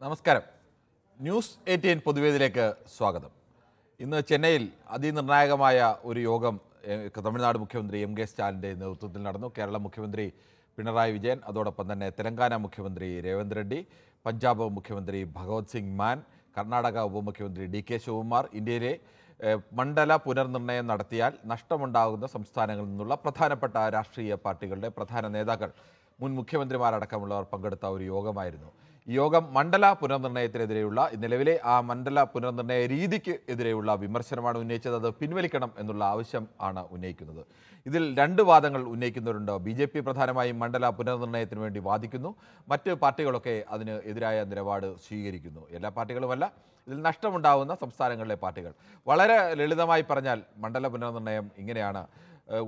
നമസ്കാരം. ന്യൂസ് 18 പൊതുവേദിയിലേക്ക് സ്വാഗതം. ഇന്ന് ചെന്നൈയിൽ അതിനിർണായകമായ ഒരു യോഗം തമിഴ്നാട് മുഖ്യമന്ത്രി എം.കെ. സ്റ്റാലിൻ്റെ നേതൃത്വത്തിൽ നടന്നു. കേരള മുഖ്യമന്ത്രി പിണറായി വിജയൻ, അതോടൊപ്പം തന്നെ തെലങ്കാന മുഖ്യമന്ത്രി രേവന്ത് റെഡ്ഡി, പഞ്ചാബ് മുഖ്യമന്ത്രി ഭഗവത് സിംഗ് മാൻ, കർണാടക ഉപമുഖ്യമന്ത്രി ഡി.കെ. ശിവകുമാർ ഇന്ത്യയിലെ മണ്ഡല പുനർനിർണയം നടത്തിയാൽ നഷ്ടമുണ്ടാകുന്ന സംസ്ഥാനങ്ങളിൽ നിന്നുള്ള പ്രധാനപ്പെട്ട രാഷ്ട്രീയ പാർട്ടികളുടെ പ്രധാന നേതാക്കൾ, മുൻ മുഖ്യമന്ത്രിമാരടക്കമുള്ളവർ പങ്കെടുത്ത ഒരു യോഗമായിരുന്നു. ഈ യോഗം മണ്ഡല പുനർനിർണയത്തിനെതിരെയുള്ള നിലവിലെ ആ മണ്ഡല പുനർനിർണയ രീതിക്ക് എതിരെയുള്ള വിമർശനമാണ് ഉന്നയിച്ചത്. അത് പിൻവലിക്കണം എന്നുള്ള ആവശ്യം ആണ് ഉന്നയിക്കുന്നത്. ഇതിൽ രണ്ട് വാദങ്ങൾ ഉന്നയിക്കുന്നവരുണ്ട്. ബി.ജെ.പി. പ്രധാനമായും മണ്ഡല പുനർനിർണയത്തിന് വേണ്ടി വാദിക്കുന്നു. മറ്റ് പാർട്ടികളൊക്കെ അതിന് എതിരായ നിലപാട് സ്വീകരിക്കുന്നു. എല്ലാ പാർട്ടികളുമല്ല, ഇതിൽ നഷ്ടമുണ്ടാകുന്ന സംസ്ഥാനങ്ങളിലെ പാർട്ടികൾ. വളരെ ലളിതമായി പറഞ്ഞാൽ മണ്ഡല പുനർനിർണയം ഇങ്ങനെയാണ്.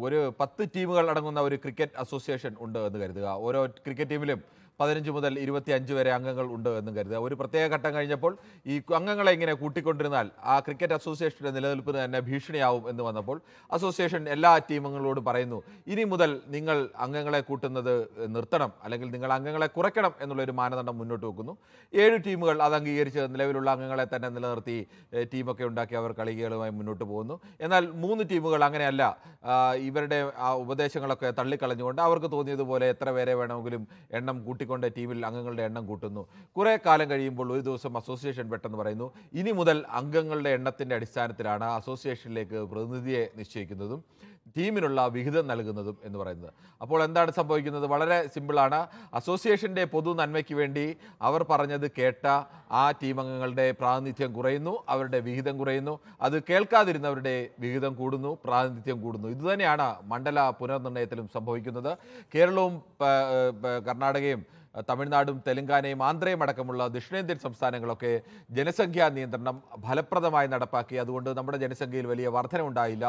ഒരു 10 ടീമുകൾ അടങ്ങുന്ന ഒരു ക്രിക്കറ്റ് അസോസിയേഷൻ ഉണ്ട് എന്ന് കരുതുക. ഓരോ ക്രിക്കറ്റ് ടീമിലും 15 മുതൽ 25 വരെ അംഗങ്ങൾ ഉണ്ട് എന്ന് കരുതുക. ഒരു പ്രത്യേക ഘട്ടം കഴിഞ്ഞപ്പോൾ ഈ അംഗങ്ങളെ ഇങ്ങനെ കൂട്ടിക്കൊണ്ടിരുന്നാൽ ആ ക്രിക്കറ്റ് അസോസിയേഷൻ്റെ നിലനിൽപ്പിന് തന്നെ ഭീഷണിയാവും എന്ന് വന്നപ്പോൾ അസോസിയേഷൻ എല്ലാ ടീമുകളോടും പറയുന്നു, ഇനി മുതൽ നിങ്ങൾ അംഗങ്ങളെ കൂട്ടുന്നത് നിർത്തണം, അല്ലെങ്കിൽ നിങ്ങൾ അംഗങ്ങളെ കുറയ്ക്കണം എന്നുള്ളൊരു മാനദണ്ഡം മുന്നോട്ട് വെക്കുന്നു. 7 ടീമുകൾ അത് അംഗീകരിച്ച് നിലവിലുള്ള അംഗങ്ങളെ തന്നെ നിലനിർത്തി ടീമൊക്കെ ഉണ്ടാക്കി അവർ കളികളുമായി മുന്നോട്ട് പോകുന്നു. എന്നാൽ 3 ടീമുകൾ അങ്ങനെയല്ല. ഇവരുടെ ആ ഉപദേശങ്ങളൊക്കെ തള്ളിക്കളഞ്ഞുകൊണ്ട് അവർക്ക് തോന്നിയതുപോലെ എത്ര പേരെ വേണമെങ്കിലും എണ്ണം കൂട്ടിക്കൊണ്ട് ടീമിൽ അംഗങ്ങളുടെ എണ്ണം കൂട്ടുന്നു. കുറേ കാലം കഴിയുമ്പോൾ ഒരു ദിവസം അസോസിയേഷൻ പെട്ടെന്ന് പറയുന്നു, ഇനി മുതൽ അംഗങ്ങളുടെ എണ്ണത്തിൻ്റെ അടിസ്ഥാനത്തിലാണ് അസോസിയേഷനിലേക്ക് പ്രതിനിധിയെ നിശ്ചയിക്കുന്നതും ടീമിനുള്ള വിഹിതം നൽകുന്നതും എന്ന് പറയുന്നത്. അപ്പോൾ എന്താണ് സംഭവിക്കുന്നത്? വളരെ സിമ്പിളാണ്. അസോസിയേഷൻ്റെ പൊതു നന്മയ്ക്ക് വേണ്ടി അവർ പറഞ്ഞത് കേട്ട ആ ടീം അംഗങ്ങളുടെ പ്രാതിനിധ്യം കുറയുന്നു, അവരുടെ വിഹിതം കുറയുന്നു. അത് കേൾക്കാതിരുന്നവരുടെ വിഹിതം കൂടുന്നു, പ്രാതിനിധ്യം കൂടുന്നു. ഇതുതന്നെയാണ് മണ്ഡല പുനർനിർണയത്തിലും സംഭവിക്കുന്നത്. കേരളവും കർണാടകയും തമിഴ്നാടും തെലങ്കാനയും ആന്ധ്രയും അടക്കമുള്ള ദക്ഷിണേന്ത്യൻ സംസ്ഥാനങ്ങളൊക്കെ ജനസംഖ്യാ നിയന്ത്രണം ഫലപ്രദമായി നടപ്പാക്കി. അതുകൊണ്ട് നമ്മുടെ ജനസംഖ്യയിൽ വലിയ വർധനമുണ്ടായില്ല.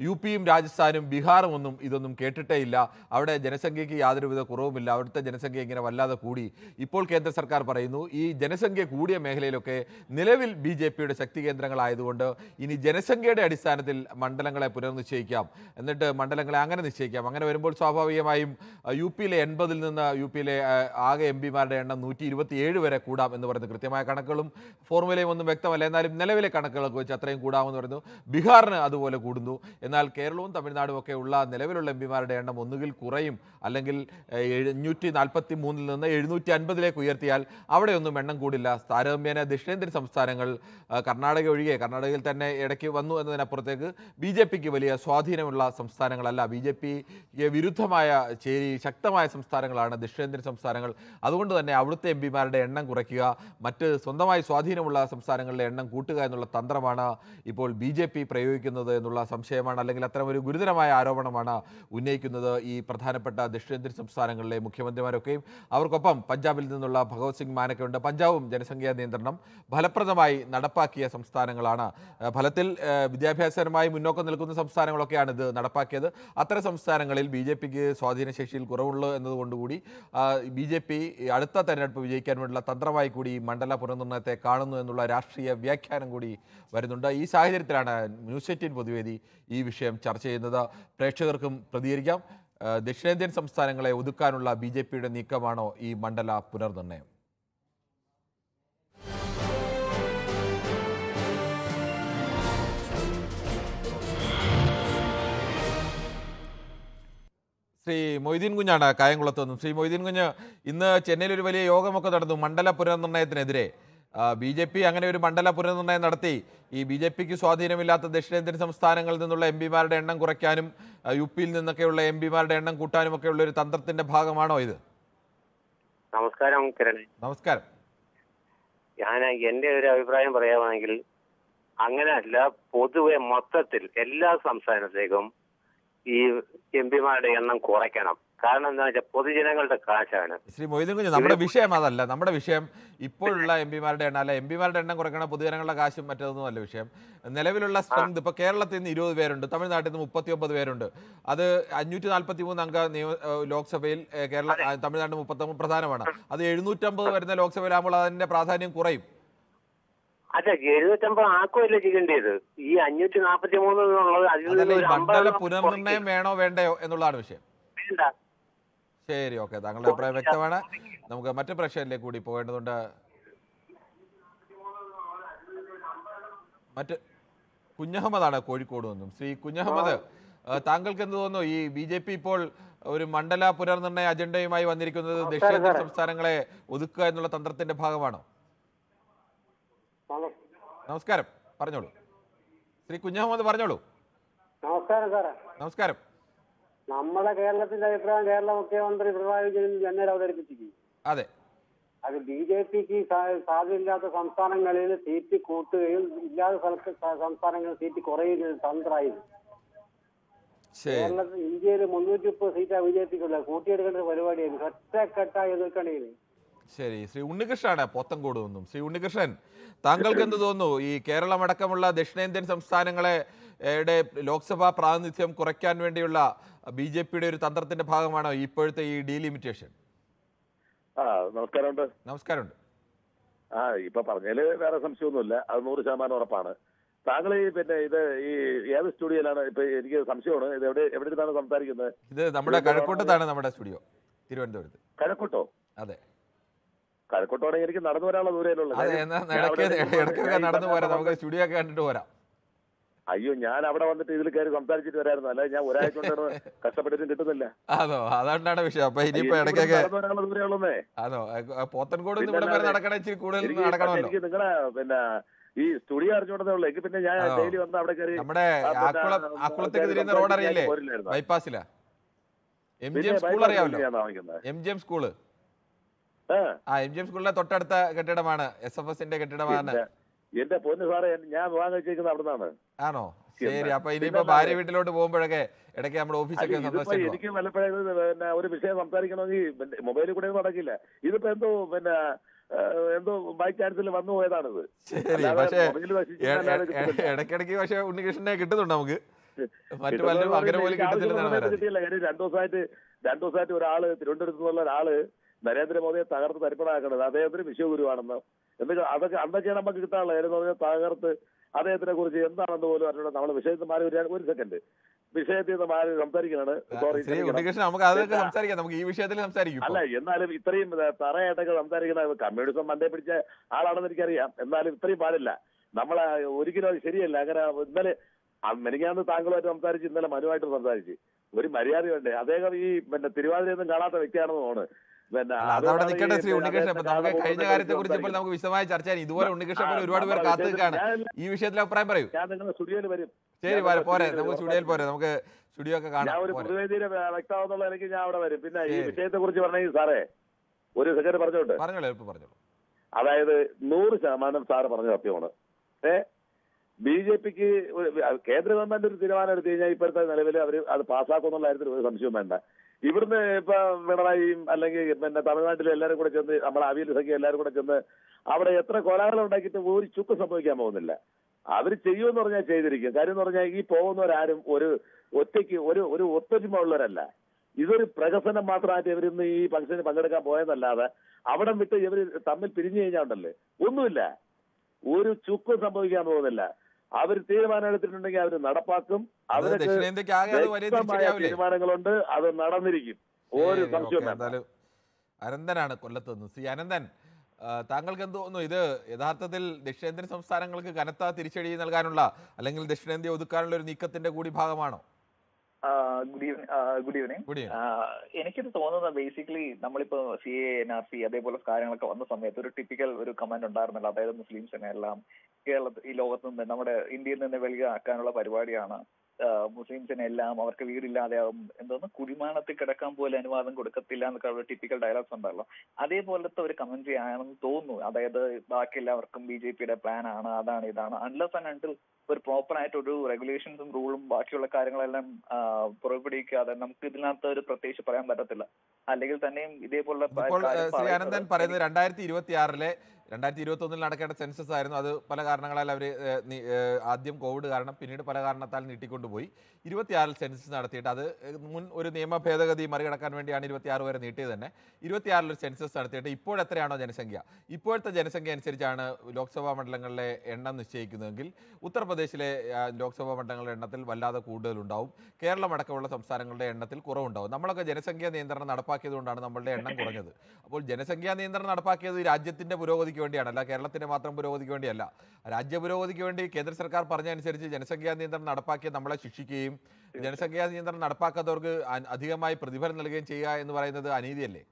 യു.പിയും രാജസ്ഥാനും ബീഹാറും ഇതൊന്നും കേട്ടിട്ടേ ഇല്ല. അവിടെ ജനസംഖ്യയ്ക്ക് യാതൊരുവിധ കുറവുമില്ല. അവിടുത്തെ ജനസംഖ്യ ഇങ്ങനെ വല്ലാതെ കൂടി. ഇപ്പോൾ കേന്ദ്ര സർക്കാർ പറയുന്നു, ഈ ജനസംഖ്യ കൂടിയ മേഖലയിലൊക്കെ നിലവിൽ ബി.ജെ.പിയുടെ ശക്തി കേന്ദ്രങ്ങളായതുകൊണ്ട് ഇനി ജനസംഖ്യയുടെ അടിസ്ഥാനത്തിൽ മണ്ഡലങ്ങളെ പുനർനിശ്ചയിക്കാം, എന്നിട്ട് മണ്ഡലങ്ങളെ അങ്ങനെ നിശ്ചയിക്കാം. അങ്ങനെ വരുമ്പോൾ സ്വാഭാവികമായും യു.പിയിലെ 80-ൽ നിന്ന് യു.പിയിലെ ആകെ എം.പിമാരുടെ എണ്ണം 127 വരെ കൂടാം എന്ന് പറയുന്നത് കൃത്യമായ കണക്കുകളും ഫോർമുലയും ഒന്നും വ്യക്തമല്ല. എന്നാലും നിലവിലെ കണക്കുകളൊക്കെ വെച്ച് അത്രയും കൂടാമെന്ന് പറയുന്നു. ബീഹാറിന് അതുപോലെ കൂടുന്നു. എന്നാൽ കേരളവും തമിഴ്നാടും ഒക്കെ ഉള്ള നിലവിലുള്ള എം.പിമാരുടെ എണ്ണം ഒന്നുകിൽ കുറയും, അല്ലെങ്കിൽ 743-ൽ നിന്ന് 750-ലേക്ക് ഉയർത്തിയാൽ അവിടെയൊന്നും എണ്ണം കൂടില്ല. താരതമ്യേന ദക്ഷിണേന്ത്യൻ സംസ്ഥാനങ്ങൾ, കർണാടക ഒഴികെ, കർണാടകയിൽ തന്നെ ഇടയ്ക്ക് വന്നു എന്നതിനപ്പുറത്തേക്ക് ബി.ജെ.പിക്ക് വലിയ സ്വാധീനമുള്ള സംസ്ഥാനങ്ങളല്ല. ബി.ജെ.പിക്ക് വിരുദ്ധമായ ശക്തമായ സംസ്ഥാനങ്ങളാണ് ദക്ഷിണേന്ത്യൻ സംസ്ഥാനങ്ങൾ. അതുകൊണ്ട് തന്നെ അവിടുത്തെ എം.പിമാരുടെ എണ്ണം കുറയ്ക്കുക, മറ്റ് സ്വന്തമായി സ്വാധീനമുള്ള സംസ്ഥാനങ്ങളിലെ എണ്ണം കൂട്ടുക എന്നുള്ള തന്ത്രമാണ് ഇപ്പോൾ ബി.ജെ.പി. പ്രയോഗിക്കുന്നത് എന്നുള്ള സംശയമാണ്, അല്ലെങ്കിൽ അത്തരമൊരു ഗുരുതരമായ ആരോപണമാണ് ഉന്നയിക്കുന്നത് ഈ പ്രധാനപ്പെട്ട ദക്ഷിണേന്ത്യൻ സംസ്ഥാനങ്ങളിലെ മുഖ്യമന്ത്രിമാരൊക്കെയും. അവർക്കൊപ്പം പഞ്ചാബിൽ നിന്നുള്ള ഭഗവത് സിംഗ് മാനൊക്കെ ഉണ്ട്. പഞ്ചാബും ജനസംഖ്യാ നിയന്ത്രണം ഫലപ്രദമായി നടപ്പാക്കിയ സംസ്ഥാനങ്ങളാണ്. ഫലത്തിൽ വിദ്യാഭ്യാസപരമായി മുന്നോക്കം നിൽക്കുന്ന സംസ്ഥാനങ്ങളൊക്കെയാണ് ഇത് നടപ്പാക്കിയത്. അത്തരം സംസ്ഥാനങ്ങളിൽ ബി.ജെ.പിക്ക് സ്വാധീനശേഷിയിൽ കുറവുള്ളൂ എന്നതുകൊണ്ടുകൂടി ബി.ജെ.പി. അടുത്ത തെരഞ്ഞെടുപ്പ് വിജയിക്കാൻ വേണ്ടിയുള്ള തന്ത്രമായി കൂടി മണ്ഡല പുനർനിർണയത്തെ കാണുന്നു എന്നുള്ള രാഷ്ട്രീയ വ്യാഖ്യാനം കൂടി വരുന്നുണ്ട്. ഈ സാഹചര്യത്തിലാണ് ന്യൂസ് 18 പൊതുവേദി ഈ വിഷയം ചർച്ച ചെയ്യുന്നത്. പ്രേക്ഷകർക്കും പ്രതികരിക്കാം. ദക്ഷിണേന്ത്യൻ സംസ്ഥാനങ്ങളെ ഒതുക്കാനുള്ള ബി.ജെ.പിയുടെ നീക്കമാണോ ഈ മണ്ഡല പുനർനിർണയം? ശ്രീ മൊയ്തീൻ കുഞ്ഞാണ് കായംകുളത്ത് നിന്നും. ശ്രീ മൊയ്തീൻ കുഞ്ഞ്, ഇന്ന് ചെന്നൈയിൽ ഒരു വലിയ യോഗമൊക്കെ നടന്നു മണ്ഡല പുനർനിർണയത്തിനെതിരെ. ബി.ജെ.പി. അങ്ങനെ ഒരു മണ്ഡല പുനർനിർണയം നടത്തി ഈ ബി.ജെ.പിക്ക് സ്വാധീനമില്ലാത്ത ദക്ഷിണേന്ത്യൻ സംസ്ഥാനങ്ങളിൽ നിന്നുള്ള എം.പിമാരുടെ എണ്ണം കുറയ്ക്കാനും യു.പിയിൽ നിന്നൊക്കെയുള്ള എം.പിമാരുടെ എണ്ണം കൂട്ടാനും ഒക്കെ ഉള്ള ഒരു തന്ത്രത്തിന്റെ ഭാഗമാണോ ഇത്? നമസ്കാരം കിരൺ. നമസ്കാരം. ഞാൻ എന്റെ ഒരു അഭിപ്രായം പറയുകയാണെങ്കിൽ അങ്ങനെയല്ല, പൊതുവെ മൊത്തത്തിൽ എല്ലാ സംസ്ഥാനത്തേക്കും ഈ എം.പിമാരുടെ എണ്ണം കുറയ്ക്കണം. കാരണം എന്താ വെച്ചാൽ പൊതുജനങ്ങളുടെ കാശാണ്. ശ്രീ മൊയ്തീൻ കുഞ്ഞ്, നമ്മുടെ വിഷയം അതല്ല. നമ്മുടെ വിഷയം ഇപ്പോഴുള്ള എം.പിമാരുടെ എണ്ണം അല്ല. എം.പിമാരുടെ എണ്ണം കുറയ്ക്കണം, പൊതുജനങ്ങളുടെ കാശും മറ്റൊന്നും അല്ല വിഷയം. നിലവിലുള്ള സ്ട്രെങ്ത് ഇപ്പൊ കേരളത്തിൽ നിന്ന് 20 പേരുണ്ട്, തമിഴ്നാട്ടിൽ നിന്ന് 39 പേരുണ്ട്. അത് 543 അംഗ ലോക്സഭയിൽ തമിഴ്നാട് 39 പ്രധാനമാണ്. അത് 750 വരുന്ന ലോക്സഭയിലാകുമ്പോൾ അതിന്റെ പ്രാധാന്യം കുറയും. അല്ല, 750 ആക്കുമല്ലേ ചെയ്യേണ്ടത്. ഈ 543 എന്നുള്ളത് മണ്ഡല പുനർനിർണയം വേണോ വേണ്ടയോ എന്നുള്ളതാണ് വിഷയം. വേണ്ട. ശരി, ഓക്കെ, താങ്കളുടെ അഭിപ്രായം വ്യക്തമാണ്. നമുക്ക് മറ്റു പ്രശ്നത്തിലേക്ക് കൂടി പോകേണ്ടതുണ്ട്. മറ്റ് കുഞ്ഞഹമ്മദാണ് കോഴിക്കോട് നിന്നും. ശ്രീ കുഞ്ഞഹമ്മദ്, താങ്കൾക്ക് എന്ത് തോന്നുന്നു? ഈ BJP ഇപ്പോൾ ഒരു മണ്ഡല പുനർനിർണയ അജണ്ടയുമായി വന്നിരിക്കുന്നത് ദക്ഷിണേന്ത്യൻ സംസ്ഥാനങ്ങളെ ഒതുക്കുക എന്നുള്ള തന്ത്രത്തിന്റെ ഭാഗമാണോ? നമസ്കാരം, പറഞ്ഞോളൂ. ശ്രീ കുഞ്ഞഹമ്മദ് പറഞ്ഞോളൂ. നമസ്കാരം സാറേ. നമസ്കാരം. നമ്മുടെ കേരളത്തിന്റെ അഭിപ്രായം കേരള മുഖ്യമന്ത്രി പിണറായി വിജയൻ ജനറൽ അവതരിപ്പിച്ചിരിക്കും. അതെ, അത് BJPക്ക് സാധ്യതയില്ലാത്ത സംസ്ഥാനങ്ങളിൽ സീറ്റ് കൂട്ടുകയും ഇല്ലാത്ത സംസ്ഥാനങ്ങളിൽ സീറ്റ് കുറയുകയും തന്ത്രമായിരുന്നു. കേരളത്തിൽ ഇന്ത്യയിൽ 330 സീറ്റാ BJPക്കുള്ള കൂട്ടിയെടുക്കേണ്ട പരിപാടിയായിരുന്നു. ഒറ്റക്കെട്ടായി എതിർക്കണേന്. ശരി. ശ്രീ ഉണ്ണികൃഷ്ണനാണ് പോത്തൻകോട് നിന്നും. ശ്രീ ഉണ്ണികൃഷ്ണൻ, താങ്കൾക്ക് എന്ത് തോന്നുന്നു? ഈ കേരളമടക്കമുള്ള ദക്ഷിണേന്ത്യൻ സംസ്ഥാനങ്ങളെ ലോക്സഭാ പ്രാതിനിധ്യം കുറയ്ക്കാൻ വേണ്ടിയുള്ള BJPയുടെ ഒരു തന്ത്രത്തിന്റെ ഭാഗമാണോ ഇപ്പോഴത്തെ ഈ ഡീലിമിറ്റേഷൻ? നമസ്കാരമുണ്ട്. നമസ്കാരമുണ്ട്. ഇപ്പൊ പറഞ്ഞാല് വേറെ സംശയമൊന്നുമില്ല, അത് 100% ഉറപ്പാണ്. താങ്കൾ പിന്നെ ഇത് ഈ ഏത് സ്റ്റുഡിയോയിലാണ്? ഇപ്പൊ എനിക്ക് സംശയമാണ്, ഇത് എവിടെ ഇരുന്നാണ് സംസാരിക്കുന്നത്? ഇത് നമ്മുടെ കഴക്കൂട്ടത്താണ് നമ്മുടെ സ്റ്റുഡിയോ, തിരുവനന്തപുരത്ത്. കഴക്കൂട്ടോ? അതെ. കഴക്കൂട്ടോണെങ്കിൽ എനിക്ക് നടന്നു വരാനുള്ള ദൂരമല്ലോ. ഇടയ്ക്കൊക്കെ നടന്നു പോരാ, നമുക്ക് സ്റ്റുഡിയോ ഒക്കെ കണ്ടിട്ട് പോരാം. അയ്യോ, ഞാൻ അവിടെ വന്നിട്ട് ഇതിൽ കയറി സംസാരിച്ചിട്ട് വരായിരുന്നു, അല്ലെ ഞാൻ ഒരാഴ്ച കൊണ്ട് കഷ്ടപ്പെട്ടിട്ടും കിട്ടുന്നില്ല. അതോ, അതാണ് വിഷയം. അപ്പൊ ഇനിയിപ്പോ ഇടയ്ക്കൊക്കെ ദൂരമുള്ളേ. അതോ, പോത്തൻകോട് ഇവിടെ വരെ നടക്കണ ഇച്ചിരി കൂടുതൽ നടക്കണമല്ലോ. എനിക്ക് നിങ്ങളെ പിന്നെ ഈ സ്റ്റുഡിയോ അറിഞ്ഞോണ്ടേ ഉള്ളൂ. എനിക്ക് പിന്നെ ഞാൻ ഡെയിലി വന്ന് അവിടെ കയറി നമ്മുടെ ആക്കുളത്തേക്ക് തിരിയുന്ന റോഡ് അറിയില്ലേ, ബൈപ്പാസിലാ MGM സ്കൂൾ അറിയാമല്ലോ? MGM school. MGM സ്കൂളിലെ തൊട്ടടുത്ത കെട്ടിടമാണ് SFSന്റെ കെട്ടിടമാണ്. എന്റെ പൊന്നു സാറേ, ഞാൻ വിവാഹം കഴിച്ചിരിക്കുന്നത് അവിടെ നിന്നാണ്. ആണോ? ശരി. അപ്പൊ ഇനിയിപ്പോ ഭാര്യ വീട്ടിലോട്ട് പോകുമ്പോഴൊക്കെ ഇടയ്ക്ക് നമ്മുടെ ഓഫീസൊക്കെ സന്ദർശിച്ചു. എനിക്ക് വല്ലപ്പോഴും പിന്നെ ഒരു വിഷയം സംസാരിക്കണമെങ്കിൽ മൊബൈലിൽ കൂടെ നടക്കില്ല. ഇതിപ്പോ എന്തോ ബൈ ചാൻസിൽ വന്നു പോയതാണിത്. ശരി. പക്ഷേ ഇടയ്ക്കിടയ്ക്ക് പക്ഷെ ഉണ്ണികൃഷ്ണനെ കിട്ടുന്നുണ്ട് നമുക്ക്, മറ്റു പലരും അങ്ങനെ പോലും കിട്ടിയില്ല. കാര്യം രണ്ടു ദിവസമായിട്ട് ഒരാള് തിരുവനന്തപുരത്ത് നിന്നുള്ള ഒരാള് നരേന്ദ്രമോദിയെ തകർത്ത് തരിപ്പണാക്കണത് അദ്ദേഹത്തിന് വിശ്വഗുരുവാണെന്ന് അതൊക്കെയാണ് നമുക്ക് കിട്ടാനുള്ളത്. കാര്യം എന്ന് പറഞ്ഞാൽ തകർത്ത് അദ്ദേഹത്തിനെ കുറിച്ച് എന്താണെന്ന് പോലും അറിഞ്ഞൂടെ. നമ്മളെ വിഷയത്തിൽ മാറി ഒരു സെക്കൻഡ് വിഷയത്തിൽ നിന്ന് മാറി സംസാരിക്കാനാണ്. അല്ല, എന്നാലും ഇത്രയും തറയായിട്ടൊക്കെ സംസാരിക്കണ കമ്മ്യൂണിസം മണ്ടേ പിടിച്ച ആളാണെന്ന് എനിക്കറിയാം. എന്നാലും ഇത്രയും പാടില്ല. നമ്മളെ ഒരിക്കലും അത് ശരിയല്ല. അങ്ങനെ ഇന്നലെ മെനിക്കാന്ന് താങ്കളുമായിട്ട് സംസാരിച്ച്, ഇന്നലെ മനുവായിട്ട് സംസാരിച്ച് ഒരു മര്യാദ വേണ്ടേ? അദ്ദേഹം ഈ പിന്നെ തിരുവാതിരയൊന്നും കാണാത്ത വ്യക്തിയാണെന്ന് തോന്നുന്നു. അതവിടെ നിൽക്കട്ടെ ശ്രീ ഉണ്ണികൃഷ്ണൻ. ഇപ്പൊ നമുക്ക് കഴിഞ്ഞ കാര്യത്തെ കുറിച്ച് ഇപ്പോൾ നമുക്ക് വിശദമായി ചർച്ച ചെയ്യാൻ ഇതുപോലെ ഉണ്ണികൃഷ്ണൻ പോലെ ഒരുപാട് പേർ കാത്തു നിൽക്കുകയാണ്. ഈ വിഷയത്തിൽ അഭിപ്രായം പറയൂ. ഞാൻ നിങ്ങളുടെ സ്റ്റുഡിയോയിൽ വരും. ശരി, പോരെ, നമുക്ക് സ്റ്റുഡിയോയിൽ പോരെ, നമുക്ക് സ്റ്റുഡിയോ ഒക്കെ കാണാം. ഞാൻ ഒരു പൊതുവേദിയിലെ വ്യക്തമാവുന്നുള്ള എനിക്ക് ഞാൻ അവിടെ വരും. പിന്നെ ഈ വിഷയത്തെ കുറിച്ച് പറഞ്ഞെങ്കിൽ സാറേ ഒരു സെക്കൻഡ് പറഞ്ഞോട്ടെ? പറഞ്ഞോളൂ. അതായത് 100% സാറ് പറഞ്ഞ സത്യമാണ്. BJPക്ക് കേന്ദ്ര ഗവൺമെന്റ് ഒരു തീരുമാനം എടുത്തു കഴിഞ്ഞാൽ ഇപ്പോഴത്തെ നിലവിൽ അവർ അത് പാസ്സാക്കുന്നുള്ള കാര്യത്തിൽ ഒരു സംശയവും വേണ്ട. ഇവിടുന്ന് ഇപ്പൊ പിണറായിയും അല്ലെങ്കിൽ പിന്നെ തമിഴ്നാട്ടിലെ എല്ലാവരും കൂടെ ചെന്ന് നമ്മളെ അവിയൽ സഖ്യം എല്ലാവരും കൂടെ ചെന്ന് അവിടെ എത്ര കോലാഹലം ഉണ്ടാക്കിയിട്ട് ഒരു ചുക്ക് സംഭവിക്കാൻ പോകുന്നില്ല. അവർ ചെയ്യുമെന്ന് പറഞ്ഞാൽ ചെയ്തിരിക്കും. കാര്യം എന്ന് പറഞ്ഞാൽ ഈ പോകുന്നവരാരും ഒറ്റയ്ക്ക് ഒരു ഒത്തൊരുമ ഉള്ളവരല്ല. ഇതൊരു പ്രഹസനം മാത്രമായിട്ട് ഇവരിന്ന് ഈ ഫംഗ്ഷന് പങ്കെടുക്കാൻ പോയെന്നല്ലാതെ അവിടെ വിട്ട് ഇവർ തമ്മിൽ പിരിഞ്ഞു കഴിഞ്ഞാൽ ഉണ്ടല്ലേ ഒന്നുമില്ല, ഒരു ചുക്കും സംഭവിക്കാൻ പോകുന്നില്ല. അവർ തീരുമാനം എടുത്തിട്ടുണ്ടെങ്കിൽ അവർ നടപ്പാക്കും. അവർക്ക് തീരുമാനങ്ങളുണ്ട്, അത് നടന്നിരിക്കും, ഒരു സംശയം വേണ്ട. അനന്തനാണ് കൊല്ലത്ത് നിന്ന്. ശ്രീ അനന്തൻ, താങ്കൾക്ക് എന്ത് തോന്നുന്നു? ഇത് യഥാർത്ഥത്തിൽ ദക്ഷിണേന്ത്യൻ സംസ്ഥാനങ്ങൾക്ക് കനത്ത തിരിച്ചടി നൽകാനുള്ള അല്ലെങ്കിൽ ദക്ഷിണേന്ത്യ ഒതുക്കാനുള്ള ഒരു നീക്കത്തിന്റെ കൂടി ഭാഗമാണോ? Good evening. എനിക്കിത് തോന്നുന്നത് ബേസിക്കലി നമ്മളിപ്പോ CAA NRC അതേപോലെ കാര്യങ്ങളൊക്കെ വന്ന സമയത്ത് ഒരു ടിപ്പിക്കൽ ഒരു കമന്റ് ഉണ്ടായിരുന്നല്ലോ. അതായത് മുസ്ലിംസിനെ എല്ലാം ഈ ലോകത്ത് നിന്ന് നമ്മുടെ ഇന്ത്യയിൽ നിന്ന് വെളിയിൽ ആക്കാനുള്ള പരിപാടിയാണ്. മുസ്ലിംസിനെ എല്ലാം അവർക്ക് വീടില്ലാതെയാവും, എന്തോന്ന് കുടിമാനത്തിൽ കിടക്കാൻ പോലെ അനുവാദം കൊടുക്കത്തില്ല എന്നൊക്കെ ഉള്ള ടിപ്പിക്കൽ ഡയലോഗ്സ് ഉണ്ടല്ലോ. അതേപോലത്തെ ഒരു കമന്റ് ആണെന്ന് തോന്നുന്നു. അതായത് ബാക്കി എല്ലാവർക്കും BJPയുടെ പ്ലാൻ ആണ്, അതാണ് ഇതാണ്. അൺലെസ് ആൻഡ് അൺടിൽ ഒരു പ്രോപ്പർ ആയിട്ട് ഒരു റെഗുലേഷൻസും റൂളും ബാക്കിയുള്ള കാര്യങ്ങളെല്ലാം പുറപ്പെടുവിക്കാതെ നമുക്ക് ഇതിനകത്ത് ഒരു പ്രത്യേകിച്ച് പറയാൻ പറ്റത്തില്ല. അല്ലെങ്കിൽ തന്നെയും ഇതേപോലുള്ള ശ്രീ അനന്തൻ പറയുന്നത് 2021 നടക്കേണ്ട സെൻസസ് ആയിരുന്നു. അത് പല കാരണങ്ങളാൽ അവർ ആദ്യം കോവിഡ് കാരണം പിന്നീട് പല കാരണത്താൽ നീട്ടിക്കൊണ്ടുപോയി. 26 സെൻസസ് നടത്തിയിട്ട് അത് മുൻ ഒരു നിയമ ഭേദഗതി മറികടക്കാൻ വേണ്ടിയാണ് 26 വരെ നീട്ടിയത് തന്നെ. 26 ഒരു സെൻസസ് നടത്തിയിട്ട് ഇപ്പോഴെത്രയാണോ ജനസംഖ്യ, ഇപ്പോഴത്തെ ജനസംഖ്യ അനുസരിച്ചാണ് ലോക്സഭാ മണ്ഡലങ്ങളിലെ എണ്ണം നിശ്ചയിക്കുന്നതെങ്കിൽ ഉത്തർപ്രദേശിലെ ലോക്സഭാ മണ്ഡലങ്ങളുടെ എണ്ണത്തിൽ വല്ലാതെ കൂടുതലുണ്ടാവും. കേരളം അടക്കമുള്ള സംസ്ഥാനങ്ങളുടെ എണ്ണത്തിൽ കുറവുണ്ടാവും. നമ്മളൊക്കെ ജനസംഖ്യാ നിയന്ത്രണം നടപ്പാക്കിയതുകൊണ്ടാണ് നമ്മളുടെ എണ്ണം കുറഞ്ഞത്. അപ്പോൾ ജനസംഖ്യാ നിയന്ത്രണം നടപ്പാക്കിയത് രാജ്യത്തിന്റെ പുരോഗതിക്ക് പുരോഗതിക്ക് വേണ്ടിയാണ്, അല്ല കേരളത്തിന്റെ മാത്രം പുരോഗതിക്ക് വേണ്ടിയല്ല. രാജ്യ പുരോഗതിക്ക് വേണ്ടി കേന്ദ്ര സർക്കാർ പറഞ്ഞതനുസരിച്ച് ജനസംഖ്യാ നിയന്ത്രണം നടപ്പാക്കി നമ്മളെ ശിക്ഷിക്കുകയും ജനസംഖ്യാ നിയന്ത്രണം നടപ്പാക്കാത്തവർക്ക് അധികമായി പ്രതിഫലം നൽകുകയും ചെയ്യുക എന്ന് പറയുന്നത് അനീതിയല്ലേ?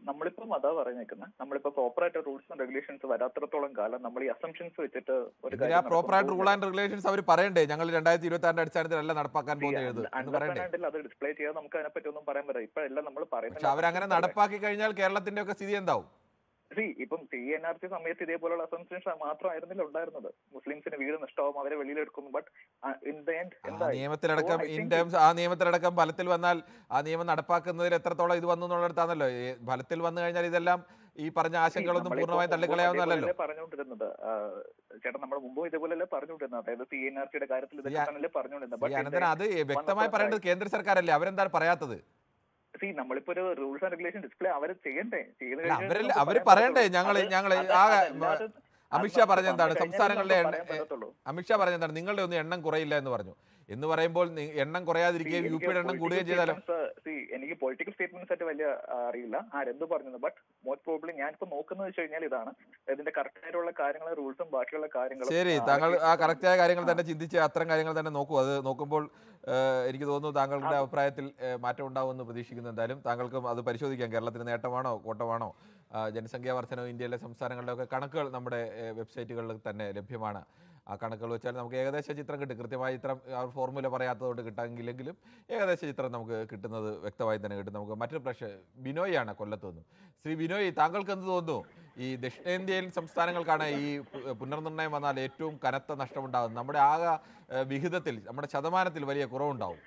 നമ്മളിപ്പം അതാ പറഞ്ഞേക്കുന്നത്. നമ്മളിപ്പോ പ്രോപ്പറായിട്ട് റൂൾസ് ആൻഡ് റെഗുലേഷൻസ് വരാത്തിടത്തോളം കാലം നമ്മൾ ഈ അസംഷൻസ് വെച്ചിട്ട് ഒരു പ്രോപ്പറായിട്ട് റൂൾ ആൻഡ് റെഗുലേഷൻസ് അവർ പറയണ്ടേ? ഞങ്ങൾ 2026 അടിസ്ഥാനത്തിലല്ല നടപ്പാക്കാൻ പോകുന്നത്. അത് ഡിസ്പ്ലേ ചെയ്യാതെ നമുക്ക് അതിനെപ്പറ്റി ഒന്നും പറയാൻ പറ്റില്ല. ഇപ്പൊ എല്ലാം നമ്മൾ പറയുന്നത് അവരങ്ങനെ നടപ്പാക്കി കഴിഞ്ഞാൽ കേരളത്തിന്റെ ഒക്കെ സ്ഥിതി എന്താവും? ഇപ്പം CNRC സമയത്ത് ഇതേപോലുള്ള അസംഷൻസ് മാത്രമായിരുന്നില്ല ഉണ്ടായിരുന്നത്. മുസ്ലിംസിന് വീട് നഷ്ടമാവും, അവരെ വെളിയിലെടുക്കുന്നു. ബട്ട് ഇൻ ദ എൻഡ് ആ നിയമത്തിലടക്കം ഫലത്തിൽ വന്നാൽ ആ നിയമം നടപ്പാക്കുന്നതിൽ എത്രത്തോളം ഇത് വന്നു എന്നുള്ളിടത്താണല്ലോ. ഫലത്തിൽ വന്നു കഴിഞ്ഞാൽ ഇതെല്ലാം ഈ പറഞ്ഞ ആശങ്കകളൊന്നും പൂർണ്ണമായും തള്ളിക്കളയാവുന്നല്ലോ. പറഞ്ഞുകൊണ്ടിരുന്നത് ചേട്ടാ, നമ്മൾ മുമ്പ് ഇതേപോലെ പറഞ്ഞുകൊണ്ടിരുന്നത്. അതായത് CNRC കാര്യത്തിൽ ഇതൊക്കെ പറഞ്ഞുകൊണ്ടിരുന്നത്. അനന്തരം അത് വ്യക്തമായി പറയേണ്ടത് കേന്ദ്ര സർക്കാരല്ലേ, അവരെന്താണ് പറയാത്തത്? നമ്മളിപ്പോ ഒരു റൂൾസ് ആൻഡ് റെഗുലേഷൻ ഡിസ്പ്ലേ അവര് ചെയ്യണ്ടേ? അവര് പറയണ്ടേ? ഞങ്ങള് അമിത്ഷാ പറഞ്ഞെന്താണ് സംസ്ഥാനങ്ങളുടെ അമിത്ഷാ പറഞ്ഞെന്താണ് നിങ്ങളുടെ ഒന്നും എണ്ണം കുറയില്ല എന്ന് പറഞ്ഞു. എന്ന് പറയുമ്പോൾ എണ്ണം കുറയാതിരിക്കുകയും യുപിയുടെ എണ്ണം കൂടുകയും ചെയ്താലോ? എനിക്ക് പൊളിറ്റിക്കൽ സ്റ്റേറ്റ്മെന്റ്സ് ആയിട്ട് വലിയ അറിയില്ല ആരെന്ത് പറഞ്ഞത്. ബട്ട് മോസ്റ്റ് പ്രോബ്ലി ഞാനിപ്പോ നോക്കുന്നത് വെച്ച് കഴിഞ്ഞാൽ ഇതാണ്, ഇതിന്റെ കറക്റ്റ് ആയിട്ടുള്ള കാര്യങ്ങൾ, റൂൾസും ബാക്കിയുള്ള കാര്യങ്ങളും. ശരി, താങ്കൾ ആ കറക്റ്റായ കാര്യങ്ങൾ തന്നെ ചിന്തിച്ച് അത്തരം കാര്യങ്ങൾ തന്നെ നോക്കൂ. അത് നോക്കുമ്പോൾ എനിക്ക് തോന്നുന്നു താങ്കളുടെ അഭിപ്രായത്തിൽ മാറ്റം ഉണ്ടാവുമെന്ന് പ്രതീക്ഷിക്കുന്നു. എന്തായാലും താങ്കൾക്കും അത് പരിശോധിക്കാം. കേരളത്തിന് നേട്ടമാണോ കോട്ടമാണോ ജനസംഖ്യാ വർധനവ് ഇന്ത്യയിലെ സംസ്ഥാനങ്ങളിലൊക്കെ കണക്കുകൾ നമ്മുടെ വെബ്സൈറ്റുകളിൽ തന്നെ ലഭ്യമാണ്. ആ കണക്കുകൾ വെച്ചാൽ നമുക്ക് ഏകദേശ ചിത്രം കിട്ടും. കൃത്യമായി ചിത്രം ഫോർമുല പറയാത്തതുകൊണ്ട് കിട്ടാമെങ്കിലും ഏകദേശ ചിത്രം നമുക്ക് കിട്ടുന്നത് വ്യക്തമായി തന്നെ കിട്ടും. നമുക്ക് മറ്റൊരു പ്രശ്നം ബിനോയാണ് കൊല്ലത്ത് നിന്നും. ശ്രീ ബിനോയ്, താങ്കൾക്ക് എന്ത് തോന്നുന്നു? ഈ ദക്ഷിണേന്ത്യൻ സംസ്ഥാനങ്ങൾക്കാണ് ഈ പുനർനിർണ്ണയം വന്നാൽ ഏറ്റവും കനത്ത നഷ്ടമുണ്ടാകുന്നത്. നമ്മുടെ ആകെ വിഹിതത്തിൽ, നമ്മുടെ ശതമാനത്തിൽ വലിയ കുറവുണ്ടാവും.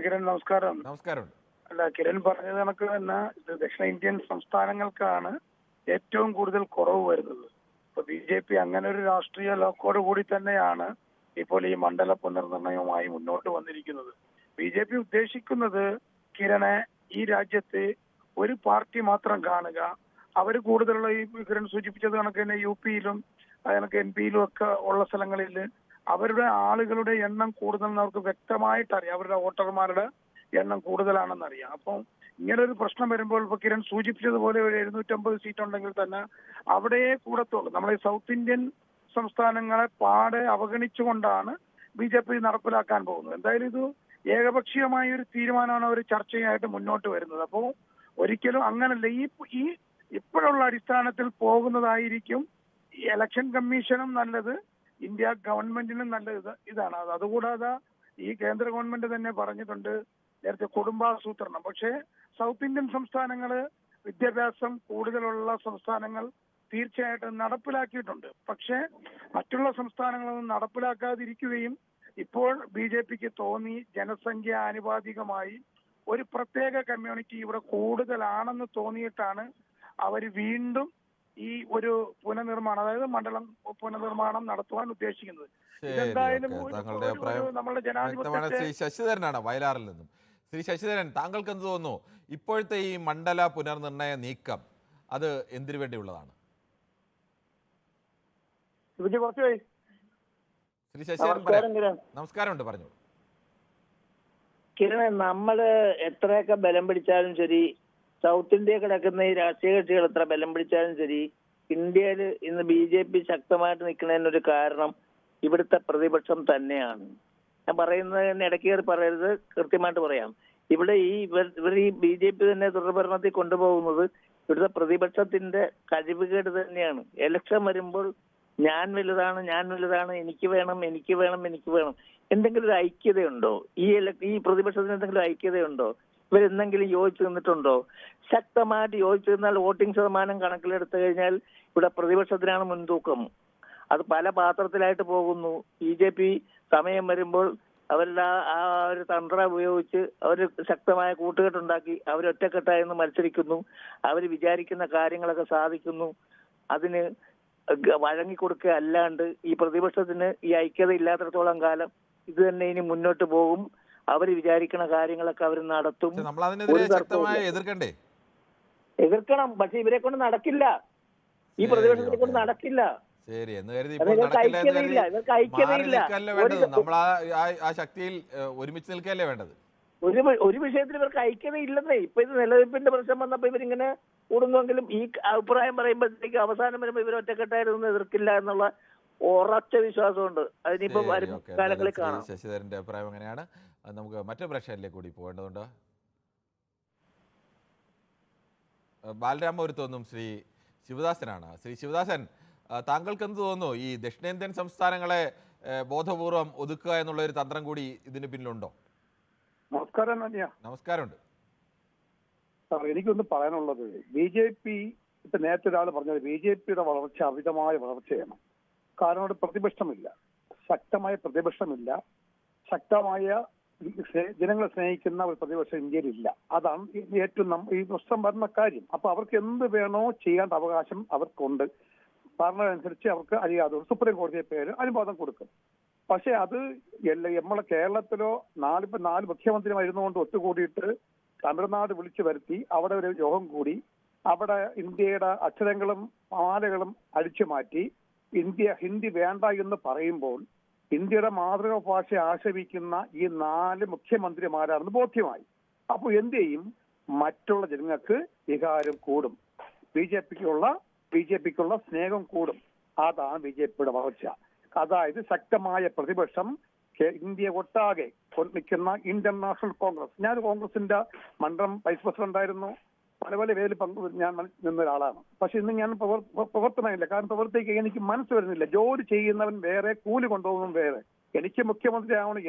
കിരൺ നമസ്കാരം. നമസ്കാരം. അല്ല, കിരൺ പറഞ്ഞത് കണക്ക് തന്നെ ദക്ഷിണേന്ത്യൻ സംസ്ഥാനങ്ങൾക്കാണ് ഏറ്റവും കൂടുതൽ കുറവ് വരുന്നത്. ഇപ്പൊ BJP അങ്ങനെ ഒരു രാഷ്ട്രീയ ലോക്കോട് കൂടി തന്നെയാണ് ഇപ്പോൾ ഈ മണ്ഡല പുനർനിർണയവുമായി മുന്നോട്ട് വന്നിരിക്കുന്നത്. BJP ഉദ്ദേശിക്കുന്നത് കിരണെ ഈ രാജ്യത്ത് ഒരു പാർട്ടി മാത്രം കാണുക, അവർ കൂടുതലുള്ള ഈ കിരൺ സൂചിപ്പിച്ചത് കണക്ക് തന്നെ UP-യിലും കണക്ക് MP-യിലും ഒക്കെ ഉള്ള സ്ഥലങ്ങളിൽ അവരുടെ ആളുകളുടെ എണ്ണം കൂടുതലെന്ന് അവർക്ക് വ്യക്തമായിട്ട് അറിയാം. അവരുടെ വോട്ടർമാരുടെ എണ്ണം കൂടുതലാണെന്നറിയാം. അപ്പം ഇങ്ങനെ ഒരു പ്രശ്നം വരുമ്പോൾ ഇപ്പൊ കിരൺ സൂചിപ്പിച്ചതുപോലെ ഒരു 750 സീറ്റ് ഉണ്ടെങ്കിൽ തന്നെ അവിടെയേ കൂടത്തുള്ളൂ. നമ്മളെ സൗത്ത് ഇന്ത്യൻ സംസ്ഥാനങ്ങളെ പാടെ അവഗണിച്ചുകൊണ്ടാണ് BJP നടപ്പിലാക്കാൻ പോകുന്നത്. എന്തായാലും ഇത് ഏകപക്ഷീയമായ ഒരു തീരുമാനമാണ് അവർ ചർച്ചയായിട്ട് മുന്നോട്ട് വരുന്നത്. അപ്പോൾ ഒരിക്കലും അങ്ങനല്ല. ഈ ഇപ്പോഴുള്ള അടിസ്ഥാനത്തിൽ പോകുന്നതായിരിക്കും ഈ ഇലക്ഷൻ കമ്മീഷനും നല്ലത്, ഇന്ത്യ ഗവൺമെന്റിനും നല്ലത് ഇതാണ്. അതുകൂടാതെ ഈ കേന്ദ്ര ഗവൺമെന്റ് തന്നെ പറഞ്ഞിട്ടുണ്ട് നേരത്തെ കുടുംബാസൂത്രണം. പക്ഷേ സൗത്ത് ഇന്ത്യൻ സംസ്ഥാനങ്ങള് വിദ്യാഭ്യാസം കൂടുതലുള്ള സംസ്ഥാനങ്ങൾ തീർച്ചയായിട്ടും നടപ്പിലാക്കിയിട്ടുണ്ട്. പക്ഷേ മറ്റുള്ള സംസ്ഥാനങ്ങളൊന്നും നടപ്പിലാക്കാതിരിക്കുകയും ഇപ്പോൾ BJPക്ക് തോന്നി ജനസംഖ്യ ആനുപാതികമായി ഒരു പ്രത്യേക കമ്മ്യൂണിറ്റി ഇവിടെ കൂടുതലാണെന്ന് തോന്നിയിട്ടാണ് അവർ വീണ്ടും ഈ ഒരു പുനർനിർമ്മാണം, അതായത് മണ്ഡലം പുനർനിർമ്മാണം നടത്തുവാൻ ഉദ്ദേശിക്കുന്നത്. ഇതെന്തായാലും നമ്മുടെ ജനാധിപത്യ. ശ്രീ ശശിധരനാണ് വയലാറിൽ നിന്നും. ശ്രീ ശശിധരൻ, താങ്കൾക്ക് എന്ത് തോന്നുന്നു? ഇപ്പോഴത്തെ ഈ മണ്ഡല പുനർനിർണയ നീക്കം അത് എന്തിനു വേണ്ടിയുള്ളതാണ്? ശ്രീ ശശിധരൻ നമസ്കാരമുണ്ട്, പറഞ്ഞു. കിരണ, നമ്മള് എത്രയൊക്കെ ബലം പിടിച്ചാലും ശരി, സൗത്ത് ഇന്ത്യ കിടക്കുന്ന ഈ രാഷ്ട്രീയ കക്ഷികൾ എത്ര ബലം പിടിച്ചാലും ശരി, ഇന്ത്യയിൽ ഇന്ന് BJP ശക്തമായിട്ട് നിൽക്കുന്നതിനൊരു കാരണം ഇവിടുത്തെ പ്രതിപക്ഷം തന്നെയാണ്. ഞാൻ പറയുന്നത് ഇടയ്ക്ക് കയറി പറയരുത്, കൃത്യമായിട്ട് പറയാം. ഇവിടെ ഇവർ ഈ BJP തന്നെ തുടർഭരണത്തിൽ കൊണ്ടുപോകുന്നത് ഇവിടുത്തെ പ്രതിപക്ഷത്തിന്റെ കഴിവുകേട് തന്നെയാണ്. ഇലക്ഷൻ വരുമ്പോൾ ഞാൻ വലുതാണ്, എനിക്ക് വേണം. എന്തെങ്കിലും ഒരു ഐക്യതയുണ്ടോ? ഈ പ്രതിപക്ഷത്തിന് എന്തെങ്കിലും ഐക്യതയുണ്ടോ? ഇവരെന്തെങ്കിലും യോജിച്ച് നിന്നിട്ടുണ്ടോ? ശക്തമായിട്ട് യോജിച്ച് നിന്നാൽ വോട്ടിംഗ് ശതമാനം കണക്കിലെടുത്തു കഴിഞ്ഞാൽ ഇവിടെ പ്രതിപക്ഷത്തിനാണ് മുൻതൂക്കം. അത് പല പാത്രത്തിലായിട്ട് പോകുന്നു. BJP സമയം വരുമ്പോൾ അവരുടെ ആ ഒരു തന്ത്രം ഉപയോഗിച്ച് അവർ ശക്തമായ കൂട്ടുകെട്ടുണ്ടാക്കി അവരൊറ്റക്കെട്ടായി മത്സരിക്കുന്നു. അവർ വിചാരിക്കുന്ന കാര്യങ്ങളൊക്കെ സാധിക്കുന്നു. അതിന് വഴങ്ങിക്കൊടുക്കുക അല്ലാണ്ട് ഈ പ്രതിപക്ഷത്തിന് ഈ ഐക്യത ഇല്ലാത്തിടത്തോളം കാലം ഇത് തന്നെ ഇനി മുന്നോട്ട് പോകും. അവർ വിചാരിക്കുന്ന കാര്യങ്ങളൊക്കെ അവർ നടത്തും. എതിർക്കണം, പക്ഷെ ഇവരെ കൊണ്ട് നടക്കില്ല. ഈ പ്രതിപക്ഷത്തെ കൊണ്ട് നടക്കില്ല. ശരി, എന്ന് കരുതി നമ്മൾ ആ ശക്തിയിൽ ഒരുമിച്ച് നിൽക്കുകയല്ലേ വേണ്ടത്? ഒരു വിഷയത്തിൽ ഇവർക്ക് ഐക്യത ഇല്ലെന്നേ. ഇപ്പൊ ഇത് നിലനിൽപ്പിന്റെ പ്രശ്നം വന്നപ്പോ ഇവരിങ്ങനെ കൂടുന്നുവെങ്കിലും ഈ അഭിപ്രായം പറയുമ്പോഴത്തേക്ക് അവസാനം വരുമ്പോ ഇവർ ഒറ്റക്കെട്ടായിരുന്നു എതിർക്കില്ല എന്നുള്ള ഉറച്ച വിശ്വാസമുണ്ട്. അതിനിപ്പോ വരും കാലങ്ങളിൽ കാണാം. ശശിധരന്റെ അഭിപ്രായം അങ്ങനെയാണ്. നമുക്ക് മറ്റു പ്രേക്ഷകരിലേക്ക് കൂടി പോകേണ്ടതുണ്ട്. ബാലരാമപുരത്തൊന്നും ശ്രീ ശിവദാസനാണ്. ശ്രീ ശിവദാസൻ, താങ്കൾക്ക് എന്ത് തോന്നുന്നു? ഈ ദക്ഷിണേന്ത്യൻ സംസ്ഥാനങ്ങളെ ബോധപൂർവം ഒതുക്കുക എന്നുള്ള ഒരു തന്ത്രം കൂടി ഇതിന് പിന്നിലുണ്ടോ? നമസ്കാരം. നമസ്കാരമുണ്ട് സാർ, എനിക്കൊന്ന് പറയാനുള്ളത്, BJP ഇപ്പൊ നേരത്തെ ഒരാൾ പറഞ്ഞത് BJPയുടെ വളർച്ച അമിതമായ വളർച്ചയാണ്. കാരണം അവിടെ പ്രതിപക്ഷമില്ല, ശക്തമായ പ്രതിപക്ഷമില്ല, ശക്തമായ ജനങ്ങളെ സ്നേഹിക്കുന്ന ഒരു പ്രതിപക്ഷം ഇന്ത്യയിലില്ല. അതാണ് ഏറ്റവും ഈ പ്രശ്നം വരുന്ന കാര്യം. അപ്പൊ അവർക്ക് എന്ത് വേണോ ചെയ്യേണ്ട അവകാശം അവർക്കുണ്ട്. ഭരണമനുസരിച്ച് അവർക്ക് അറിയാതെ സുപ്രീം കോടതിയെ പേര് അനുവാദം കൊടുക്കും. പക്ഷെ അത് നമ്മളെ കേരളത്തിലോ നാല് മുഖ്യമന്ത്രിമാരുന്നുകൊണ്ട് ഒത്തുകൂടിയിട്ട് തമിഴ്നാട് വിളിച്ചു വരുത്തി അവിടെ ഒരു യോഗം കൂടി അവിടെ ഇന്ത്യയുടെ അക്ഷരങ്ങളും മാലകളും അടിച്ചു മാറ്റി ഹിന്ദി വേണ്ട എന്ന് പറയുമ്പോൾ ഇന്ത്യയുടെ മാതൃകാ ഭാഷ ആക്ഷേപിക്കുന്ന ഈ 4 മുഖ്യമന്ത്രിമാരാണെന്ന് ബോധ്യമായി. അപ്പോൾ എന്ത് ചെയ്യും? മറ്റുള്ള ജനങ്ങൾക്ക് വികാരം കൂടും, ബിജെപിക്കുള്ള സ്നേഹം കൂടും. അതാണ് BJPയുടെ വളർച്ച. അതായത് ശക്തമായ പ്രതിപക്ഷം ഇന്ത്യ ഒട്ടാകെ നിൽക്കുന്ന ഇന്ത്യൻ നാഷണൽ കോൺഗ്രസ്. ഞാൻ കോൺഗ്രസിന്റെ മണ്ഡലം വൈസ് പ്രസിഡന്റ് ആയിരുന്നു. പല വേദിയിൽ ഞാൻ നിന്ന ഒരാളാണ്. പക്ഷെ ഇന്ന് ഞാൻ പ്രവർത്തനമില്ല. കാരണം പ്രവർത്തിക്കാൻ എനിക്ക് മനസ്സ് വരുന്നില്ല. ജോലി ചെയ്യുന്നവൻ വേറെ, കൂലി കൊണ്ടുപോകുന്നവൻ വേറെ. എനിക്ക് മുഖ്യമന്ത്രി ആവണം,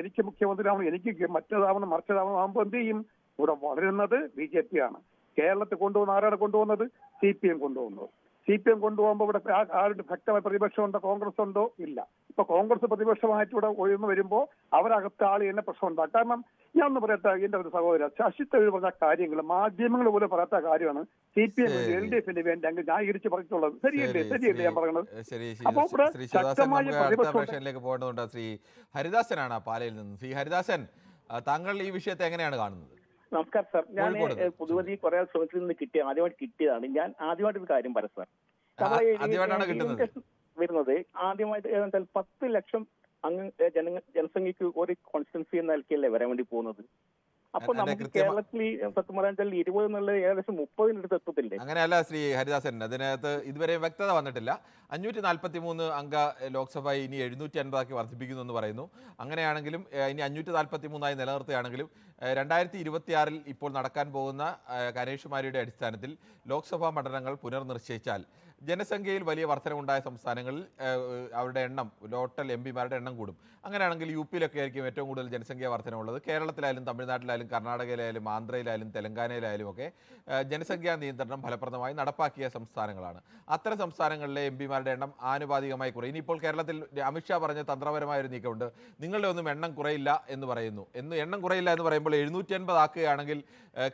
എനിക്ക് മറ്റേതാവണം മറിച്ചതാവണം ആകുമ്പോൾ എന്ത് ചെയ്യും? ഇവിടെ വളരുന്നത് BJP ആണ്. കേരളത്തിൽ കൊണ്ടുപോകുന്ന ആരാണ് കൊണ്ടുപോകുന്നത്? CPM കൊണ്ടുപോകുന്നത്. CPM കൊണ്ടുപോകുമ്പോൾ ഇവിടെ ആരുടെ ശക്തമായ പ്രതിപക്ഷം ഉണ്ടോ? കോൺഗ്രസ് ഉണ്ടോ? ഇല്ല. ഇപ്പൊ കോൺഗ്രസ് പ്രതിപക്ഷമായിട്ട് ഇവിടെ ഉയർന്നു വരുമ്പോൾ അവരകത്ത് ആൾ തന്നെ പ്രശ്നം ഉണ്ടാകും. കാരണം ഞാൻ ഒന്ന് പറയട്ടെ, എന്റെ ഒരു സഹോദര ശശി തരൂർ പറഞ്ഞ കാര്യങ്ങൾ മാധ്യമങ്ങൾ പോലും പറയാത്ത കാര്യമാണ്. CPM LDFിന് വേണ്ടി അങ്ങ് ന്യായീകരിച്ച് പറഞ്ഞിട്ടുള്ളത്. ശരിയല്ലേ ഞാൻ പറയുന്നത്? അപ്പൊ ഇവിടെ ശക്തമായ പ്രതിപക്ഷത്തിലേക്ക് പോകേണ്ടതുണ്ട്. ശ്രീ ഹരിദാസനാണ് പാലയിൽ നിന്ന്. ശ്രീ ഹരിദാസൻ, താങ്കൾ ഈ വിഷയത്തെ എങ്ങനെയാണ് കാണുന്നത്? നമസ്കാരം സാർ. ഞാൻ പുതുവതി കുറെ ശ്രമത്തിൽ നിന്ന് ആദ്യമായിട്ട് കിട്ടിയതാണ്. ഞാൻ ആദ്യമായിട്ട് ഒരു കാര്യം പറയാം സാർ. വരുന്നത് ആദ്യമായിട്ട് 10 ലക്ഷം ജനസംഖ്യക്ക് ഒരു കോൺസ്റ്റിറ്റ്യുവൻസി എന്ന നിലയ്ക്കല്ലേ വരാൻ വേണ്ടി പോകുന്നത്. അപ്പൊ നമുക്ക് കേരളത്തിൽ സത്യം പറയാൻ 20 എന്നുള്ളത് ഏകദേശം 30-ന്റെ എത്തത്തില്ലേ? അങ്ങനെയല്ല ശ്രീ ഹരിദാസൻ, അതിനകത്ത് ഇതുവരെ വ്യക്തത വന്നിട്ടില്ല. 543 അംഗ ലോക്സഭ ഇനി 750 ആക്കി വർദ്ധിപ്പിക്കുന്നു എന്ന് പറയുന്നു. അങ്ങനെയാണെങ്കിലും ഇനി 543 നിലനിർത്തുകയാണെങ്കിലും 2026 ഇപ്പോൾ നടക്കാൻ പോകുന്ന കനേഷുമാരിയുടെ അടിസ്ഥാനത്തിൽ ലോക്സഭാ മണ്ഡലങ്ങൾ പുനർനിശ്ചയിച്ചാൽ ജനസംഖ്യയിൽ വലിയ വർധനവുണ്ടായ സംസ്ഥാനങ്ങളിൽ അവരുടെ എണ്ണം, ടോട്ടൽ MPമാരുടെ എണ്ണം കൂടും. അങ്ങനെയാണെങ്കിൽ UPയിലൊക്കെ ആയിരിക്കും ഏറ്റവും കൂടുതൽ ജനസംഖ്യാ വർധനമുള്ളത്. കേരളത്തിലായാലും തമിഴ്നാട്ടിലായാലും കർണാടകയിലായാലും ആന്ധ്രയിലായാലും തെലങ്കാനയിലായാലും ഒക്കെ ജനസംഖ്യാ നിയന്ത്രണം ഫലപ്രദമായി നടപ്പാക്കിയ സംസ്ഥാനങ്ങളാണ്. അത്തരം സംസ്ഥാനങ്ങളിലെ MPമാരുടെ എണ്ണം ആനുപാതികമായി കുറയും. ഇനിയിപ്പോൾ കേരളത്തിൽ അമിത്ഷാ പറഞ്ഞ തന്ത്രപരമായ ഒരു നീക്കമുണ്ട്. നിങ്ങളുടെ ഒന്നും എണ്ണം കുറയില്ല എന്ന് പറയുന്നു. എണ്ണം കുറയില്ല എന്ന് പറയുമ്പോൾ 750 ആക്കുകയാണെങ്കിൽ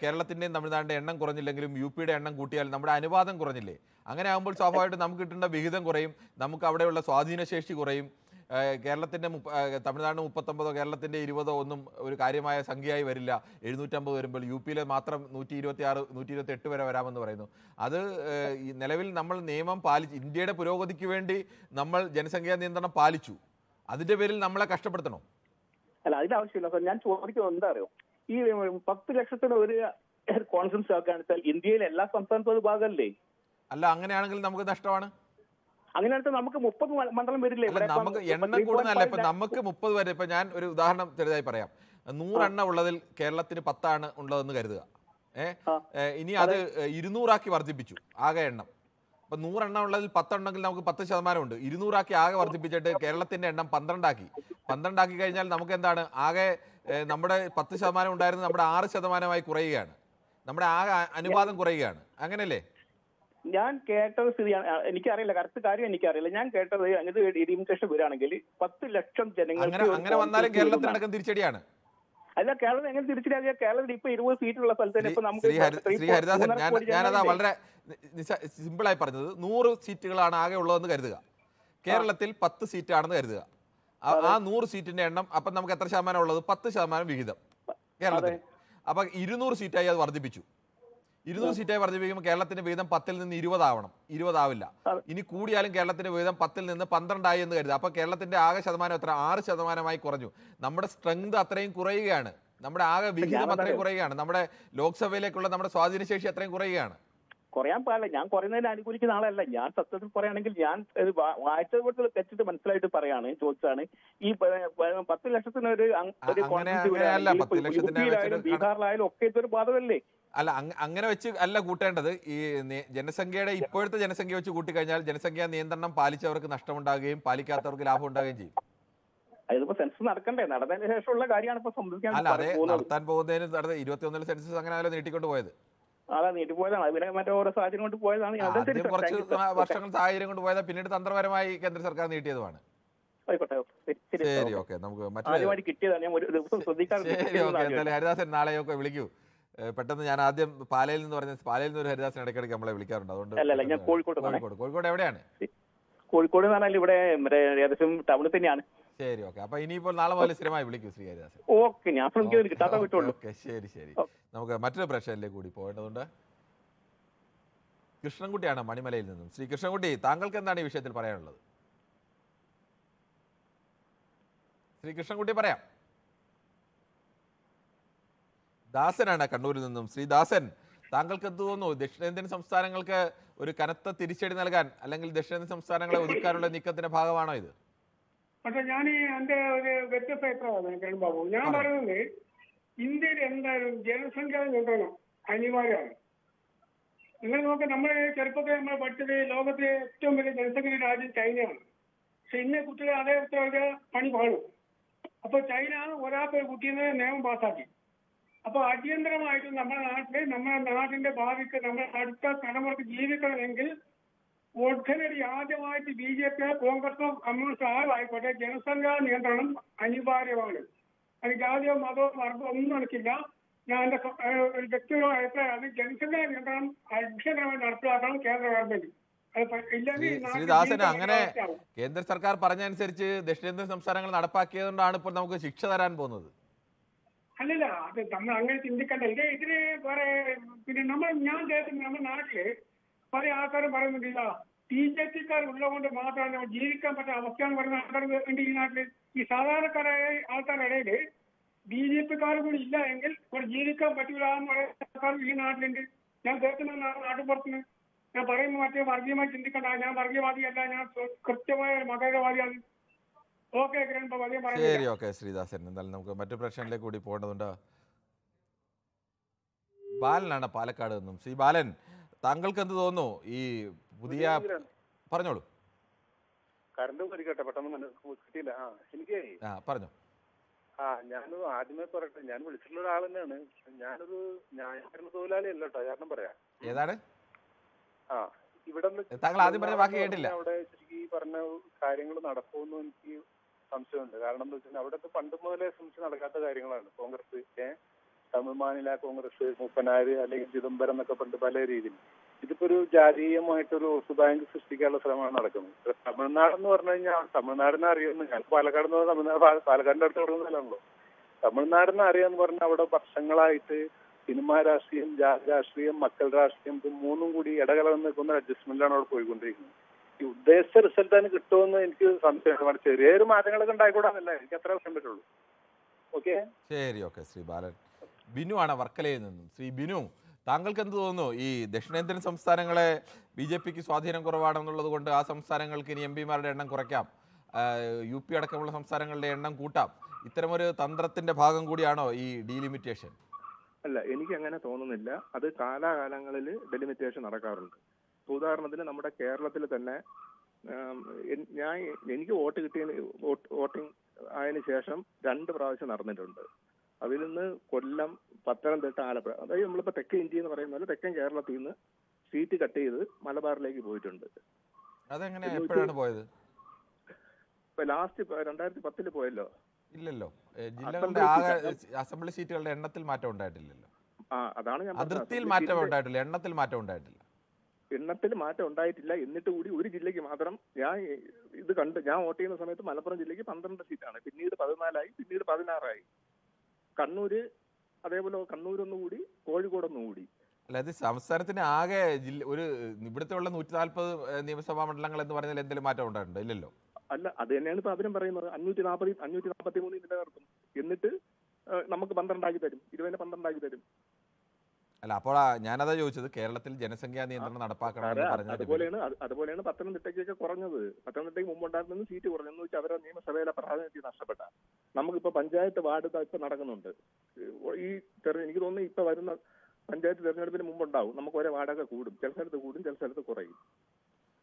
കേരളത്തിൻ്റെയും തമിഴ്നാടിൻ്റെ എണ്ണം കുറഞ്ഞില്ലെങ്കിലും UPയുടെ എണ്ണം കൂട്ടിയാൽ നമ്മുടെ അനുപാതം കുറഞ്ഞില്ലേ? അങ്ങനെ ആകുമ്പോൾ സ്വാഭാവികമായിട്ടും നമുക്ക് കിട്ടേണ്ട വിഹിതം കുറയും, നമുക്ക് അവിടെയുള്ള സ്വാധീനശേഷി കുറയും. കേരളത്തിൻ്റെ തമിഴ്നാടിന് 39 കേരളത്തിൻ്റെ 20 ഒന്നും ഒരു കാര്യമായ സംഖ്യയായി വരില്ല. 750 വരുമ്പോൾ UPയിലെ മാത്രം 126 128 വരെ വരാമെന്ന് പറയുന്നു. അത് നിലവിൽ നമ്മൾ നിയമം പാലിച്ച് ഇന്ത്യയുടെ പുരോഗതിക്ക് വേണ്ടി നമ്മൾ ജനസംഖ്യാ നിയന്ത്രണം പാലിച്ചു. അതിന്റെ പേരിൽ നമ്മളെ കഷ്ടപ്പെടുത്തണോ? അല്ല, അതിന്റെ ആവശ്യമില്ല സാർ. ഞാൻ ചോദിക്കുന്നത് എന്താ അറിയോ, ഈ 10 ലക്ഷത്തിന് ഒരു കോൺഫറൻസ് ആക്കുകയാണെന്ന് വെച്ചാൽ ഇന്ത്യയിലെ എല്ലാ സംസ്ഥാനത്തും അത് ഭാഗമല്ലേ? അല്ല, അങ്ങനെയാണെങ്കിൽ നമുക്ക് നഷ്ടമാണ്. അങ്ങനെയാണെങ്കിൽ നമുക്ക് 30 മണ്ഡലം വരില്ലേ? നമുക്ക് എണ്ണം കൂടുന്നതല്ല. ഇപ്പൊ നമുക്ക് 30 വരെ. ഇപ്പൊ ഞാൻ ഒരു ഉദാഹരണം ചെറുതായി പറയാം. 100 എണ്ണം ഉള്ളതിൽ കേരളത്തിന് 10 ആണ് ഉള്ളതെന്ന് കരുതുക. ഇനി അത് 200 ആക്കി വർദ്ധിപ്പിച്ചു ആകെ എണ്ണം. അപ്പൊ 100 എണ്ണം ഉള്ളതിൽ 10 ഉണ്ടെങ്കിൽ നമുക്ക് 10% ഉണ്ട്. 200 ആക്കി ആകെ വർദ്ധിപ്പിച്ചിട്ട് കേരളത്തിന്റെ എണ്ണം 12 ആക്കി. 12 ആക്കി കഴിഞ്ഞാൽ നമുക്ക് എന്താണ്? ആകെ നമ്മുടെ 10% ഉണ്ടായിരുന്നത് നമ്മുടെ 6% കുറയുകയാണ്. നമ്മുടെ ആകെ അനുപാതം കുറയുകയാണ്. അങ്ങനെയല്ലേ? ഞാൻ കേട്ടത് സ്ഥിതിയാണ്, എനിക്കറിയില്ല, കറക്റ്റ് കാര്യം എനിക്കറിയില്ല. ഞാൻ കേട്ടത് അങ്ങനെ ഡിലിമിറ്റേഷൻ വരികയാണെങ്കിൽ 10 ലക്ഷം ജനങ്ങൾക്ക് അങ്ങനെ വന്നാലും കേരളത്തിനടക്കം തിരിച്ചടിയാണ്. അല്ല, കേരളം എങ്ങനെ തിരിച്ചടിയാ? കേരളത്തിൽ ഇപ്പൊ 20 സീറ്റുള്ള സ്ഥലത്ത് തന്നെ ഇപ്പൊ നമുക്ക് ശ്രീ ഹരിദാസൻ, ഞാനതാ വളരെ സിമ്പിളായി പറഞ്ഞത്. 100 സീറ്റുകളാണ് ആകെ ഉള്ളതെന്ന് കരുതുക. കേരളത്തിൽ 10 സീറ്റാണെന്ന് കരുതുക. ആ 100 സീറ്റിന്റെ എണ്ണം അപ്പം നമുക്ക് എത്ര ശതമാനം ഉള്ളത്? 10% വിഹിതം കേരളത്തിൽ. അപ്പൊ 200 സീറ്റായി അത് വർദ്ധിപ്പിച്ചു. 200 സീറ്റായി വർദ്ധിപ്പിക്കുമ്പോൾ കേരളത്തിന്റെ വിഹിതം 10-ൽ നിന്ന് 20 ആവണം. 20 ആവില്ല. ഇനി കൂടിയാലും കേരളത്തിന്റെ വിഹിതം 10-ൽ നിന്ന് 12 ആയി എന്ന് കരുതുക. അപ്പൊ കേരളത്തിന്റെ ആകെ ശതമാനം എത്ര? 6% കുറഞ്ഞു. നമ്മുടെ സ്ട്രെങ്ത് അത്രയും കുറയുകയാണ്. നമ്മുടെ ആകെ വിഹിതം അത്രയും കുറയുകയാണ്. നമ്മുടെ ലോക്സഭയിലേക്കുള്ള നമ്മുടെ സ്വാധീനശേഷി അത്രയും കുറയുകയാണ്. കുറയാൻ പാടില്ല. ഞാൻ കുറയുന്നതിന് അനുകൂലിക്കുന്ന ആളല്ല. ഞാൻ സത്യത്തിൽ പറയുകയാണെങ്കിൽ ഞാൻ വായിച്ചത് കൊണ്ട് തെറ്റിട്ട് മനസ്സിലായിട്ട് പറയാണ്, ചോദിച്ചാണ്. ഈ 10 ലക്ഷത്തിന് ഒരു ബീഹാറിലായാലും ഒക്കെ ഇതൊരു ബാധകമല്ലേ? അല്ല, അങ്ങനെ വെച്ച് അല്ല കൂട്ടേണ്ടത്. ഈ ജനസംഖ്യയുടെ ഇപ്പോഴത്തെ ജനസംഖ്യ വെച്ച് കൂട്ടിക്കഴിഞ്ഞാൽ ജനസംഖ്യാ നിയന്ത്രണം പാലിച്ചവർക്ക് നഷ്ടമുണ്ടാകുകയും പാലിക്കാത്തവർക്ക് ലാഭം ഉണ്ടാകുകയും ചെയ്യും. അതിപ്പോ സെൻസസ് നടക്കണ്ടേ? നടന്നതിന് ശേഷമുള്ള കാര്യമാണ് ഇപ്പൊ സംഭവിക്കാൻ. അല്ല, അതെ, നടത്താൻ പോകുന്നതിന് 21 സെൻസസ് അങ്ങനെ നീട്ടിക്കൊണ്ട് പോയത്. അതാ നീട്ടിപ്പോയതാണ്. അതിനെ മറ്റേ ഓരോ സാഹചര്യം കൊണ്ട് പോയതാണ്. കുറച്ച് വർഷങ്ങൾ സാഹചര്യം കൊണ്ട് പോയത്, പിന്നീട് തന്ത്രപരമായി കേന്ദ്ര സർക്കാർ നീട്ടിയതുമാണ്. ആയിക്കോട്ടെ, ശരി, ഓക്കെ. നമുക്ക് ആദ്യമായിട്ട് കിട്ടിയതാണ്. ഞാൻ ഒരു ദിവസം ശ്രദ്ധിക്കാറുണ്ട്. എന്തായാലും ഹരിദാസൻ നാളെയൊക്കെ വിളിക്കൂ. പെട്ടെന്ന് ഞാൻ ആദ്യം പാലയിൽ നിന്ന് പറഞ്ഞ പാലയിൽ നിന്ന് ഒരു ഹരിദാസൻ ഇടയ്ക്കിടയ്ക്ക് നമ്മളെ വിളിക്കാറുണ്ട്. അതുകൊണ്ട് ഞാൻ കോഴിക്കോട് എവിടെയാണ്? കോഴിക്കോട് എന്ന് പറഞ്ഞാൽ ഇവിടെ ഏകദേശം ടൗണിൽ തന്നെയാണ്. ശരി, ഓക്കെ. അപ്പൊ ഇനിയിപ്പോൾ നാളെ മുതൽ സ്ഥിരമായി വിളിക്കൂ ശ്രീ ഹരിദാസൻ. ഓക്കെ, ഞാൻ ശ്രമിക്കുന്നത് കിട്ടാത്ത വിട്ടുള്ളൂ. ഓക്കെ, ശരി. നമുക്ക് മറ്റൊരു പ്രശ്നത്തിലേക്ക് കൂടി പോകേണ്ടതുണ്ട്. കൃഷ്ണൻകുട്ടിയാണ് മണിമലയിൽ നിന്നും. ശ്രീ കൃഷ്ണൻകുട്ടി, താങ്കൾക്ക് എന്താണ് ഈ വിഷയത്തിൽ പറയാനുള്ളത്? ശ്രീ കൃഷ്ണൻകുട്ടി പറയാം. ദാസനാണ് കണ്ണൂരിൽ നിന്നും. ശ്രീ ദാസൻ, താങ്കൾക്ക് എന്ത് തോന്നുന്നു? ദക്ഷിണേന്ത്യൻ സംസ്ഥാനങ്ങൾക്ക് ഒരു കനത്ത തിരിച്ചടി നൽകാൻ അല്ലെങ്കിൽ ദക്ഷിണേന്ത്യൻ സംസ്ഥാനങ്ങളെ ഒതുക്കാനുള്ള നീക്കത്തിന്റെ ഭാഗമാണോ ഇത്? പക്ഷെ ഞാൻ എന്റെ ഒരു വ്യത്യസ്ത അഭിപ്രായമാണ് കിരൺ ബാബു. ഞാൻ പറയുന്നത് ഇന്ത്യയിൽ എന്തായാലും ജനസംഖ്യ നിയന്ത്രണം അനിവാര്യമാണ്. നിങ്ങൾ നോക്കുക, നമ്മളെ ചെറുപ്പത്തിൽ നമ്മൾ പഠിച്ചത് ലോകത്തിലെ ഏറ്റവും വലിയ ജനസംഖ്യ രാജ്യം ചൈനയാണ്. പക്ഷെ ഇന്ന കുട്ടികളെ അതേ പണി പാടും. അപ്പൊ ചൈന ഒരാൾക്ക് ഒരു കുട്ടീനെ നിയമം പാസാക്കി. അപ്പൊ അടിയന്തരമായിട്ട് നമ്മുടെ നാട്ടിന്റെ ഭാവിക്ക് നമ്മുടെ അടുത്ത തലമുറക്ക് ജീവിക്കണമെങ്കിൽ ഒട്ടനടി ആദ്യമായിട്ട് BJP, കോൺഗ്രസോ കമ്മ്യൂണിസ്റ്റോ ആരും ആയിക്കോട്ടെ, ജനസംഖ്യാ നിയന്ത്രണം അനിവാര്യമാണ്. അത് ജാതിയോ മതമോ വർഗമോ ഒന്നും നടക്കില്ല. ഞാൻ എന്റെ വ്യക്തിപരമായ അഭിപ്രായമാണ്. ജനസംഖ്യാ നിയന്ത്രണം അടിയന്തരമായി നടപ്പിലാക്കണം കേന്ദ്ര ഗവൺമെന്റ്. ശ്രീദാസൻ, അങ്ങനെ കേന്ദ്ര സർക്കാർ പറഞ്ഞനുസരിച്ച് ദക്ഷിണേന്ത്യൻ സംസ്ഥാനങ്ങൾ നടപ്പാക്കിയതുകൊണ്ടാണ് ഇപ്പോൾ നമുക്ക് ശിക്ഷ തരാൻ പോകുന്നത്. അല്ലല്ല, അത് നമ്മൾ അങ്ങനെ ചിന്തിക്കണ്ട. ഇതിന് വേറെ പിന്നെ ഞാൻ കേൾക്കുന്നത് നമ്മുടെ നാട്ടില് പല ആൾക്കാരും പറയുന്നുണ്ടില്ല, BJP-ക്കാർ ഉള്ളതുകൊണ്ട് മാത്രമാണ് നമ്മൾ ജീവിക്കാൻ പറ്റുന്ന അവസ്ഥയാണ് പറയുന്ന ആൾക്കാർ ഈ നാട്ടില്. ഈ സാധാരണക്കാരായ ആൾക്കാരുടെ ഇടയില് BJP-ക്കാർ കൂടി ഇല്ല എങ്കിൽ ഇവിടെ ജീവിക്കാൻ പറ്റൂല എന്ന് പറയുന്ന ആൾക്കാർ ഈ നാട്ടിലുണ്ട്. ഞാൻ കേൾക്കുന്ന നാട്ടുപുറത്തുനിന്ന്. ഞാൻ പറയുമ്പോൾ മറ്റേ വർഗീയമായി ചിന്തിക്കണ്ട. ഞാൻ വർഗീയവാദിയല്ല, ഞാൻ കൃത്യമായ മതേതരവാദിയാണ്. ഓക്കെ കിരൺ ബാബു, അതേ പറയാം. ശരി, ഓക്കെ ശ്രീദാസൻ. എന്തായാലും നമുക്ക് മറ്റു പ്രശ്നങ്ങളിലേക്ക് കൂടി പോകേണ്ടതുണ്ട്. ബാലനാണ് പാലക്കാട് നിന്നും. ശ്രീ ബാലൻ, താങ്കൾക്ക് എന്ത് തോന്നുന്നു ഈ പുതിയ? പറഞ്ഞോളൂ. കറണ്ട് പരിക്കട്ടെ, പെട്ടെന്ന് കിട്ടിയില്ല. എനിക്ക് പറഞ്ഞോ. ഞാൻ ആദ്യമേ പറയട്ടെ, ഞാൻ വിളിച്ചിട്ടുള്ള ഒരാൾ തന്നെയാണ്. ഞാനൊരു ന്യായീകരണ തൊഴിലാളി അല്ല കേട്ടോ, കാരണം പറയാം. ഏതാണ്? ഇവിടെ താങ്കൾ ആദ്യം പറഞ്ഞ വാക്ക് കേട്ടില്ല. അവിടെ ശരിക്കും ഈ പറഞ്ഞ കാര്യങ്ങൾ നടക്കുമെന്ന് എനിക്ക് സംശയമുണ്ട്. കാരണം എന്താ വെച്ചാൽ അവിടെ പണ്ട് മുതലേ ശ്രമിച്ച് നടക്കാത്ത കാര്യങ്ങളാണ്. കോൺഗ്രസ്, തമിഴ്മാനില കോൺഗ്രസ്, മൂപ്പനാര് അല്ലെങ്കിൽ ചിദംബരം എന്നൊക്കെ പണ്ട് പല രീതിയിൽ. ഇതിപ്പോ ഒരു ജാതീയമായിട്ടൊരു വോട്ട് ബാങ്ക് സൃഷ്ടിക്കാനുള്ള ശ്രമമാണ് നടക്കുന്നത്. തമിഴ്നാട് എന്ന് പറഞ്ഞു കഴിഞ്ഞാൽ തമിഴ്നാടിനെ അറിയുന്നു. ഞാൻ പാലക്കാട് എന്ന് പറഞ്ഞാൽ പാലക്കാടിന്റെ അടുത്ത് തുടങ്ങുന്നതല്ലോ. തമിഴ്നാടിനെ അറിയാന്ന് പറഞ്ഞാൽ അവിടെ വർഷങ്ങളായിട്ട് സിനിമാ രാഷ്ട്രീയം, ജാതി രാഷ്ട്രീയം, മക്കൾ രാഷ്ട്രീയം, ഇത് മൂന്നും കൂടി ഇടകലർന്ന് നിൽക്കുന്ന അഡ്ജസ്റ്റ്മെന്റിലാണ് അവിടെ പോയിക്കൊണ്ടിരിക്കുന്നത്. ഈ ഉദ്ദേശിച്ച റിസൾട്ട് അതിന് കിട്ടുമെന്ന് എനിക്ക് സംശയമാണ്. ചെറിയൊരു മാറ്റങ്ങളൊക്കെ ഉണ്ടായിക്കൂടാന്നല്ല, എനിക്ക് അത്ര വർഷം പറ്റുള്ളൂ. ഓക്കെ, ശരി, ഓക്കെ. ശ്രീ ബാലൻ. ബിനു ആണ് വർക്കലയിൽ നിന്നും. ശ്രീ ബിനു, താങ്കൾക്ക് എന്ത് തോന്നുന്നു? ഈ ദക്ഷിണേന്ത്യൻ സംസ്ഥാനങ്ങളെ BJP-ക്ക് സ്വാധീനം കുറവാണെന്നുള്ളത് കൊണ്ട് ആ സംസ്ഥാനങ്ങൾക്ക് ഇനി MP-മാരുടെ എണ്ണം കുറയ്ക്കാം, UP അടക്കമുള്ള സംസ്ഥാനങ്ങളുടെ എണ്ണം കൂട്ടാം, ഇത്തരമൊരു തന്ത്രത്തിന്റെ ഭാഗം കൂടിയാണോ ഈ ഡീലിമിറ്റേഷൻ? അല്ല, എനിക്ക് അങ്ങനെ തോന്നുന്നില്ല. അത് കാലാകാലങ്ങളിൽ ഡെലിമിറ്റേഷൻ നടക്കാറുണ്ട്. ഉദാഹരണത്തിന് നമ്മുടെ കേരളത്തിൽ തന്നെ എനിക്ക് വോട്ട് വോട്ടിംഗ് ആയതിനു ശേഷം 2 പ്രാവശ്യം നടന്നിട്ടുണ്ട്. അതിൽ നിന്ന് കൊല്ലം, പത്തനംതിട്ട, ആലപ്പുഴ, അതായത് നമ്മളിപ്പോൾ തെക്കേ ഇന്ത്യ എന്ന് പറയുന്ന പോലെ തെക്കൻ കേരളത്തിൽ നിന്ന് സീറ്റ് കട്ട് ചെയ്ത് മലബാറിലേക്ക് പോയിട്ടുണ്ട്. അതെങ്ങനെ, എപ്പോഴാണ് പോയത്? ഇപ്പൊ ലാസ്റ്റ് 2010 പോയല്ലോ. ഇല്ലല്ലോ, ജില്ലകളുടെ ആകെ അസംബ്ലി സീറ്റുകളുടെ എണ്ണത്തിൽ മാറ്റം ഉണ്ടായിട്ടില്ലല്ലോ. അതാണ് ഞാൻ അതിർത്തിയിൽ മാറ്റം ഉണ്ടായിട്ടില്ല, എണ്ണത്തിൽ മാറ്റം ഉണ്ടായിട്ടില്ല. എണ്ണത്തിൽ മാറ്റം ഉണ്ടായിട്ടില്ല. എന്നിട്ട് കൂടി ഒരു ജില്ലയ്ക്ക് മാത്രം ഞാൻ വോട്ട് ചെയ്യുന്ന സമയത്ത് മലപ്പുറം ജില്ലയ്ക്ക് 12 സീറ്റാണ്, പിന്നീട് 14 ആയി, പിന്നീട് 16 ആയി. കണ്ണൂര് അതേപോലെ കണ്ണൂരൊന്നുകൂടി, കോഴിക്കോടൊന്നുകൂടി. അല്ലാതെ സംസ്ഥാനത്തിന് ആകെ ഒരു ഇവിടുത്തെ ഉള്ള 140 നിയമസഭാ മണ്ഡലങ്ങൾ എന്ന് പറഞ്ഞാൽ എന്തെങ്കിലും മാറ്റം ഉണ്ടായിട്ടുണ്ട്? ഇല്ലല്ലോ. അല്ല, അത് തന്നെയാണ് ഇപ്പൊ അവരും പറയുന്നത്. 543 നിലനിർത്തും. എന്നിട്ട് നമുക്ക് 12 ആക്കി തരും, 20-ന് 12 ആക്കി തരും. അല്ല, അപ്പോൾ ഞാനതാ ചോദിച്ചത്, കേരളത്തിൽ ജനസംഖ്യാ നിയന്ത്രണം നടപ്പാക്കണമെന്ന് പറഞ്ഞത് അതുപോലെയാണ് പത്തനംതിട്ടയ്ക്കൊക്കെ കുറഞ്ഞത്. പത്തനംതിട്ടയ്ക്ക് മുമ്പുണ്ടായിരുന്ന സീറ്റ് കുറഞ്ഞെന്ന് വെച്ചാൽ അവരുടെ നിയമസഭയിലെ പ്രാതിനിധ്യം നഷ്ടപ്പെട്ട. നമുക്കിപ്പോ പഞ്ചായത്ത് വാർഡ് ഇപ്പൊ നടക്കുന്നുണ്ട്. ഈ എനിക്ക് തോന്നുന്നു ഇപ്പൊ വരുന്ന പഞ്ചായത്ത് തെരഞ്ഞെടുപ്പിന് മുമ്പുണ്ടാവും. നമുക്ക് ഒരേ വാർഡൊക്കെ കൂടും, ചില സ്ഥലത്ത് കൂടും, ചില സ്ഥലത്ത് കുറയും.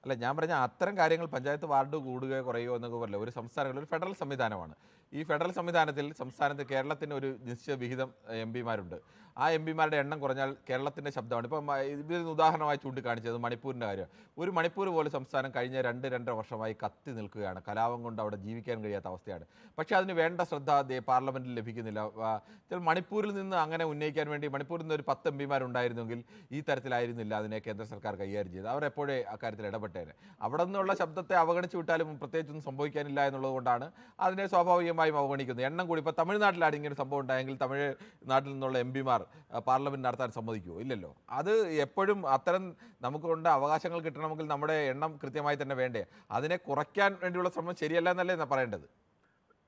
അല്ല, ഞാൻ പറഞ്ഞ അത്തരം കാര്യങ്ങൾ പഞ്ചായത്ത് വാർഡ് കൂടുകയോ കുറയോ എന്നൊക്കെ പറയില്ല. ഒരു സംസ്ഥാനങ്ങളിൽ ഒരു ഫെഡറൽ സംവിധാനമാണ്. ഈ ഫെഡറൽ സംവിധാനത്തിൽ സംസ്ഥാനത്ത് കേരളത്തിന് ഒരു നിശ്ചിത വിഹിതം എം പിമാരുണ്ട്. ആ എം പിമാരുടെ എണ്ണം കുറഞ്ഞാൽ കേരളത്തിൻ്റെ ശബ്ദമാണ്. ഇപ്പം ഇതിന് ഉദാഹരണമായി ചൂണ്ടിക്കാണിച്ചത് മണിപ്പൂരിൻ്റെ കാര്യം. ഒരു മണിപ്പൂർ പോലെ സംസ്ഥാനം കഴിഞ്ഞ 2-2.5 വർഷമായി കത്തി നിൽക്കുകയാണ്. കലാപം കൊണ്ട് അവിടെ ജീവിക്കാൻ കഴിയാത്ത അവസ്ഥയാണ്. പക്ഷേ അതിന് വേണ്ട ശ്രദ്ധ പാർലമെൻറ്റിൽ ലഭിക്കുന്നില്ല. മണിപ്പൂരിൽ നിന്ന് അങ്ങനെ ഉന്നയിക്കാൻ വേണ്ടി മണിപ്പൂരിൽ നിന്ന് ഒരു 10 എം പിമാരുണ്ടായിരുന്നെങ്കിൽ ഈ തരത്തിലായിരുന്നില്ല അതിനെ കേന്ദ്ര സർക്കാർ കൈകാര്യം ചെയ്തത്. അവർ എപ്പോഴേ അക്കാര്യത്തിൽ ഇടപെട്ടേനെ. അവിടെ നിന്നുള്ള ശബ്ദത്തെ അവഗണിച്ചു വിട്ടാലും പ്രത്യേകിച്ചൊന്നും സംഭവിക്കാനില്ല എന്നുള്ളത് കൊണ്ടാണ് അതിനെ സ്വാഭാവികമായും അവഗണിക്കുന്നത്. എണ്ണം കൂടി ഇപ്പോൾ തമിഴ്നാട്ടിലാണ് ഇങ്ങനെ സംഭവം ഉണ്ടായെങ്കിൽ തമിഴ്നാട്ടിൽ നിന്നുള്ള എം പിമാർ പാർലമെന്റ് നടത്താൻ സമ്മതിക്കുമോ? ഇല്ലല്ലോ. അത് എപ്പോഴും അത്തരം നമുക്കുണ്ട് അവകാശങ്ങൾ കിട്ടണമെങ്കിൽ നമ്മുടെ എണ്ണം കൃത്യമായി തന്നെ വേണ്ടേ. അതിനെ കുറയ്ക്കാൻ വേണ്ടിയുള്ള ശ്രമം ശരിയല്ല എന്നല്ലേ പറയേണ്ടത്?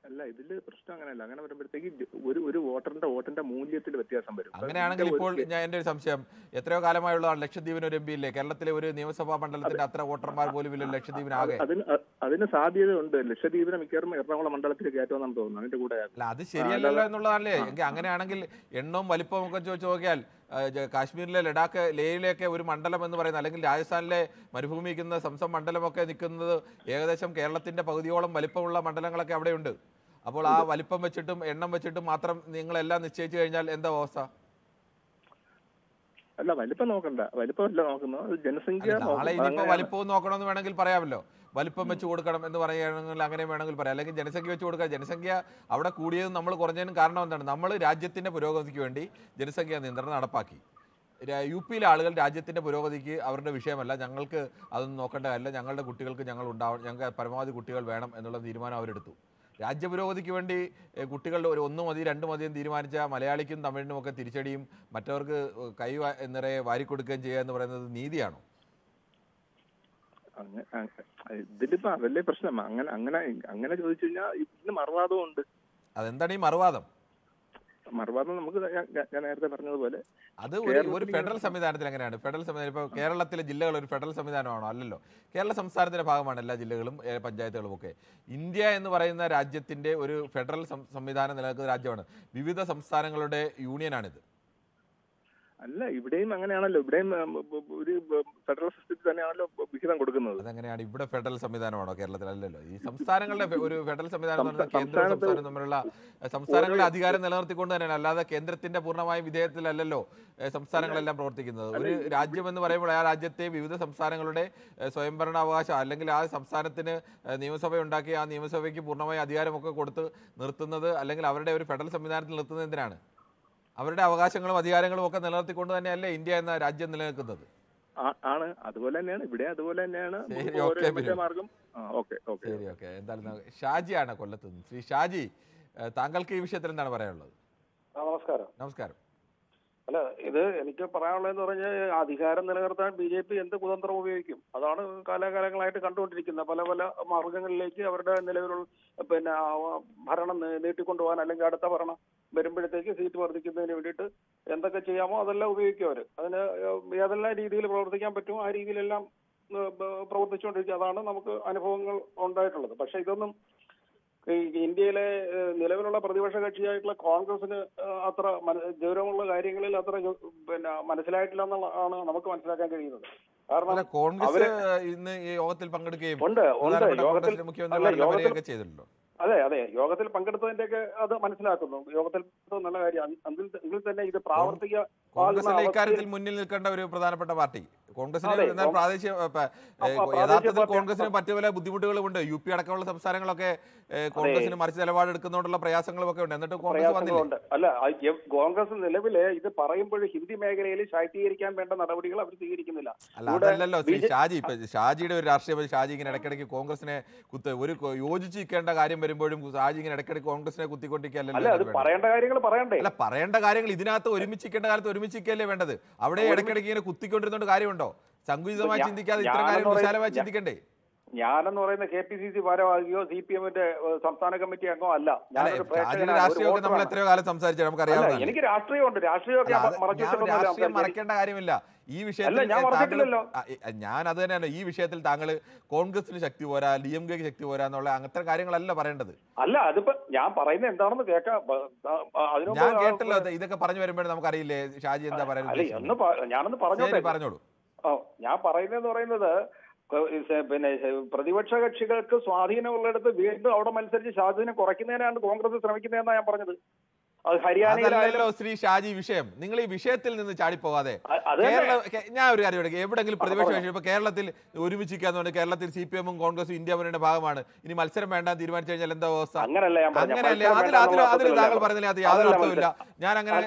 അല്ല, ഇതില് പ്രശ്നം അങ്ങനെയല്ല. അങ്ങനെ വരുമ്പോഴത്തേക്ക് ഒരു വോട്ടിന്റെ മൂല്യത്തിൽ വ്യത്യാസം വരും. അങ്ങനെയാണെങ്കിൽ ഇപ്പോൾ എൻ്റെ ഒരു സംശയം, എത്രയോ കാലമായുള്ളതാണ് ലക്ഷദ്വീപിന് ഒരു എം പി ഇല്ലേ? കേരളത്തിലെ ഒരു നിയമസഭാ മണ്ഡലത്തിന്റെ അത്ര വോട്ടർമാർ പോലും ഇല്ല ലക്ഷദ്വീപിനാകെ. അതിന് സാധ്യതയുണ്ട്. ലക്ഷദ്വീപിനെ മിക്കവാറും എറണാകുളം മണ്ഡലത്തിൽ കയറ്റുമെന്നാണ് തോന്നുന്നു. അതിന്റെ കൂടെ അല്ല, അത് ശരിയല്ലല്ലോ എന്നുള്ളതല്ലേ. എങ്കിൽ അങ്ങനെയാണെങ്കിൽ എണ്ണവും വലിപ്പവും ഒക്കെ ചോദിച്ചു നോക്കിയാൽ കാശ്മീരിലെ ലഡാക്ക് ലേയിലേക്ക് ഒരു മണ്ഡലം എന്ന് പറയുന്നത്, അല്ലെങ്കിൽ രാജസ്ഥാനിലെ മരുഭൂമി നിൽക്കുന്ന സംസം മണ്ഡലമൊക്കെ നിൽക്കുന്നത് ഏകദേശം കേരളത്തിന്റെ പകുതിയോളം വലിപ്പമുള്ള മണ്ഡലങ്ങളൊക്കെ അവിടെയുണ്ട്. അപ്പോൾ ആ വലിപ്പം വെച്ചിട്ടും എണ്ണം വെച്ചിട്ടും മാത്രം നിങ്ങളെല്ലാം നിശ്ചയിച്ചു കഴിഞ്ഞാൽ എന്താ അവസ്ഥ? അല്ല, വലിപ്പം നോക്കണ്ട. വലിപ്പമല്ല നോക്കുന്നത്, ജനസംഖ്യ. നാളെ ഇനിയിപ്പോ വലിപ്പവും നോക്കണമെന്ന് വേണമെങ്കിൽ പറയാമല്ലോ. വലിപ്പം വെച്ച് കൊടുക്കണം എന്ന് പറയുകയാണെങ്കിൽ അങ്ങനെ വേണമെങ്കിൽ പറയാം. അല്ലെങ്കിൽ ജനസംഖ്യ വെച്ച് കൊടുക്കുക. ജനസംഖ്യ അവിടെ കൂടിയതും നമ്മൾ കുറഞ്ഞതിനും കാരണം എന്താണ്? നമ്മൾ രാജ്യത്തിന്റെ പുരോഗതിക്ക് വേണ്ടി ജനസംഖ്യാ നിയന്ത്രണം നടപ്പാക്കി. UP-യിലെ ആളുകൾ രാജ്യത്തിന്റെ പുരോഗതിക്ക് അവരുടെ വിഷയമല്ല, ഞങ്ങൾക്ക് അതൊന്നും നോക്കേണ്ട കാര്യമില്ല, ഞങ്ങളുടെ കുട്ടികൾക്ക് ഞങ്ങൾക്ക് പരമാവധി കുട്ടികൾ വേണം എന്നുള്ള തീരുമാനം അവരെടുത്തു. രാജ്യപുരോഗതിക്ക് വേണ്ടി കുട്ടികളുടെ ഒരു 1 മതി 2 മതിയും തീരുമാനിച്ച മലയാളിക്കും തമിഴിനും ഒക്കെ തിരിച്ചടിയും മറ്റവർക്ക് കൈ നിറയെ വാരിക്കൊടുക്കുകയും ചെയ്യുക എന്ന് പറയുന്നത് നീതിയാണോ? ഇതിലിപ്പോ അതല്ലേ പ്രശ്നം. അങ്ങനെ ചോദിച്ചു കഴിഞ്ഞാൽ ഇതിന് മറുവാദവും ഉണ്ട്. അതെന്താണ് ഈ മറുവാദം? മറുവാദം നമുക്ക് ഞാൻ നേരത്തെ പറഞ്ഞതുപോലെ അത് ഒരു ഫെഡറൽ സംവിധാനത്തിൽ എങ്ങനെയാണ്? ഫെഡറൽ സംവിധാനം ഇപ്പോൾ കേരളത്തിലെ ജില്ലകൾ ഒരു ഫെഡറൽ സംവിധാനമാണോ? അല്ലല്ലോ. കേരള സംസ്ഥാനത്തിന്റെ ഭാഗമാണ് എല്ലാ ജില്ലകളും പഞ്ചായത്തുകളും ഒക്കെ. ഇന്ത്യ എന്ന് പറയുന്ന രാജ്യത്തിന്റെ ഒരു ഫെഡറൽ സംവിധാനം നിലനിൽക്കുന്ന രാജ്യമാണ്. വിവിധ സംസ്ഥാനങ്ങളുടെ യൂണിയനാണിത്. അല്ല, ഇവിടെയും അങ്ങനെയാണല്ലോ. ഇവിടെയും ഒരു ഫെഡറൽ സിസ്റ്റത്തിൽ തന്നെയാണല്ലോ വിഹിതം കൊടുക്കുന്നത്. അതെങ്ങനെയാണ്? ഇവിടെ ഫെഡറൽ സംവിധാനമാണോ? കേരളത്തിൽ അല്ലല്ലോ. ഈ സംസ്ഥാനങ്ങളുടെ ഒരു ഫെഡറൽ സംവിധാനം എന്ന് പറഞ്ഞാൽ കേന്ദ്രവും സംസ്ഥാനവും തമ്മിലുള്ള സംസ്ഥാനങ്ങളുടെ അധികാരം നിലനിർത്തിക്കൊണ്ട് തന്നെയാണ്. അല്ലാതെ കേന്ദ്രത്തിന്റെ പൂർണ്ണമായ വിധേയത്തിലല്ലല്ലോ സംസ്ഥാനങ്ങളെല്ലാം പ്രവർത്തിക്കുന്നത്. ഒരു രാജ്യം എന്ന് പറയുമ്പോൾ ആ രാജ്യത്തെ വിവിധ സംസ്ഥാനങ്ങളുടെ സ്വയംഭരണാവകാശം, അല്ലെങ്കിൽ ആ സംസ്ഥാനത്തിന് നിയമസഭ ഉണ്ടാക്കി ആ നിയമസഭയ്ക്ക് പൂർണ്ണമായ അധികാരമൊക്കെ കൊടുത്ത് നിർത്തുന്നത്, അല്ലെങ്കിൽ അവരുടെ ഒരു ഫെഡറൽ സംവിധാനത്തിൽ നിർത്തുന്നത് എന്തിനാണ്? അവരുടെ അവകാശങ്ങളും അധികാരങ്ങളും ഒക്കെ നിലനിർത്തിക്കൊണ്ട് തന്നെയല്ലേ ഇന്ത്യ എന്ന രാജ്യം നിലനിൽക്കുന്നത്. ആണ്. അതുപോലെ തന്നെയാണ് ഇവിടെ. അതുപോലെ തന്നെയാണ് മാർഗം. ശരി, ഓക്കെ. എന്തായാലും ഷാജിയാണ് കൊല്ലത്ത് നിന്ന്. ശ്രീ ഷാജി, താങ്കൾക്ക് ഈ വിഷയത്തിൽ എന്താണ് പറയാനുള്ളത്? നമസ്കാരം. അല്ല, ഇത് എനിക്ക് പറയാനുള്ളതെന്ന് പറഞ്ഞാൽ അധികാരം നിലനിർത്താൻ BJP എന്ത് കുതന്ത്രം ഉപയോഗിക്കും? അതാണ് കാലാകാലങ്ങളായിട്ട് കണ്ടുകൊണ്ടിരിക്കുന്നത്. പല പല മാർഗങ്ങളിലേക്ക് അവരുടെ നിലവിലുള്ള ഭരണം നീട്ടിക്കൊണ്ടുപോകാൻ, അല്ലെങ്കിൽ അടുത്ത ഭരണം വരുമ്പോഴത്തേക്ക് സീറ്റ് വർദ്ധിക്കുന്നതിന് വേണ്ടിയിട്ട് എന്തൊക്കെ ചെയ്യാമോ അതെല്ലാം ഉപയോഗിക്കും അവർ. അതിന് ഏതെല്ലാം രീതിയിൽ പ്രവർത്തിക്കാൻ പറ്റുമോ ആ രീതിയിലെല്ലാം പ്രവർത്തിച്ചുകൊണ്ടിരിക്കുക. അതാണ് നമുക്ക് അനുഭവങ്ങൾ ഉണ്ടായിട്ടുള്ളത്. പക്ഷെ ഇതൊന്നും ഇന്ത്യയിലെ നിലവിലുള്ള പ്രതിപക്ഷ കക്ഷിയായിട്ടുള്ള കോൺഗ്രസിന് അത്ര ഗൗരവമുള്ള കാര്യങ്ങളിൽ അത്ര മനസ്സിലായിട്ടില്ല എന്നുള്ളതാണ് നമുക്ക് മനസ്സിലാക്കാൻ കഴിയുന്നത്. കാരണം കോൺഗ്രസ് ഇന്ന് ഈ യോഗത്തിൽ പങ്കെടുക്കുകയും ചെയ്തിട്ടുണ്ടോ? അതെ, യോഗത്തിൽ പങ്കെടുത്തതിന്റെയൊക്കെ അത് മനസ്സിലാക്കുന്നു. യോഗത്തിൽ നല്ല കാര്യം. എങ്കിൽ തന്നെ ഇത് പ്രാവർത്തിക ഇക്കാര്യത്തിൽ മുന്നിൽ നിൽക്കേണ്ട ഒരു പ്രധാനപ്പെട്ട പാർട്ടി കോൺഗ്രസിന് പ്രാദേശിക യഥാർത്ഥത്തിൽ കോൺഗ്രസിന് മറ്റു പല ബുദ്ധിമുട്ടുകളുമുണ്ട്. UP അടക്കമുള്ള സംസ്ഥാനങ്ങളൊക്കെ കോൺഗ്രസിന് മറിച്ച് നിലപാടെടുക്കുന്നതുകൊണ്ടുള്ള പ്രയാസങ്ങളും ഒക്കെ ഉണ്ട്. എന്നിട്ട് കോൺഗ്രസ് വന്നില്ല. അല്ല, കോൺഗ്രസ് നിലവില് ഇത് പറയുമ്പോൾ ഹിന്ദി മേഖലയിൽ ശാക്തീകരിക്കാൻ വേണ്ട നടപടികൾ അവർ സ്വീകരിക്കുന്നില്ല. അല്ല, അതല്ലല്ലോ ഷാജിയുടെ ഒരു രാഷ്ട്രീയ ഷാജി ഇങ്ങനെ ഇടയ്ക്കിടയ്ക്ക് കോൺഗ്രസിനെ ഒരു യോജിച്ചിരിക്കേണ്ട കാര്യം വരുമ്പോഴും ഷാജി ഇങ്ങനെ ഇടയ്ക്കിടയ്ക്ക് കോൺഗ്രസിനെ കുത്തിക്കൊണ്ടിരിക്കല്ലോ. പറയേണ്ട കാര്യങ്ങൾ പറയണ്ടേ? അല്ല, പറയേണ്ട കാര്യങ്ങൾ ഇതിനകത്ത് ഒരുമിച്ചിരിക്കേണ്ട കാലത്ത് ഒരുമിച്ചിരിക്കല്ലേ വേണ്ടത്. അവിടെ ഇടയ്ക്കിടയ്ക്ക് ഇങ്ങനെ കുത്തിക്കൊണ്ടിരുന്നോണ്ട് കാര്യമുണ്ടോ? സങ്കുചിതമായി ചിന്തിക്കാതെ ഇത്തരം കാര്യങ്ങൾ വിശാലമായി ചിന്തിക്കണ്ടേ? ഞാനെന്ന് പറയുന്ന KPCC ഭാരവാഹിയോ CPM-ന്റെ സംസ്ഥാന കമ്മിറ്റി അംഗമോ അല്ല. ഞാനൊരു രാഷ്ട്രീയമൊക്കെ നമ്മൾ എത്രയോ കാലം സംസാരിച്ചു, നമുക്കറിയാം. എനിക്ക് രാഷ്ട്രീയമുണ്ട്, രാഷ്ട്രീയമൊക്കെ രാഷ്ട്രീയം മറക്കേണ്ട കാര്യമില്ല. ഈ വിഷയത്തിൽ ഞാൻ അത് തന്നെയാണ്, ഈ വിഷയത്തിൽ താങ്കൾ കോൺഗ്രസിന് ശക്തി പോരാ, DMK-ക്ക് ശക്തി പോരാ എന്നുള്ള അങ്ങനത്തെ കാര്യങ്ങളല്ല പറയേണ്ടത്. അല്ല, അതിപ്പോ ഞാൻ പറയുന്നത് എന്താണെന്ന് കേൾക്കാം. ഞാൻ കേട്ടല്ലോ, ഇതൊക്കെ പറഞ്ഞു വരുമ്പോഴേ നമുക്കറിയില്ലേ ഷാജി എന്താ പറയുന്നത്. ഞാനൊന്ന് പറഞ്ഞോട്ടെ. പറഞ്ഞോളൂ. ഞാൻ പറയുന്നത് പിന്നെ പ്രതിപക്ഷ കക്ഷികൾക്ക് സ്വാധീനമുള്ളിടത്ത് വീണ്ടും അവിടെ മത്സരിച്ച് സ്വാധീനം കുറയ്ക്കുന്നതിനാണ് കോൺഗ്രസ് ശ്രമിക്കുന്നതെന്നാണ് ഞാൻ പറഞ്ഞത്. അത് ഹരിയാനയിലല്ലോ ശ്രീ ഷാജി വിഷയം. നിങ്ങൾ ഈ വിഷയത്തിൽ നിന്ന് ചാടിപ്പോകാതെ ഞാൻ ഒരു കാര്യം എടുക്കുക, എവിടെങ്കിലും പ്രതിപക്ഷ കക്ഷി ഇപ്പൊ കേരളത്തിൽ ഒരുമിച്ചിരിക്കാന്നുണ്ട്, കേരളത്തിൽ CPM-ഉം കോൺഗ്രസും ഇന്ത്യ മുന്നണിയുടെ ഭാഗമാണ്, ഇനി മത്സരം വേണ്ട തീരുമാനിച്ചു കഴിഞ്ഞാൽ എന്താ അവസ്ഥ? അങ്ങനെയല്ലേ അതിൽ താങ്കൾ പറയുന്നില്ല, അത് യാതൊരു അർത്ഥമില്ല. ഞാൻ അങ്ങനെയാണ്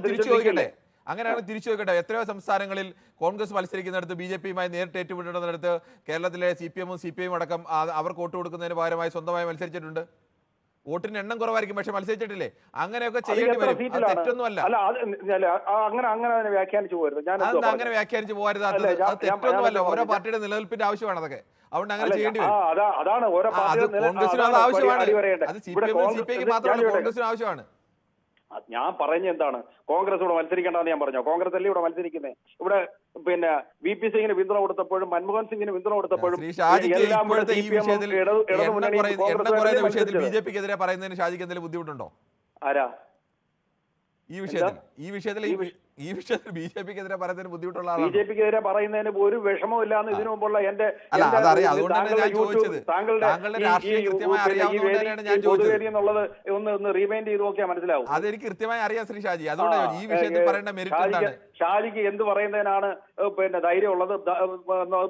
തിരിച്ചു ചോദിക്കട്ടെ. അങ്ങനെയാണ് തിരിച്ചു നോക്കട്ടെ. എത്രയോ സംസ്ഥാനങ്ങളിൽ കോൺഗ്രസ് മത്സരിക്കുന്നിടത്ത് BJP-യുമായി നേരിട്ട് ഏറ്റുമുട്ടുന്നിടത്ത് കേരളത്തിലെ CPM-ഉം CPI-യും അടക്കം അവർക്ക് വോട്ട് കൊടുക്കുന്നതിന് പകരമായി സ്വന്തമായി മത്സരിച്ചിട്ടുണ്ട്. വോട്ടിന് എണ്ണം കുറവായിരിക്കും, പക്ഷെ മത്സരിച്ചിട്ടില്ലേ? അങ്ങനെയൊക്കെ ചെയ്യേണ്ടി വരും. തെറ്റൊന്നുമല്ല. അങ്ങനെ വ്യാഖ്യാനിച്ചു പോകരുത്. അങ്ങനെ വ്യാഖ്യാനിച്ചു പോകരുത്, അത് തെറ്റൊന്നുമല്ല. ഓരോ പാർട്ടിയുടെ നിലനിൽപ്പിന്റെ ആവശ്യമാണ് അതൊക്കെ. അതുകൊണ്ട് അങ്ങനെ ചെയ്യേണ്ടി വരും. കോൺഗ്രസിനും അത് ആവശ്യമാണ്. അത് CPM-ഉം CPI-ക്ക് മാത്രമല്ല, കോൺഗ്രസിനും ആവശ്യമാണ്. ഞാൻ പറഞ്ഞ എന്താണ്, കോൺഗ്രസ് ഇവിടെ മത്സരിക്കേണ്ടെന്ന് ഞാൻ പറഞ്ഞോ? കോൺഗ്രസ് അല്ലേ ഇവിടെ മത്സരിക്കുന്നത്? ഇവിടെ പിന്നെ VP സിംഗിന് പിന്തുണ കൊടുത്തപ്പോഴും മൻമോഹൻ സിംഗിന് പിന്തുണ കൊടുത്തപ്പോഴും BJP-ക്കെതിരെ പറയുന്നതിന് ഷാജിക്ക് എന്തെങ്കിലും ബുദ്ധിമുട്ടുണ്ടോ? ആരാ ഈ വിഷയത്തിൽ BJP-ക്കെതിരെ പറയുന്നതിന് ബുദ്ധിമുട്ടുള്ള ആളാണ്? BJP-ക്കെതിരെ പറയുന്നതിന് ഒരു വിഷമവും ഇല്ലാന്ന് ഇതിനു മുമ്പുള്ള പൊതുവേദി എന്നുള്ളത് ഒന്ന് റീമൈൻഡ് ചെയ്ത് നോക്കിയാൽ മനസ്സിലാവും. അതെനിക്ക് കൃത്യമായി അറിയാം ശ്രീ ഷാജി. അതുകൊണ്ട് ഈ വിഷയത്തിൽ പറയേണ്ട മെറിറ്റ് എന്താണ്? ഷാജിക്ക് എന്ത് പറയുന്നതിനാണ് പിന്നെ ധൈര്യമുള്ളത്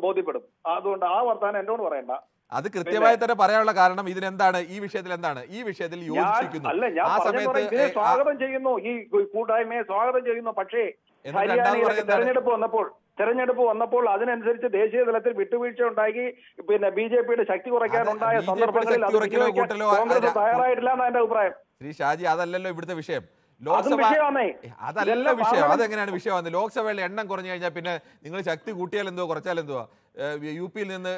ബോധ്യപ്പെടും. അതുകൊണ്ട് ആ വർത്താനം എന്നോട് പറയണ്ട. അത് കൃത്യമായി തന്നെ പറയാനുള്ള കാരണം ഇതിനെന്താണ്, ഈ വിഷയത്തിൽ എന്താണ്, ഈ വിഷയത്തിൽ യോജിക്കുന്നു. ആ സമയത്ത് സ്വാഗതം ചെയ്യുന്നു, ഈ കൂട്ടായ്മയെ സ്വാഗതം ചെയ്യുന്നു. പക്ഷേ ഹരിയാനയിലെ തെരഞ്ഞെടുപ്പ് വന്നപ്പോൾ അതിനനുസരിച്ച് ദേശീയ തലത്തിൽ വിട്ടുവീഴ്ച ഉണ്ടാക്കി പിന്നെ BJP-യുടെ ശക്തി കുറയ്ക്കാനുണ്ടായ സന്ദർഭങ്ങളിൽ കോൺഗ്രസ് തയ്യാറായിട്ടില്ല എന്നാണ് എന്റെ അഭിപ്രായം. ശ്രീ ഷാജി, അതല്ലല്ലോ ഇവിടുത്തെ വിഷയം. അതല്ല വിഷയം. അതെങ്ങനെയാണ് വിഷയമാണ്? ലോക്സഭയിൽ എണ്ണം കുറഞ്ഞു കഴിഞ്ഞാൽ പിന്നെ നിങ്ങൾ ശക്തി കൂട്ടിയാൽ എന്തോ കുറച്ചാൽ എന്തുവാ? UP-യിൽ നിന്ന്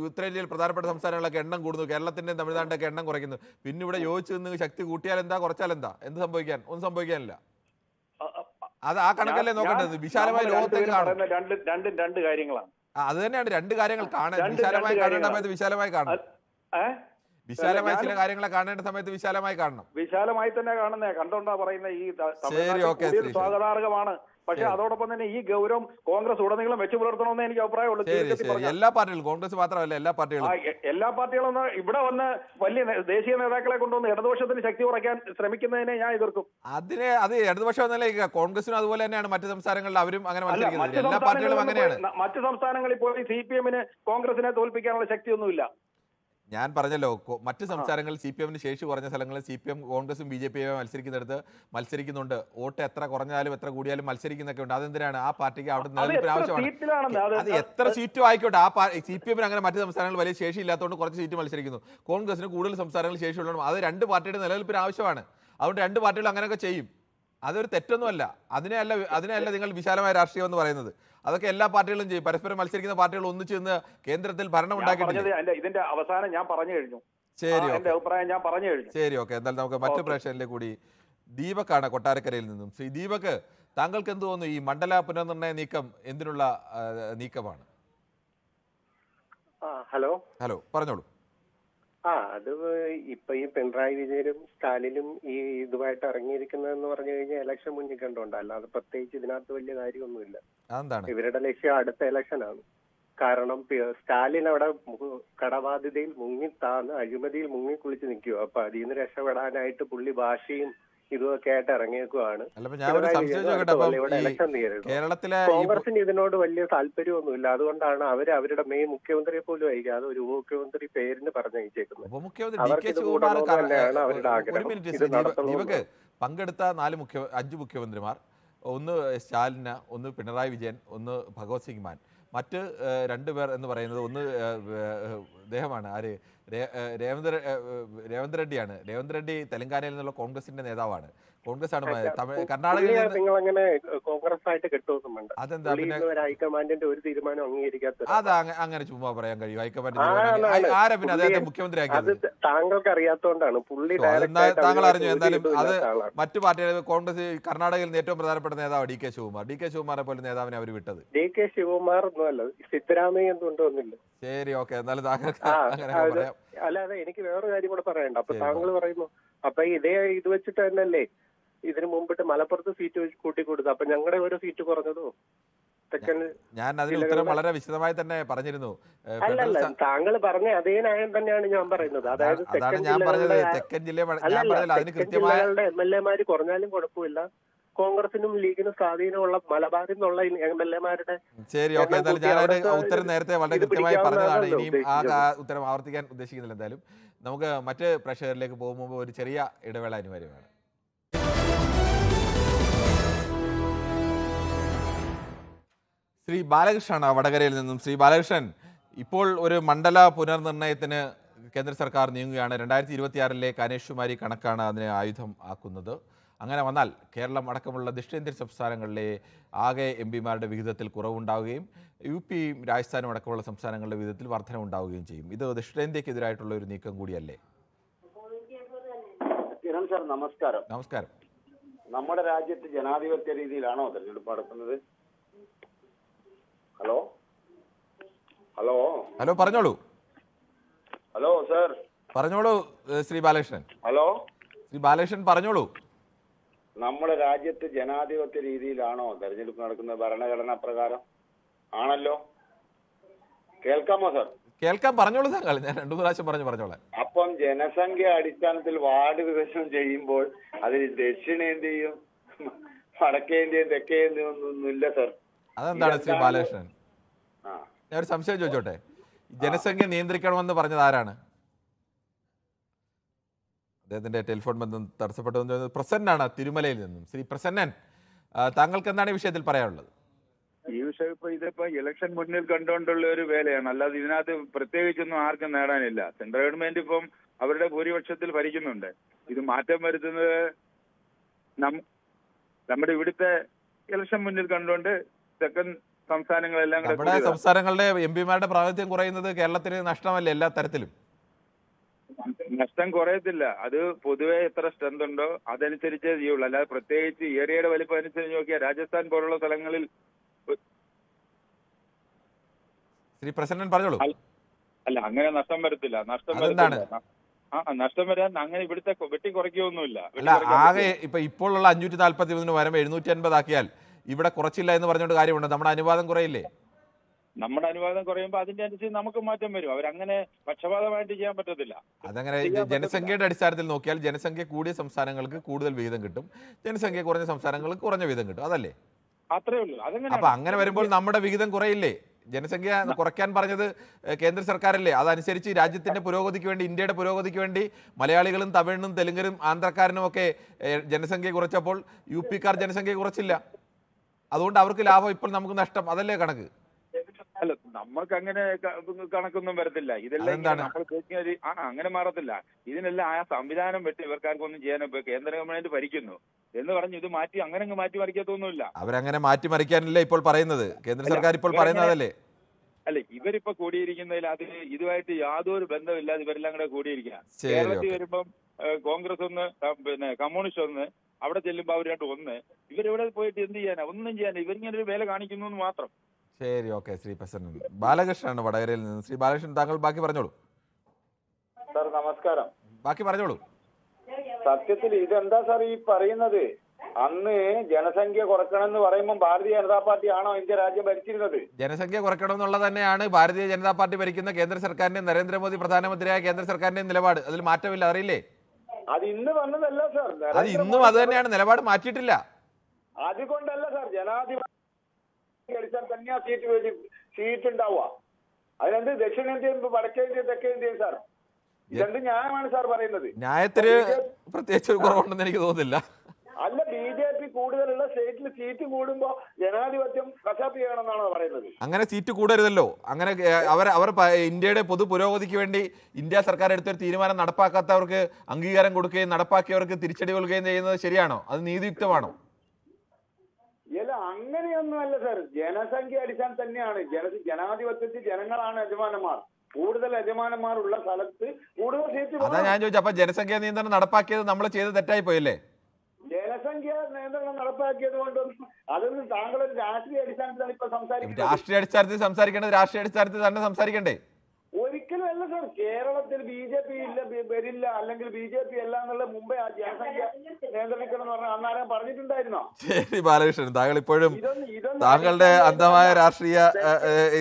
ഉത്തരേന്ത്യയിൽ പ്രധാനപ്പെട്ട സംസ്ഥാനങ്ങളൊക്കെ എണ്ണം കൂടുന്നു, കേരളത്തിന്റെയും തമിഴ്നാടിന്റെ എണ്ണം കുറയ്ക്കുന്നു. പിന്നെ ഇവിടെ യോജിച്ച് നിന്ന് ശക്തി കൂട്ടിയാൽ എന്താ കുറച്ചാൽ എന്താ? എന്ത് സംഭവിക്കാൻ? ഒന്നും സംഭവിക്കാനില്ല. അത് ആ കണക്കല്ലേ നോക്കേണ്ടത്. വിശാലമായ ലോകത്തേക്ക് രണ്ട് കാര്യങ്ങളാണ്. അത് തന്നെയാണ് രണ്ട് കാര്യങ്ങൾ കാണാൻ. വിശാലമായി കാണേണ്ട സമയത്ത് വിശാലമായി കാണണം. വിശാലമായ ചില കാര്യങ്ങളെ കാണേണ്ട സമയത്ത് വിശാലമായി കാണണം. വിശാലമായി തന്നെ കാണുന്നേ. കണ്ടോണ്ടാ പറയുന്നത് ഈ സ്വാഗതാർഹമാണ്. പക്ഷെ അതോടൊപ്പം തന്നെ ഈ ഗൗരവം കോൺഗ്രസ് ഉടനീളം വെച്ചു പുലർത്തണമെന്ന് എനിക്ക് അഭിപ്രായമുള്ളൂ. എല്ലാ പാർട്ടികളും, കോൺഗ്രസ് മാത്രമല്ല എല്ലാ പാർട്ടികളും ഇവിടെ വന്ന് വലിയ ദേശീയ നേതാക്കളെ കൊണ്ടുവന്ന് ഇടതുപക്ഷത്തിന് ശക്തി കുറയ്ക്കാൻ ശ്രമിക്കുന്നതിനെ ഞാൻ എതിർക്കും. അത് ഇടതുപക്ഷം എന്നല്ല, കോൺഗ്രസിനും അതുപോലെ തന്നെയാണ്. മറ്റ് സംസ്ഥാനങ്ങളിൽ അവരും അങ്ങനെ മത്സരിക്കുന്നത്. എല്ലാ പാർട്ടികളും അങ്ങനെയാണ്. മറ്റ് സംസ്ഥാനങ്ങളിൽ പോയി CPM-ന് കോൺഗ്രസിനെ തോൽപ്പിക്കാനുള്ള ശക്തിയൊന്നുമില്ല. ഞാൻ പറഞ്ഞല്ലോ, മറ്റ് സംസ്ഥാനങ്ങളിൽ CPM-ന് ശേഷി കുറഞ്ഞ സ്ഥലങ്ങളിൽ CPM കോൺഗ്രസും BJP-യും മത്സരിക്കുന്നുണ്ട്. വോട്ട് എത്ര കുറഞ്ഞാലും എത്ര കൂടിയാലും മത്സരിക്കുന്നൊക്കെ ഉണ്ട്. അതെന്തിനാണ്? ആ പാർട്ടിക്ക് അവിടെ നിലനിൽപ്പിന് ആവശ്യമാണ്. അത് എത്ര സീറ്റും ആയിക്കോട്ടെ. CPM-ന് അങ്ങനെ മറ്റ് സംസ്ഥാനങ്ങളിൽ വലിയ ശേഷി ഇല്ലാത്തതുകൊണ്ട് കുറച്ച് സീറ്റ് മത്സരിക്കുന്നു. കോൺഗ്രസിന് കൂടുതൽ സംസ്ഥാനങ്ങളിൽ ശേഷിയുള്ളതും അത് രണ്ട് പാർട്ടിയുടെ നിലനിൽപ്പിന് ആവശ്യമാണ്. അതുകൊണ്ട് രണ്ട് പാർട്ടികളും അങ്ങനെയൊക്കെ ചെയ്യും. അതൊരു തെറ്റൊന്നുമല്ല. അതിനെയല്ല നിങ്ങൾ വിശാലമായ രാഷ്ട്രീയം എന്ന് പറയുന്നത്. അതൊക്കെ എല്ലാ പാർട്ടികളും ചെയ്യും. പരസ്പരം മത്സരിക്കുന്ന പാർട്ടികൾ ഒന്നിച്ചു നിന്ന് കേന്ദ്രത്തിൽ ഭരണം ഉണ്ടാക്കിയിട്ടില്ല. ഇതിന്റെ അവസാനം ഞാൻ പറഞ്ഞു കഴിഞ്ഞു. ശരി, അഭിപ്രായം ഞാൻ പറഞ്ഞു കഴിഞ്ഞു. ശരി, ഓക്കെ. എന്തായാലും നമുക്ക് മറ്റു പ്രേക്ഷകരിലേക്ക് കൂടി. ദീപക്കാണ് കൊട്ടാരക്കരയിൽ നിന്നും. ശ്രീ ദീപക്, താങ്കൾക്ക് എന്ത് തോന്നുന്നു? ഈ മണ്ഡല പുനർനിർണയ നീക്കം എന്തിനുള്ള നീക്കമാണ്? ഹലോ, പറഞ്ഞോളൂ. അത് ഇപ്പൊ ഈ പിണറായി വിജയനും സ്റ്റാലിനും ഈ ഇതുമായിട്ട് ഇറങ്ങിയിരിക്കുന്നതെന്ന് പറഞ്ഞു കഴിഞ്ഞാൽ ഇലക്ഷൻ മുന്നിൽ കണ്ടോണ്ട്, അല്ലാതെ പ്രത്യേകിച്ച് ഇതിനകത്ത് വലിയ കാര്യമൊന്നുമില്ല. ഇവരുടെ ലക്ഷ്യം അടുത്ത ഇലക്ഷനാണ്. കാരണം സ്റ്റാലിൻ അവിടെ കടബാധ്യതയിൽ മുങ്ങിത്താന്ന് അഴിമതിയിൽ മുങ്ങിക്കുളിച്ച് നിൽക്കുക. അപ്പൊ അതിൽ നിന്ന് രക്ഷപ്പെടാനായിട്ട് പുള്ളി ഭാഷയും ഇതൊക്കെ ആയിട്ട് ഇറങ്ങിയേക്കുവാണ്. കോൺഗ്രസിന് ഇതിനോട് വലിയ താല്പര്യമൊന്നുമില്ല. അതുകൊണ്ടാണ് അവരുടെ മെയിൻ മുഖ്യമന്ത്രിയെ പോലും അയക്കാതെ ഒരു ഉപമുഖ്യമന്ത്രി പേരിന് പറഞ്ഞയച്ചേക്കുന്നത്. തന്നെയാണ് അവരുടെ ആഗ്രഹം. പങ്കെടുത്ത 5 മുഖ്യമന്ത്രിമാർ, ഒന്ന് സ്റ്റാലിന്, ഒന്ന് പിണറായി വിജയൻ, ഒന്ന് ഭഗവത് സിംഗ് മാൻ. മറ്റ് 2 പേർ എന്ന് പറയുന്നത് ഒന്ന് അദ്ദേഹമാണ്, ആര്, രേവന്ത് റെഡ്ഡിയാണ്. രേവന്ത് റെഡ്ഡി തെലങ്കാനയിൽ നിന്നുള്ള കോൺഗ്രസിന്റെ നേതാവാണ്. കോൺഗ്രസ് ആണ് കർണാടകയിൽ നിങ്ങൾ അങ്ങനെ കോൺഗ്രസ് ആയിട്ട് കെട്ടുമൊന്നും വേണ്ട. അതെന്താ പിന്നെ ഹൈക്കമാൻഡിന്റെ ഒരു തീരുമാനം അംഗീകരിക്കാത്ത അതാ അങ്ങനെ ചുമ്മാ പറയാൻ കഴിയും? ഹൈക്കമാൻഡ് ആരാ പിന്നെ അദ്ദേഹത്തെ മുഖ്യമന്ത്രിയാക്കിയത്? താങ്കൾക്ക് അറിയാത്തോണ്ടാണ്. പുള്ളി താങ്കൾ അറിഞ്ഞു. എന്തായാലും അത് മറ്റു പാർട്ടികൾ കോൺഗ്രസ് കർണാടകയിൽ ഏറ്റവും പ്രധാനപ്പെട്ട നേതാവ് ഡി കെ ശിവകുമാറെ പോലെ നേതാവിനെ അവർ വിട്ടത്. ഡി കെ ശിവകുമാർ ഒന്നുമല്ല, സിദ്ധരാമയ്യ എന്തുകൊണ്ടൊന്നുമില്ല. ശരി, ഓക്കെ. എന്നാലും താങ്കൾക്ക് അല്ലാതെ എനിക്ക് വേറൊരു കാര്യം കൂടെ പറയണ്ട. അപ്പൊ താങ്കൾ പറയുന്നു അപ്പൊ ഇതേ ഇത് വെച്ചിട്ട് തന്നെയല്ലേ ഇതിനു മുമ്പിട്ട് മലപ്പുറത്ത് സീറ്റ് കൂട്ടിക്കൊടുത്തു. അപ്പൊ ഞങ്ങളുടെ ഓരോ സീറ്റ് കുറഞ്ഞതോ? ഞാൻ അതിന് ഉത്തരം വളരെ വിശദമായി തന്നെ പറഞ്ഞിരുന്നു. അല്ലല്ല, താങ്കൾ പറഞ്ഞ അതേ ന്യായം തന്നെയാണ് ഞാൻ പറയുന്നത്. അതായത് തെക്കൻ ജില്ലകളുടെ MLA-മാര് കുറഞ്ഞാലും കുഴപ്പമില്ല, കോൺഗ്രസിനും ലീഗിനും സ്വാധീനമുള്ള മലബാറിൽ നിന്നുള്ള MLA-മാരുടെ. ശരി, ഓക്കെ. എന്തായാലും ഞാൻ അതിന്റെ ഉത്തരം നേരത്തെ വളരെ കൃത്യമായി പറഞ്ഞതാണ്. ഇനിയും ആ ഉത്തരം ആവർത്തിക്കാൻ ഉദ്ദേശിക്കുന്നില്ല. എന്തായാലും നമുക്ക് മറ്റ് പ്രേക്ഷകരിലേക്ക് പോകുമ്പോൾ ഒരു ചെറിയ ഇടവേള അനിവാര്യമാണ്. ശ്രീ ബാലകൃഷ്ണനാണ് വടകരയിൽ നിന്നും. ശ്രീ ബാലകൃഷ്ണൻ, ഇപ്പോൾ ഒരു മണ്ഡല പുനർനിർണയത്തിന് കേന്ദ്ര സർക്കാർ നീങ്ങുകയാണ്. 2026 കന്യാകുമാരി കണക്കാണ് അതിനെ ആയുധം ആക്കുന്നത്. അങ്ങനെ വന്നാൽ കേരളം അടക്കമുള്ള ദക്ഷിണേന്ത്യൻ സംസ്ഥാനങ്ങളിലെ ആകെ MP-മാരുടെ വിഹിതത്തിൽ കുറവുണ്ടാവുകയും UP രാജസ്ഥാനും അടക്കമുള്ള സംസ്ഥാനങ്ങളുടെ വിഹിതത്തിൽ വർധനവുണ്ടാവുകയും ചെയ്യും. ഇത് ദക്ഷിണേന്ത്യക്കെതിരായിട്ടുള്ള ഒരു നീക്കം കൂടിയല്ലേ? കിരൺ സാർ, നമസ്കാരം. നമസ്കാരം. നമ്മുടെ രാജ്യത്ത് ജനാധിപത്യ രീതിയിലാണോ തെരഞ്ഞെടുപ്പ് നടക്കുന്നത്? ഹലോ ഹലോ ഹലോ പറഞ്ഞോളൂ. ഹലോ സാർ പറഞ്ഞോളൂ. ശ്രീ ബാലകൃഷ്ണൻ. ഹലോ ശ്രീ ബാലകൃഷ്ണൻ പറഞ്ഞോളൂ. നമ്മുടെ രാജ്യത്ത് ജനാധിപത്യ രീതിയിലാണോ തെരഞ്ഞെടുപ്പ് നടക്കുന്നത്? ഭരണഘടനാ പ്രകാരം ആണല്ലോ. കേൾക്കാമോ സാർ? കേൾക്കാൻ, പറഞ്ഞോളൂ താങ്കൾ. ഞാൻ 2 പ്രാവശ്യം പറഞ്ഞോളാം. അപ്പം ജനസംഖ്യ അടിസ്ഥാനത്തിൽ വാർഡ് വിഭജനം ചെയ്യുമ്പോൾ അതിൽ ദക്ഷിണേന്ത്യയും വടക്കേന്ത്യയും തെക്കേന്ത്യയും ഒന്നുമില്ല സാർ. അതെന്താണ് ശ്രീ ബാലകൃഷ്ണൻ? ഞാൻ ഒരു സംശയം ചോദിച്ചോട്ടെ. ജനസംഖ്യ നിയന്ത്രിക്കണമെന്ന് പറഞ്ഞത് ആരാണ്? അദ്ദേഹത്തിന്റെ ടെലിഫോൺ ബന്ധം തടസ്സപ്പെട്ടു. പ്രസന്നനാണ് തിരുമലയിൽ നിന്നും. ശ്രീ പ്രസന്നൻ, താങ്കൾക്ക് എന്താണ് ഈ വിഷയത്തിൽ പറയാനുള്ളത്? ഈ വിഷയം ഇതിപ്പോ ഇലക്ഷൻ മുന്നിൽ കണ്ടുകൊണ്ടുള്ള ഒരു വേലയാണ്, അല്ലാതെ ഇതിനകത്ത് പ്രത്യേകിച്ചൊന്നും ആർക്കും നേടാനില്ല. സെൻട്രൽ ഗവൺമെന്റ് ഇപ്പം അവരുടെ ഭൂരിപക്ഷത്തിൽ ഭരിക്കുന്നുണ്ട്. ഇത് മാറ്റം വരുത്തുന്നത് നമ്മുടെ ഇവിടുത്തെ ഇലക്ഷൻ മുന്നിൽ കണ്ടുകൊണ്ട് തെക്കൻ സംസ്ഥാനങ്ങളെല്ലാം നമ്മുടെ സംസ്ഥാനങ്ങളുടെ MP-മാരുടെ പ്രാതിനിധ്യം കുറയുന്നത് കേരളത്തിന് നഷ്ടമല്ലേ എല്ലാ തരത്തിലും? നഷ്ടം കുറയത്തില്ല. അത് പൊതുവെ എത്ര സ്ട്രെങ്ത് ഉണ്ടോ അതനുസരിച്ചേ ചെയ്യുള്ളൂ. അല്ലാതെ പ്രത്യേകിച്ച് ഏരിയയുടെ വലിപ്പം അനുസരിച്ച് നോക്കിയാൽ രാജസ്ഥാൻ പോലുള്ള സ്ഥലങ്ങളിൽ. ശ്രീ പ്രസന്നൻ പറഞ്ഞോളൂ. അല്ല, അങ്ങനെ നഷ്ടം വരത്തില്ല. നഷ്ടം വരാൻ അങ്ങനെ ഇവിടുത്തെ വെട്ടി കുറയ്ക്കുകയൊന്നുമില്ല. ആകെ ഇപ്പോഴുള്ള 543 വരം 750 ആക്കിയാൽ ഇവിടെ കുറച്ചില്ല എന്ന് പറഞ്ഞുകൊണ്ട് കാര്യമുണ്ട്. നമ്മുടെ അനുവാദം കുറയില്ലേ? നമ്മുടെ അനുവാദം കുറയുമ്പോൾ അതിന്റെ അനുസരിച്ച് നമുക്ക് മാറ്റം വരും. അവരങ്ങനെ പക്ഷപാതമായിട്ട് ചെയ്യാൻ പറ്റത്തില്ല. അതങ്ങനെ ജനസംഖ്യയുടെ അടിസ്ഥാനത്തിൽ നോക്കിയാൽ ജനസംഖ്യ കൂടിയ സംസ്ഥാനങ്ങൾക്ക് കൂടുതൽ വിഹിതം കിട്ടും, ജനസംഖ്യ കുറഞ്ഞ സംസ്ഥാനങ്ങൾക്ക് കുറഞ്ഞ വിഹിതം കിട്ടും. അതല്ലേ? അത്രേ ഉള്ളൂ. അപ്പൊ അങ്ങനെ വരുമ്പോൾ നമ്മുടെ വിഹിതം കുറയില്ലേ? ജനസംഖ്യ കുറയ്ക്കാൻ പറഞ്ഞത് കേന്ദ്ര സർക്കാരല്ലേ? അതനുസരിച്ച് രാജ്യത്തിന്റെ പുരോഗതിക്ക് വേണ്ടി, ഇന്ത്യയുടെ പുരോഗതിക്ക് വേണ്ടി മലയാളികളും തമിഴിനും തെലുങ്കരും ആന്ധ്രക്കാരനും ഒക്കെ ജനസംഖ്യ കുറച്ചപ്പോൾ UP-കാർ ജനസംഖ്യ കുറച്ചില്ല. അതുകൊണ്ട് അവർക്ക് ലാഭം, ഇപ്പോൾ നമുക്ക് നഷ്ടം. അതല്ലേ കണക്ക്? അല്ല, നമുക്ക് അങ്ങനെ കണക്കൊന്നും വരത്തില്ല. ഇതെല്ലാം നമ്മൾ അങ്ങനെ മാറത്തില്ല. ഇതിനെല്ലാം ആ സംവിധാനം വെട്ടി ഇവർക്കാർക്കൊന്നും ചെയ്യാൻ കേന്ദ്ര ഗവൺമെന്റ് ഭരിക്കുന്നു എന്ന് പറഞ്ഞ് ഇത് മാറ്റി അങ്ങനെ മാറ്റി മറിക്കത്തൊന്നുമില്ല. അവരങ്ങനെ മാറ്റി മറിക്കാനല്ലേ ഇപ്പോൾ പറയുന്നത്? കേന്ദ്ര സർക്കാർ ഇപ്പോൾ പറയുന്നതല്ലേ? അല്ല, ഇവരിപ്പോ കൂടിയിരിക്കുന്നതിൽ അത് ഇതുമായിട്ട് യാതൊരു ബന്ധമില്ലാതെ ഇവരെല്ലാം കൂടെ കൂടിയിരിക്കുക. കേരളത്തിൽ വരുമ്പം കോൺഗ്രസ് ഒന്ന്, പിന്നെ കമ്മ്യൂണിസ്റ്റ് ഒന്ന്, അവിടെ ചെല്ലുമ്പോൾ അവർ രണ്ട് ഒന്ന്. ഇവരെവിടെ പോയിട്ട് എന്ത് ചെയ്യാനാ? ഒന്നും ചെയ്യാനാ. ഇവരിങ്ങനെ ഒരു വേല കാണിക്കുന്നു എന്ന് മാത്രം. ശരി, ഓക്കെ. ശ്രീ പ്രസന്നൻ. ബാലകൃഷ്ണനാണ് വടകരയിൽ നിന്ന്. ശ്രീ ബാലകൃഷ്ണൻ, താങ്കൾ ബാക്കി പറഞ്ഞോളൂ. സാർ നമസ്കാരം. ബാക്കി പറഞ്ഞോളൂ. സത്യത്തിൽ ഇതെന്താ സാർ ഈ പറയുന്നത്? അന്ന് ജനസംഖ്യ കുറക്കണം എന്ന് പറയുമ്പോൾ ഭാരതീയ ജനതാ പാർട്ടി ആണോ ഇന്ത്യ രാജ്യം ഭരിച്ചിരുന്നത്? ജനസംഖ്യ കുറയ്ക്കണം എന്നുള്ളത് തന്നെയാണ് ഭാരതീയ ജനതാ പാർട്ടി ഭരിക്കുന്ന കേന്ദ്ര സർക്കാരിന്റെ, നരേന്ദ്രമോദി പ്രധാനമന്ത്രിയായ കേന്ദ്ര സർക്കാരിന്റെ നിലപാട്. അതിൽ മാറ്റമില്ല, അറിയില്ലേ? അത് ഇന്ന് വന്നതല്ല സാർ. അത് ഇന്നും അത് തന്നെയാണ്, നിലപാട് മാറ്റിയിട്ടില്ല. അതുകൊണ്ടല്ല സാർ ജനാധിപത്യം കളിച്ചാൽ തന്നെയാ സീറ്റ് ഉണ്ടാവുക. അതിനെന്ത് ദക്ഷിണേന്ത്യയും വടക്കേന്ത്യയും തെക്കേന്ത്യയും സാർ? ഇതെന്ത് ന്യായമാണ് സാർ പറയുന്നത്? ന്യായത്തിന് പ്രത്യേകിച്ച് കുറവുണ്ടെന്ന് എനിക്ക് തോന്നുന്നില്ല. അല്ല, BJP കൂടുതലുള്ള സ്റ്റേറ്റിൽ സീറ്റ് കൂടുമ്പോ ജനാധിപത്യം കശാപ്പ് ചെയ്യണമെന്നാണോ പറയുന്നത്? അങ്ങനെ സീറ്റ് കൂടരുതല്ലോ. അങ്ങനെ അവർ ഇന്ത്യയുടെ പൊതു പുരോഗതിക്ക് വേണ്ടി ഇന്ത്യ സർക്കാർ എടുത്തൊരു തീരുമാനം നടപ്പാക്കാത്തവർക്ക് അംഗീകാരം കൊടുക്കുകയും നടപ്പാക്കിയവർക്ക് തിരിച്ചടി കൊടുക്കുകയും ചെയ്യുന്നത് ശരിയാണോ? അത് നീതിയുക്തമാണോ? ഇല്ല, അങ്ങനെയൊന്നും അല്ല സാർ. ജനസംഖ്യ അടിസ്ഥാനം തന്നെയാണ്. ജനാധിപത്യത്തിൽ ജനങ്ങളാണ് യജമാനന്മാർ. കൂടുതൽ യജമാനന്മാരുള്ള സ്ഥലത്ത് കൂടുതൽ സീറ്റ്. അതാ ഞാൻ ചോദിച്ചു. അപ്പൊ ജനസംഖ്യാ നിയന്ത്രണം നടപ്പാക്കിയത് നമ്മൾ ചെയ്ത് തെറ്റായി പോയല്ലേ? ജനസംഖ്യ നിയന്ത്രണം നടപ്പാക്കിയത് കൊണ്ടൊന്നും അതൊന്നും താങ്കളൊരു രാഷ്ട്രീയ അടിസ്ഥാനത്തിലാണ് ഇപ്പൊ സംസാരിക്കുന്നത്. രാഷ്ട്രീയ അടിസ്ഥാനത്തിൽ സംസാരിക്കേണ്ടത് രാഷ്ട്രീയ അടിസ്ഥാനത്തിൽ തന്നെ സംസാരിക്കണ്ടേ? ഒരിക്കലും അല്ല സാർ. കേരളത്തിൽ BJP വരില്ല, അല്ലെങ്കിൽ BJP അല്ല എന്നുള്ള മുമ്പേ ആ ജനസംഖ്യ നിയന്ത്രിക്കണം എന്ന് പറഞ്ഞാൽ അന്നാരം പറഞ്ഞിട്ടുണ്ടായിരുന്നോ? ശരി ബാലകൃഷ്ണൻ, താങ്കൾ ഇപ്പോഴും താങ്കളുടെ അന്ധമായ രാഷ്ട്രീയ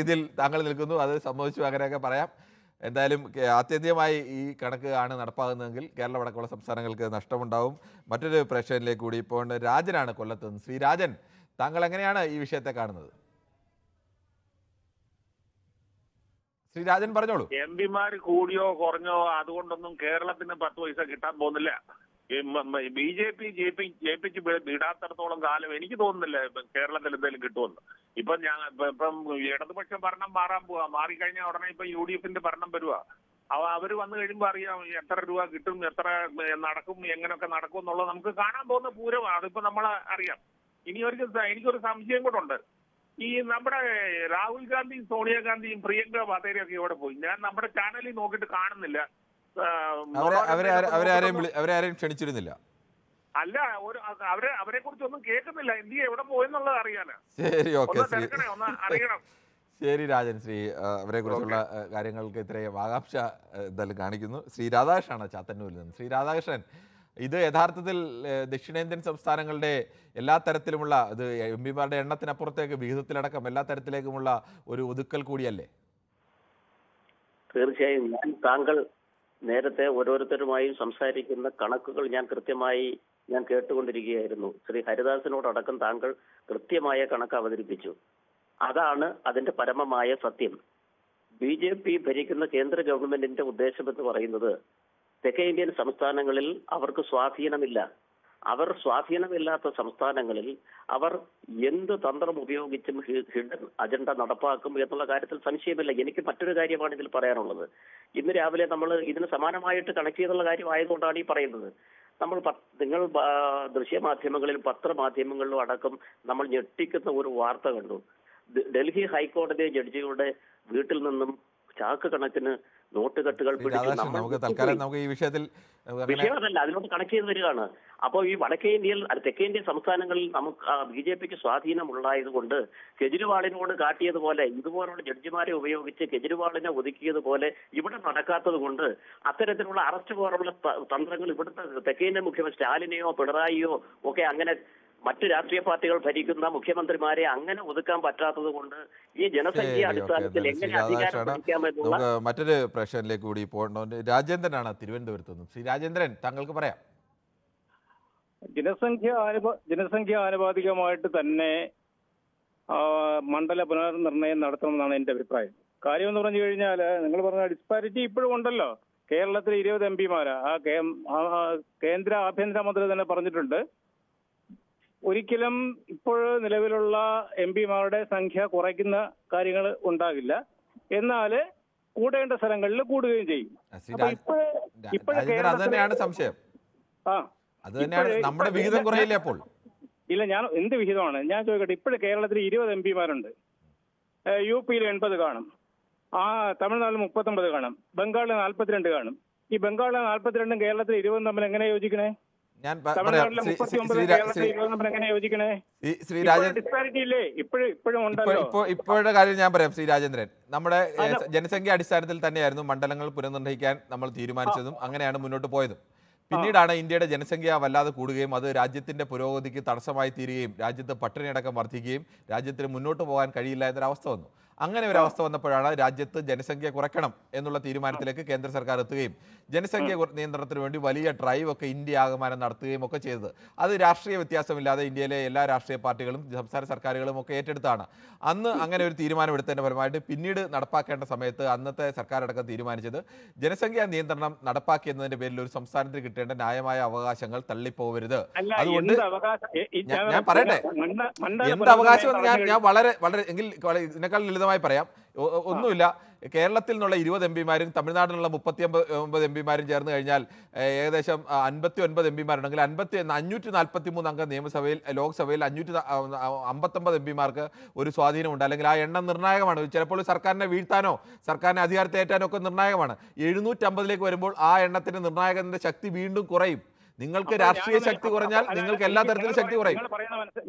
ഇതിൽ താങ്കൾ നിൽക്കുന്നു. അത് സംഭവിച്ചു, അങ്ങനെയൊക്കെ പറയാം. എന്തായാലും ആത്യന്തികമായി ഈ കണക്ക് ആണ് നടപ്പാകുന്നതെങ്കിൽ കേരളം അടക്കമുള്ള സംസ്ഥാനങ്ങൾക്ക് നഷ്ടമുണ്ടാവും. മറ്റൊരു പ്രേക്ഷകനിലേക്ക് കൂടി ഇപ്പോൾ രാജനാണ് കൊല്ലത്ത് നിന്ന്. ശ്രീ രാജൻ, താങ്കൾ എങ്ങനെയാണ് ഈ വിഷയത്തെ കാണുന്നത്? ശ്രീ രാജൻ പറഞ്ഞോളൂ. MP-മാർ കൂടിയോ കുറഞ്ഞോ അതുകൊണ്ടൊന്നും കേരളത്തിന് 10 പൈസ കിട്ടാൻ പോകുന്നില്ല. BJP ജയിപ്പിച്ച് വിടാത്തടത്തോളം കാലം എനിക്ക് തോന്നുന്നില്ല കേരളത്തിൽ എന്തെങ്കിലും കിട്ടുമെന്ന്. ഇപ്പം ഇടതുപക്ഷ ഭരണം മാറാൻ പോവാ. മാറിക്കഴിഞ്ഞാൽ ഉടനെ ഇപ്പൊ UDF-ന്റെ ഭരണം വരുക. അവര് വന്നു കഴിയുമ്പോൾ അറിയാം എത്ര രൂപ കിട്ടും, എത്ര നടക്കും, എങ്ങനെയൊക്കെ നടക്കും എന്നുള്ളത് നമുക്ക് കാണാൻ പോകുന്ന പൂരമാണ്. അതിപ്പോ നമ്മൾ അറിയാം. എനിക്കൊരു സംശയം കൂടെ ഉണ്ട്. ഈ നമ്മുടെ രാഹുൽ ഗാന്ധിയും സോണിയാഗാന്ധിയും പ്രിയങ്ക വാദ്രയും ഒക്കെ ഇവിടെ പോയി. ഞാൻ നമ്മുടെ ചാനലിൽ നോക്കിയിട്ട് കാണുന്നില്ല. അവരെയും ക്ഷണിച്ചിരുന്നില്ല. അല്ല, അവരെ കുറിച്ചൊന്നും കേൾക്കുന്നില്ല. ഇന്ത്യ എവിടെ പോയെന്നുള്ളത് അറിയാനാ. ശരി, ഓക്കെ. ഒന്ന് അറിയണം. ശരി രാജൻ, അവരെ കുറിച്ചുള്ള കാര്യങ്ങൾക്ക് ഇത്രയും ആകാംക്ഷ എന്തായാലും കാണിക്കുന്നു. ശ്രീ രാധാകൃഷ്ണനാണ് ചാത്തന്നൂരിൽ നിന്ന്. ശ്രീ രാധാകൃഷ്ണൻ, ഇത് യഥാർത്ഥത്തിൽ ദക്ഷിണേന്ത്യൻ സംസ്ഥാനങ്ങളുടെ എല്ലാ തരത്തിലുമുള്ള ഇത് MP-മാരുടെ എണ്ണത്തിനപ്പുറത്തേക്ക് വിഹിതത്തിലടക്കം എല്ലാ തരത്തിലേക്കുമുള്ള ഒരു ഒതുക്കൽ കൂടിയല്ലേ? തീർച്ചയായും. താങ്കൾ നേരത്തെ ഓരോരുത്തരുമായും സംസാരിക്കുന്ന കണക്കുകൾ കൃത്യമായി കേട്ടുകൊണ്ടിരിക്കുകയായിരുന്നു. ശ്രീ ഹരിദാസിനോടടക്കം താങ്കൾ കൃത്യമായ കണക്ക് അവതരിപ്പിച്ചു. അതാണ് അതിന്റെ പരമമായ സത്യം. BJP ഭരിക്കുന്ന കേന്ദ്ര ഗവൺമെന്റിന്റെ ഉദ്ദേശം എന്ന് പറയുന്നത് തെക്കേ ഇന്ത്യൻ സംസ്ഥാനങ്ങളിൽ അവർക്ക് സ്വാധീനമില്ല. അവർ സ്വാധീനമില്ലാത്ത സംസ്ഥാനങ്ങളിൽ അവർ എന്ത് തന്ത്രം ഉപയോഗിച്ചും ഹിഡൻ അജണ്ട നടപ്പാക്കും എന്നുള്ള കാര്യത്തിൽ സംശയമില്ല. എനിക്ക് മറ്റൊരു കാര്യമാണ് ഇതിൽ പറയാനുള്ളത്. ഇന്ന് രാവിലെ നമ്മൾ ഇതിന് സമാനമായിട്ട് കണക്ട് ചെയ്തുള്ള കാര്യമായതുകൊണ്ടാണ് ഈ പറയുന്നത്. നിങ്ങൾ ദൃശ്യമാധ്യമങ്ങളിൽ പത്രമാധ്യമങ്ങളിലും അടക്കം നമ്മൾ ഞെട്ടിക്കുന്ന ഒരു വാർത്ത കണ്ടു. ഡൽഹി ഹൈക്കോടതി ജഡ്ജിയുടെ വീട്ടിൽ നിന്നും ചാക്ക് കണക്കിന് നോട്ടുകെട്ടുകൾ വിഷയമല്ല, അതിനോട് കണക്ട് ചെയ്ത് വരികയാണ്. അപ്പോൾ ഈ വടക്കേ ഇന്ത്യയിൽ തെക്കേ ഇന്ത്യൻ സംസ്ഥാനങ്ങളിൽ നമുക്ക് BJPക്ക് സ്വാധീനമുള്ളായതുകൊണ്ട് കെജ്രിവാളിനോട് കാട്ടിയതുപോലെ ഇതുപോലുള്ള ജഡ്ജിമാരെ ഉപയോഗിച്ച് കെജ്രിവാളിനെ ഒതുക്കിയതുപോലെ ഇവിടെ നടക്കാത്തത് കൊണ്ട് അത്തരത്തിലുള്ള അറസ്റ്റ് പോലുള്ള തന്ത്രങ്ങൾ ഇവിടുത്തെ തെക്കേ ഇന്ത്യൻ മുഖ്യമന്ത്രി സ്റ്റാലിനെയോ പിണറായിയോ ഒക്കെ അങ്ങനെ മറ്റു രാഷ്ട്രീയ പാർട്ടികൾ ഭരിക്കുന്ന മുഖ്യമന്ത്രിമാരെ അങ്ങനെ ഒതുക്കാൻ പറ്റാത്തത് കൊണ്ട് ഈ ജനസംഖ്യ അടിസ്ഥാനത്തിൽ എങ്ങനെ അധികാരം പിടിക്കാമെന്നുള്ള മറ്റൊരു പ്രശ്നത്തിലേക്ക് കൂടി പോകണം. രാജേന്ദ്രനാണ് തിരുവനന്തപുരത്ത് നിന്നും. ശ്രീ രാജേന്ദ്രൻ, താങ്കൾക്ക് പറയാം. ജനസംഖ്യ ആനുപാതികമായിട്ട് തന്നെ മണ്ഡല പുനർനിർണയം നടത്തണമെന്നാണ് എന്റെ അഭിപ്രായം. കാര്യം എന്ന് പറഞ്ഞു കഴിഞ്ഞാൽ നിങ്ങൾ പറഞ്ഞ ഡിസ്പാരിറ്റി ഇപ്പോഴും ഉണ്ടല്ലോ. കേരളത്തിൽ 20 MP-മാരാ. കേന്ദ്ര ആഭ്യന്തരമന്ത്രി തന്നെ പറഞ്ഞിട്ടുണ്ട്, ഒരിക്കലും ഇപ്പോൾ നിലവിലുള്ള MP-മാരുടെ സംഖ്യ കുറയ്ക്കുന്ന കാര്യങ്ങൾ ഉണ്ടാകില്ല, എന്നാൽ കൂടേണ്ട സ്ഥലങ്ങളിൽ കൂടുകയും ചെയ്യും. സംശയം നമ്മുടെ വിഹിതം കുറയില്ല. അപ്പോൾ ഇല്ല, ഞാൻ എന്ത് വിഹിതമാണ് ഞാൻ ചോദിക്കട്ടെ. ഇപ്പോഴും കേരളത്തിൽ 20 MP-മാരുണ്ട്. UP-യിൽ 80 കാണും, തമിഴ്നാട്ടിൽ 39 കാണും, ബംഗാളിൽ 42 കാണും. ഈ ബംഗാളിലെ 42 കേരളത്തിൽ 20 തമ്മിൽ എങ്ങനെ യോജിക്കണേ? ഇപ്പോഴത്തെ കാര്യം ഞാൻ പറയാം. ശ്രീ രാജേന്ദ്രൻ, നമ്മുടെ ജനസംഖ്യ അടിസ്ഥാനത്തിൽ തന്നെയായിരുന്നു മണ്ഡലങ്ങൾ പുനർനിർണയിക്കാൻ നമ്മൾ തീരുമാനിച്ചതും അങ്ങനെയാണ് മുന്നോട്ട് പോയതും. പിന്നീടാണ് ഇന്ത്യയുടെ ജനസംഖ്യ വല്ലാതെ കൂടുകയും അത് രാജ്യത്തിന്റെ പുരോഗതിക്ക് തടസ്സമായി തീരുകയും രാജ്യത്ത് പട്ടിണിയടക്കം വർദ്ധിക്കുകയും രാജ്യത്തിന് മുന്നോട്ട് പോകാൻ കഴിയില്ല എന്നൊരവസ്ഥ വന്നു. അങ്ങനെ ഒരു അവസ്ഥ വന്നപ്പോഴാണ് രാജ്യത്ത് ജനസംഖ്യ കുറയ്ക്കണം എന്നുള്ള തീരുമാനത്തിലേക്ക് കേന്ദ്ര സർക്കാർ എത്തുകയും ജനസംഖ്യ നിയന്ത്രണത്തിന് വേണ്ടി വലിയ ഡ്രൈവ് ഒക്കെ ഇന്ത്യ ആകമാനം നടത്തുകയും ഒക്കെ ചെയ്തത്. അത് രാഷ്ട്രീയ വ്യത്യാസമില്ലാതെ ഇന്ത്യയിലെ എല്ലാ രാഷ്ട്രീയ പാർട്ടികളും സംസ്ഥാന സർക്കാരുകളും ഒക്കെ ഏറ്റെടുത്താണ്. അന്ന് അങ്ങനെ ഒരു തീരുമാനമെടുത്തതിന്റെ ഫലമായിട്ട് പിന്നീട് നടപ്പാക്കേണ്ട സമയത്ത് അന്നത്തെ സർക്കാരടക്കം തീരുമാനിച്ചത് ജനസംഖ്യാ നിയന്ത്രണം നടപ്പാക്കിയെന്നതിന്റെ പേരിൽ ഒരു സംസ്ഥാനത്തിന് കിട്ടേണ്ട ന്യായമായ അവകാശങ്ങൾ തള്ളിപ്പോവരുത്. അതുകൊണ്ട് ഞാൻ പറയട്ടെ, എന്ത് അവകാശം ഞാൻ വളരെ വളരെ എങ്കിൽ ഇതിനേക്കാൾ ലളിതമായി പറയാം. ഒന്നുമില്ല, കേരളത്തിൽ നിന്നുള്ള 20 എംപിമാരും തമിഴ്നാട്ടിൽ നിന്നുള്ള 39 എംപിമാരും ചേർന്ന് കഴിഞ്ഞാൽ ഏകദേശം 59 എംപിമാരുണ്ടെങ്കിൽ 543 അംഗ നിയമസഭയിൽ ലോക്സഭയിൽ 559 എംപിമാർക്ക് ഒരു സ്വാധീനമുണ്ട്. അല്ലെങ്കിൽ ആ എണ്ണം നിർണായകമാണ്. ചിലപ്പോൾ സർക്കാരിനെ വീഴ്ത്താനോ സർക്കാരിനെ അധികാരത്തേറ്റാനോ ഒക്കെ നിർണായകമാണ്. 750 വരുമ്പോൾ ആ എണ്ണത്തിന്റെ നിർണായകത്തിന്റെ ശക്തി വീണ്ടും കുറയും. നിങ്ങൾക്ക് രാഷ്ട്രീയ ശക്തി കുറഞ്ഞാൽ നിങ്ങൾക്ക് എല്ലാ തരത്തിലും ശക്തി കുറയും.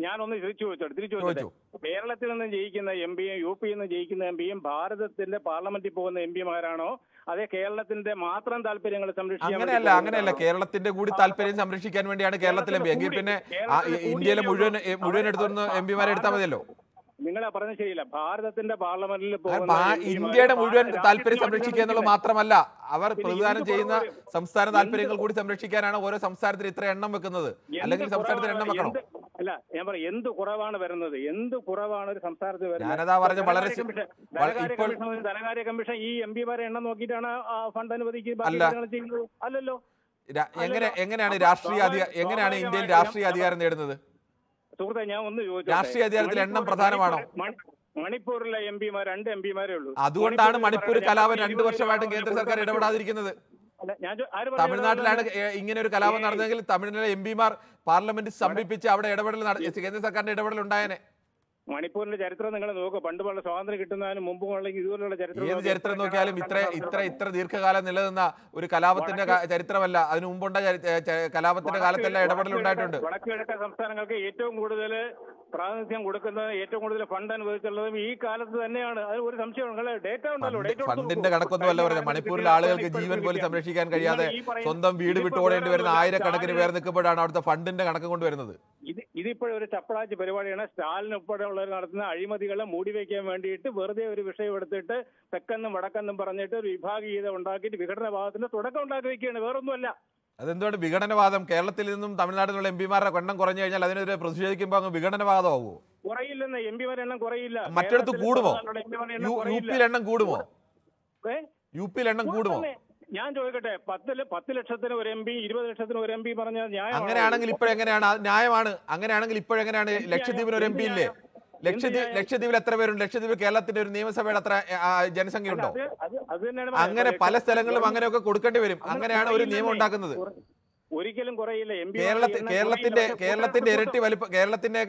ഞാനൊന്ന് തിരിച്ചു ചോദിച്ചു, കേരളത്തിൽ നിന്ന് ജയിക്കുന്ന എംപിയും യു പിയിൽ നിന്ന് ജയിക്കുന്ന എംപിയും ഭാരതത്തിന്റെ പാർലമെന്റിൽ പോകുന്ന എംപിമാരാണോ അതേ കേരളത്തിന്റെ മാത്രം താല്പര്യങ്ങൾ സംരക്ഷിക്കാൻ? അങ്ങനെയല്ല, കേരളത്തിന്റെ കൂടി താല്പര്യം സംരക്ഷിക്കാൻ വേണ്ടിയാണ് കേരളത്തിലെ എംപി. എങ്കിൽ പിന്നെ ഇന്ത്യയിലെ മുഴുവൻ എടുത്തുനിന്ന് എംപിമാരെ എടുത്താൽ മതിയല്ലോ. നിങ്ങളെ പറഞ്ഞ ശരിയില്ല. ഭാരതത്തിന്റെ പാർലമെന്റിൽ ഇന്ത്യയുടെ മുഴുവൻ താല്പര്യം സംരക്ഷിക്കുക എന്നുള്ളത് മാത്രമല്ല, അവർ പ്രതിദാനം ചെയ്യുന്ന സംസ്ഥാന താല്പര്യങ്ങൾ കൂടി സംരക്ഷിക്കാനാണ് ഓരോ സംസ്ഥാനത്തിന് ഇത്ര എണ്ണം വെക്കുന്നത്. അല്ലെങ്കിൽ സംസ്ഥാനത്തിന് എണ്ണം വെക്കണം. അല്ല, ഞാൻ പറയാം, എന്ത് കുറവാണ് വരുന്നത്, എന്ത് കുറവാണ് ഒരു സംസ്ഥാനത്ത് വരുന്നത്? ഞാനതാ പറഞ്ഞ വളരെ ധനകാര്യ കമ്മീഷൻ ഈ എംപിമാരെ എണ്ണം നോക്കിയിട്ടാണ് ഫണ്ട് അനുവദിക്കുന്നത് അല്ലല്ലോ. എങ്ങനെയാണ് എങ്ങനെയാണ് ഇന്ത്യയിൽ രാഷ്ട്രീയ അധികാരം നേടുന്നത്? സുഹൃത്തെ, ഞാൻ ഒന്ന് ചോദിച്ചു, രാഷ്ട്രീയ അധികാരത്തിൽ എണ്ണം പ്രധാനമാണോ? മണിപ്പൂരിലെ എംപിമാർ 2 എംപിമാരേ ഉള്ളൂ. അതുകൊണ്ടാണ് മണിപ്പൂർ കലാപം 2 വർഷമായിട്ട് കേന്ദ്ര സർക്കാർ ഇടപെടാതിരിക്കുന്നത്. തമിഴ്നാട്ടിലാണ് ഇങ്ങനെ ഒരു കലാപം നടന്നതെങ്കിൽ തമിഴ്നാട്ടിലെ എംപിമാർ പാർലമെന്റ് സമീപിച്ച് അവിടെ കേന്ദ്ര സർക്കാരിന്റെ ഇടപെടൽ ഉണ്ടായേനെ. മണിപ്പൂരിന്റെ ചരിത്രം നിങ്ങൾ നോക്കുക. പണ്ട് സ്വാതന്ത്ര്യം കിട്ടുന്നതിന് മുമ്പ് ഇതുപോലുള്ള ഏത് ചരിത്രം നോക്കിയാലും ഇത്ര ദീർഘകാലം നിലനിന്ന ഒരു കലാപത്തിന്റെ ചരിത്രമല്ല. അതിനു മുമ്പുണ്ട കലാപത്തിന്റെ കാലത്തെല്ലാം ഇടപെടൽ ഉണ്ടായിട്ടുണ്ട്. വടക്കുകിഴക്കൻ സംസ്ഥാനങ്ങൾക്ക് ഏറ്റവും കൂടുതൽ പ്രാതിനിധ്യം കൊടുക്കുന്നത്, ഏറ്റവും കൂടുതൽ ഫണ്ട് അനുവദിച്ചുള്ളതും ഈ കാലത്ത് തന്നെയാണ്. അത് ഒരു സംശയം ഡേറ്റ ഉണ്ടല്ലോ. ഫണ്ടിന്റെ കണക്കൊന്നുമല്ല പറഞ്ഞത്. മണിപ്പൂരിലെ ആളുകൾക്ക് ജീവൻ പോലും സംരക്ഷിക്കാൻ കഴിയാതെ സ്വന്തം വീട് വിട്ടോടേണ്ടി വരുന്ന ആയിരക്കണക്കിന് പേർ നിൽക്കുമ്പോഴാണ് അവിടുത്തെ ഫണ്ടിന്റെ കണക്ക് കൊണ്ടുവരുന്നത്. ഇതിപ്പോഴും ഒരു ചപ്പളാച്ചി പരിപാടിയാണ്. സ്റ്റാലിൻ ഉൾപ്പെടെയുള്ളവർ നടത്തുന്ന അഴിമതികളെ മൂടിവെക്കാൻ വേണ്ടിയിട്ട് വെറുതെ ഒരു വിഷയം എടുത്തിട്ട് തെക്കെന്നും വടക്കെന്നും പറഞ്ഞിട്ട് ഒരു വിഭാഗീയത ഉണ്ടാക്കിയിട്ട് വിഘടനവാദത്തിന്റെ തുടക്കം ഉണ്ടാക്കി വെക്കുകയാണ്, വേറൊന്നുമല്ല. അതെന്തുകൊണ്ട് വിഘടനവാദം? കേരളത്തിൽ നിന്നും തമിഴ്നാട്ടിൽ നിന്നുള്ള എംപിമാരുടെ എണ്ണം കുറഞ്ഞു കഴിഞ്ഞാൽ അതിനെതിരെ പ്രതിഷേധിക്കുമ്പോൾ അങ്ങ് വിഘടനവാദമാകുമോ? കുറയില്ലെന്ന്, എംപിമാരുടെ എണ്ണം കുറയില്ല. മറ്റിടത്ത് കൂടുമോ? യുപിയിൽ എണ്ണം കൂടുമോ? യുപിയിൽ എണ്ണം കൂടുമോ? ഞാൻ ചോദിക്കട്ടെ, 10 ലക്ഷത്തിന് ഒരു എംപി, 20 ലക്ഷത്തിന് ഒരു എംപി പറഞ്ഞാൽ ന്യായം? അങ്ങനെയാണെങ്കിൽ ഇപ്പോഴെങ്ങനെയാണ്? ന്യായമാണ്. അങ്ങനെയാണെങ്കിൽ ഇപ്പോഴെങ്ങനെയാണ്? ലക്ഷദ്വീപിന് ഒരു എംപി ഇല്ലേ? ലക്ഷദ്വീപിൽ എത്ര പേരുണ്ട്? ലക്ഷദ്വീപ് കേരളത്തിന്റെ ഒരു നിയമസഭയുടെ അത്ര ജനസംഖ്യ ഉണ്ടോ? അങ്ങനെ പല സ്ഥലങ്ങളിലും അങ്ങനെയൊക്കെ കൊടുക്കേണ്ടി വരും. അങ്ങനെയാണ് ഒരു നിയമം ഉണ്ടാക്കുന്നത്. ഒരിക്കലും കുറയില്ല. കേരളത്തിന്റെ ഇരട്ടി വലിപ്പം, കേരളത്തിന്റെ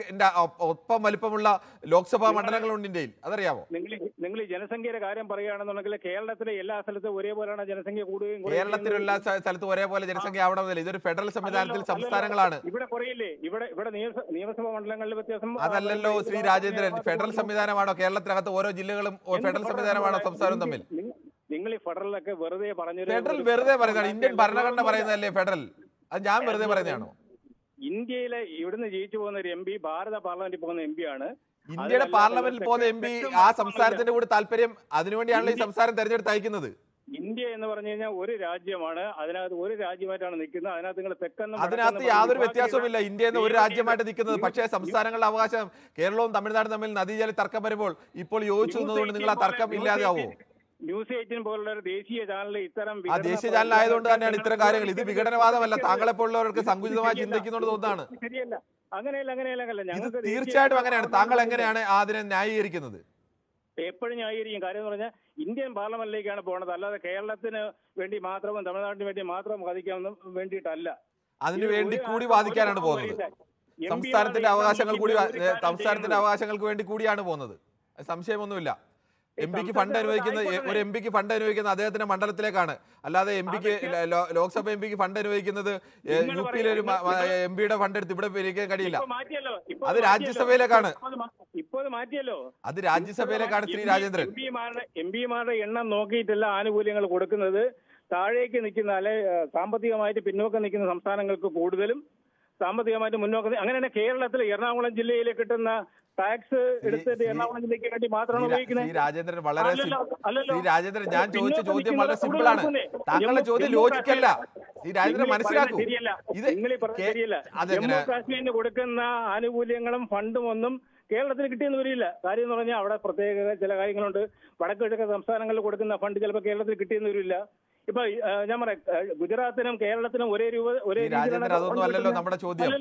ഒപ്പം വലിപ്പമുള്ള ലോക്സഭാ മണ്ഡലങ്ങളുണ്ട് ഇന്ത്യയിൽ, അതറിയാമോ? നിങ്ങൾ ഈ ജനസംഖ്യയുടെ കാര്യം പറയുകയാണെന്നുണ്ടെങ്കിൽ കേരളത്തിലെ എല്ലാ സ്ഥലത്തും ഒരേപോലെയാണ് ജനസംഖ്യ കൂടുകയും. കേരളത്തിലുള്ള സ്ഥലത്ത് ഒരേപോലെ ജനസംഖ്യ ആവണമെന്നില്ല. ഇതൊരു ഫെഡറൽ സംവിധാനത്തിൽ സംസ്ഥാനങ്ങളാണ്. ഇവിടെ കുറയില്ലേ? ഇവിടെ നിയമസഭാ മണ്ഡലങ്ങളിൽ വ്യത്യാസം അതല്ലല്ലോ ശ്രീ രാജേന്ദ്രൻ. ഫെഡറൽ സംവിധാനമാണോ? കേരളത്തിനകത്ത് ഓരോ ജില്ലകളും ഫെഡറൽ സംവിധാനമാണോ സംസ്ഥാനവും തമ്മിൽ? നിങ്ങൾ ഈ ഫെഡറലൊക്കെ വെറുതെ പറഞ്ഞു. ഫെഡറൽ വെറുതെ പറയുന്നതാണ്. ഇന്ത്യൻ ഭരണഘടന പറയുന്നതല്ലേ ഫെഡറൽ? അത് ഞാൻ വെറുതെ പറയുന്നതാണോ? ഇന്ത്യയിലെ ഇവിടുന്ന് ജയിച്ചു പോകുന്ന ഒരു എംപി ഭാരത പാർലമെന്റിൽ പോകുന്ന എംപി ആണ്. ഇന്ത്യയുടെ പാർലമെന്റിൽ പോകുന്ന എംപി ആ സംസ്ഥാനത്തിന്റെ കൂടി താല്പര്യം, അതിനുവേണ്ടിയാണല്ലോ ഈ സംസ്ഥാനം തെരഞ്ഞെടുത്ത് അയക്കുന്നത്. ഇന്ത്യ എന്ന് പറഞ്ഞു കഴിഞ്ഞാൽ ഒരു രാജ്യമാണ്. അതിനകത്ത് ഒരു രാജ്യമായിട്ടാണ് നിൽക്കുന്നത്. അതിനകത്ത് നിങ്ങൾ തെക്കെന്നും അതിനകത്ത് യാതൊരു വ്യത്യാസവുമില്ല. ഇന്ത്യ എന്ന ഒരു രാജ്യമായിട്ട് നിൽക്കുന്നത്. പക്ഷേ സംസ്ഥാനങ്ങളുടെ അവകാശം, കേരളവും തമിഴ്നാടും തമ്മിൽ നദീജല തർക്കം വരുമ്പോൾ ഇപ്പോൾ യോജിച്ചു നിന്നതുകൊണ്ട് നിങ്ങൾ ആ തർക്കം ഇല്ലാതെയാവോ? ന്യൂസ് 18 പോലുള്ള ഒരു ദേശീയ ചാനൽ ഇത്തരം ആ ദേശീയ ചാനൽ ആയതുകൊണ്ട് തന്നെയാണ് ഇത്തരം കാര്യങ്ങൾ. ഇത് വിഘടനവാദമല്ല. താങ്കളെപ്പോലുള്ളവർക്ക് സങ്കുചിതമായി ചിന്തിക്കുന്നതുകൊണ്ട് തോന്നാണ്. ശരിയല്ല, അങ്ങനെയല്ല. തീർച്ചയായിട്ടും അങ്ങനെയാണ്. താങ്കൾ എങ്ങനെയാണ് അതിനെ ന്യായീകരിക്കുന്നത്? എപ്പോഴും ന്യായീകരിക്കും. കാര്യം എന്ന് പറഞ്ഞാൽ ഇന്ത്യൻ പാർലമെന്റിലേക്കാണ് പോകുന്നത്, അല്ലാതെ കേരളത്തിന് വേണ്ടി മാത്രവും തമിഴ്നാട്ടിന് വേണ്ടി മാത്രം വാദിക്കാൻ വേണ്ടിയിട്ടല്ല. അതിനു വേണ്ടി കൂടി വാദിക്കാനാണ് പോകുന്നത്. സംസ്ഥാനത്തിന്റെ അവകാശങ്ങൾക്ക് വേണ്ടി കൂടിയാണ് പോകുന്നത്. സംശയമൊന്നുമില്ല. ഒരു എംപിക്ക് ഫണ്ട് അനുവദിക്കുന്നത് അദ്ദേഹത്തിന്റെ മണ്ഡലത്തിലേക്കാണ്. അല്ലാതെ ലോക്സഭ എംപിക്ക് ഫണ്ട് അനുവദിക്കുന്നത് യു പിയിലെ ഒരു എംപിയുടെ ഫണ്ട് എടുത്ത് ഇവിടെ ഭരിക്കാൻ കഴിയില്ല. അത് രാജ്യസഭയിലേക്കാണ്. അത് രാജ്യസഭയിലേക്കാണ് ശ്രീ രാജേന്ദ്രൻ. എംപിമാരുടെ എണ്ണം നോക്കിയിട്ടല്ല ആനുകൂല്യങ്ങൾ കൊടുക്കുന്നത്. താഴേക്ക് നിൽക്കുന്ന അല്ലെ സാമ്പത്തികമായിട്ട് പിന്നോക്കം നിൽക്കുന്ന സംസ്ഥാനങ്ങൾക്ക് കൂടുതലും സാമ്പത്തികമായിട്ട് മുന്നോക്കം. അങ്ങനെയാണ് കേരളത്തിൽ എറണാകുളം ജില്ലയിൽ കിട്ടുന്ന ടാക്സ് എടുത്തിട്ട് എറണാകുളം ജില്ലയ്ക്ക് വേണ്ടി മാത്രമാണ് ഉപയോഗിക്കുന്നത്. ശ്രീ രാജേന്ദ്രൻ വളരെ ശ്രീ രാജേന്ദ്രൻ, ഞാൻ ചോദിച്ച ചോദ്യം വളരെ സിമ്പിൾ ആണ്. താങ്കളുടെ ചോദ്യം ലോജിക്കല്ല. ശ്രീ രാജേന്ദ്രൻ മനസ്സിലാക്കൂ, ഇത് ശരിയല്ല. ജമ്മു കാശ്മീരിന് കൊടുക്കുന്ന ആനുകൂല്യങ്ങളും ഫണ്ടും ഒന്നും കേരളത്തിന് കിട്ടിയെന്ന് വരില്ല. കാര്യം എന്ന് പറഞ്ഞാൽ അവിടെ പ്രത്യേക ചില കാര്യങ്ങളുണ്ട്. വടക്ക് കിഴക്കൻ സംസ്ഥാനങ്ങളിൽ കൊടുക്കുന്ന ഫണ്ട് ചിലപ്പോൾ കേരളത്തിൽ കിട്ടിയെന്ന് വരില്ല. ഇപ്പൊ ഞാൻ പറയാം, ഗുജറാത്തിനും കേരളത്തിനും ഒരേ അതൊന്നും അല്ലല്ലോ നമ്മുടെ ചോദ്യം.